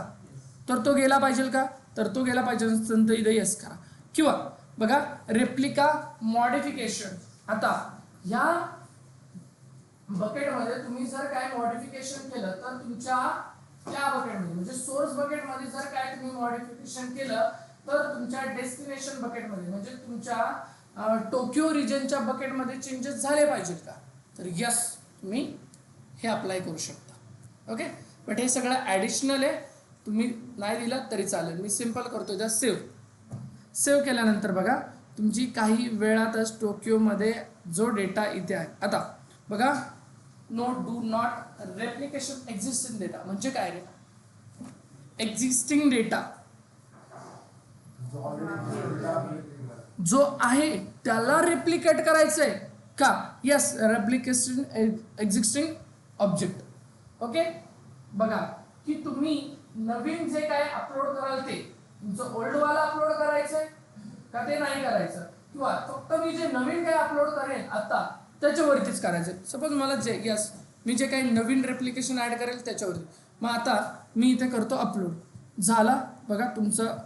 तर तो गेला पाहिजे का, तर तो गेला पाहिजे तर इथे येस करा. किंवा बघा रेप्लिका मॉडिफिकेशन. आता ह्या बकेटमध्ये तुम्ही जर काय मॉडिफिकेशन केलं तर तुमच्या त्या बकेटमध्ये म्हणजे सोर्स बकेटमध्ये जर काय तुम्ही मॉडिफिकेशन केलं तर तुमच्या डेस्टिनेशन बकेटमध्ये म्हणजे तुमच्या टोकियो रिजनच्या बकेटमध्ये चेंजेस झाले पाहिजेत का, तर यस तुम्ही हे अप्लाय करू शकता. ओके, बट हे सगळं ॲडिशनल आहे, तुम्ही नाही दिलं तरी चालेल. मी सिम्पल करतो त्या सेव्ह केल्यानंतर बघा तुमची काही वेळातच टोकियोमध्ये जो डेटा इथे आहे. आता बघा do not replication existing data म्हणजे काय रे, एक्झिस्टिंग डेटा जो आहे त्याला रेप्लिकेट करायचंय का, yes replication existing object. Okay, बघा की तुम्ही नवीन जे काय अपलोड कराल ते तुमचं ओल्ड वाला अपलोड करायचंय का ते नाही करायचं, किंवा फक्त मी जे नवीन काय अपलोड करेन आता त्याच्यावरतीच करायचं. सपोज मला मी जे काही नवीन रेप्लिकेशन ऍड करेल त्याच्यावरती. मग आता मी इथे करतो अपलोड, झाला बघा तुमचं.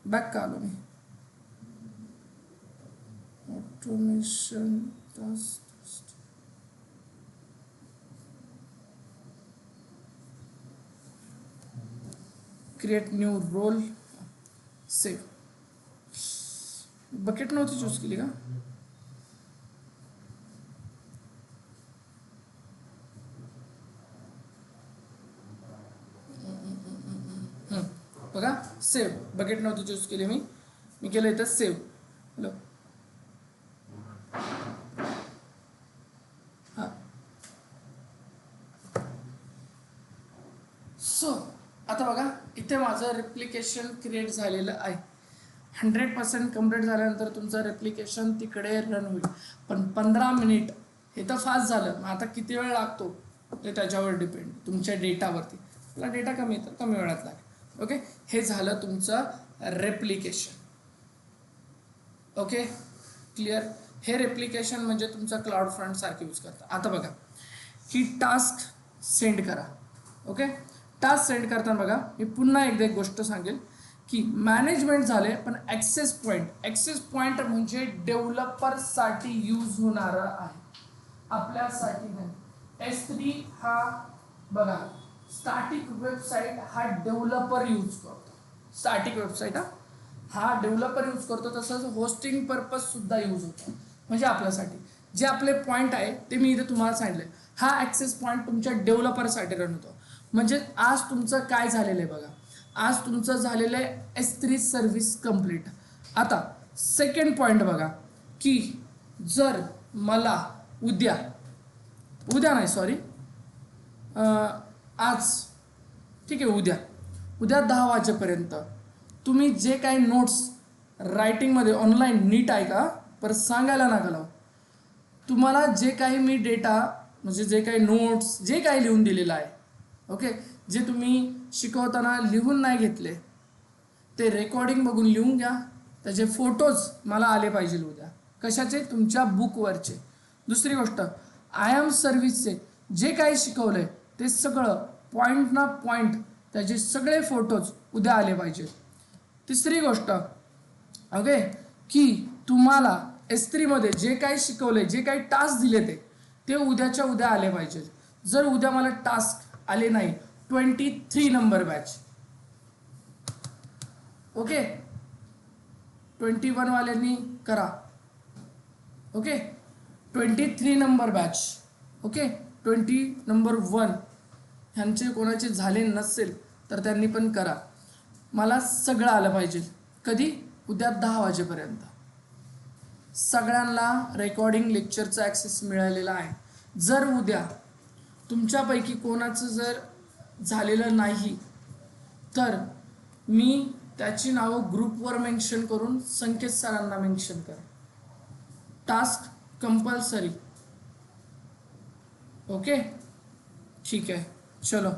बॅक का आलो मी, automation create new role save. Bucket नव्हती चूज केली का, बघा सेव्ह. बकेट नव्हती चूज केली मी केलं इथं सेव्ह. हॅलो, हां, सो आता बघा इथे माझं रेप्लिकेशन क्रिएट झालेलं आहे. 100% कम्प्लीट झाल्यानंतर तुमचं रेप्लिकेशन तिकडे रन होईल. पण 15 मिनिट हे तर फास्ट झालं. मग आता किती वेळ लागतो ते त्याच्यावर डिपेंड, तुमच्या डेटावरती. तुला डेटा कमी तर कमी वेळात लागेल. ओके, हे झालं तुमचं रेप्लिकेशन. Okay, clear. हे रेप्लिकेशन म्हणजे तुमचं क्लाउड फ्रंट सारखे यूज करता. आता बघा ही टास्क सेंड करा. ओके, टास्क सेंड करताना बघा मी पुन्हा एकदा एक गोष्ट सांगेल की मॅनेजमेंट झाले, पण ॲक्सेस पॉईंट म्हणजे डेव्हलपरसाठी यूज होणारा आहे, आपल्यासाठी नाही. S3 हा बघा स्टॅटिक वेबसाईट हा डेव्हलपर यूज करतो. स्टॅटिक वेबसाईट हा डेव्हलपर यूज करतो. तसंच होस्टिंग पर्पज सुद्धा यूज होतो. म्हणजे आपल्यासाठी जे आपले पॉईंट आहे ते मी इथे तुम्हाला सांगितले. हा ॲक्सेस पॉईंट तुमच्या डेव्हलपरसाठी रन होतो. म्हणजे आज तुमचं काय झालेलं आहे बघा, आज तुमचं झालेलं आहे S3 सर्व्हिस कंप्लीट. आता सेकंड पॉईंट बघा की जर मला उद्या नाही सॉरी आज ठीक आहे उद्या 10 वाजेपर्यंत तुम्ही जे काही नोट्स रायटिंगमध्ये ऑनलाईन नीट आहे का, परत सांगायला नका लावू. तुम्हाला जे काही मी डेटा म्हणजे जे काही नोट्स जे काही लिहून दिलेलं आहे, ओके, जे तुम्ही शिकवताना लिहून नाही घेतले ते रेकॉर्डिंग बघून लिहून घ्या. त्याचे फोटोज मला आले पाहिजे उद्या. कशाचे, तुमच्या बुकवरचे. दुसरी गोष्ट IAM सर्व्हिसचे जे काही शिकवलं आहे ते सगळं पॉईंट ना पॉईंट त्याचे सगळे फोटोज उद्या आले पाहिजे. तिसरी गोष्ट ओके, की तुम्हाला S3 मध्ये जे काही शिकवले, जे काही टास्क दिले ते उद्याच्या उद्या आले पाहिजे. जर उद्या मला टास्क आले नाही, 23 नंबर बॅच, ओके, 21 वाल्यांनी करा, okay, 23 number batch, okay, 20 number 1 ह्यांचे कोणाचे झाले नसेल तर त्यांनी पण करा. मला सगळं आलं पाहिजे. कधी? उद्या 10 वाजेपर्यंत. सगळ्यांना रेकॉर्डिंग लेक्चरचा ॲक्सेस मिळालेला आहे. जर उद्या तुमच्यापैकी कोणाचं जर झालेलं नाही तर मी त्याची नावं ग्रुपवर मेन्शन करून संकेत सरांना मेन्शन करा. Task compulsory. ओके, ठीक आहे, चलो.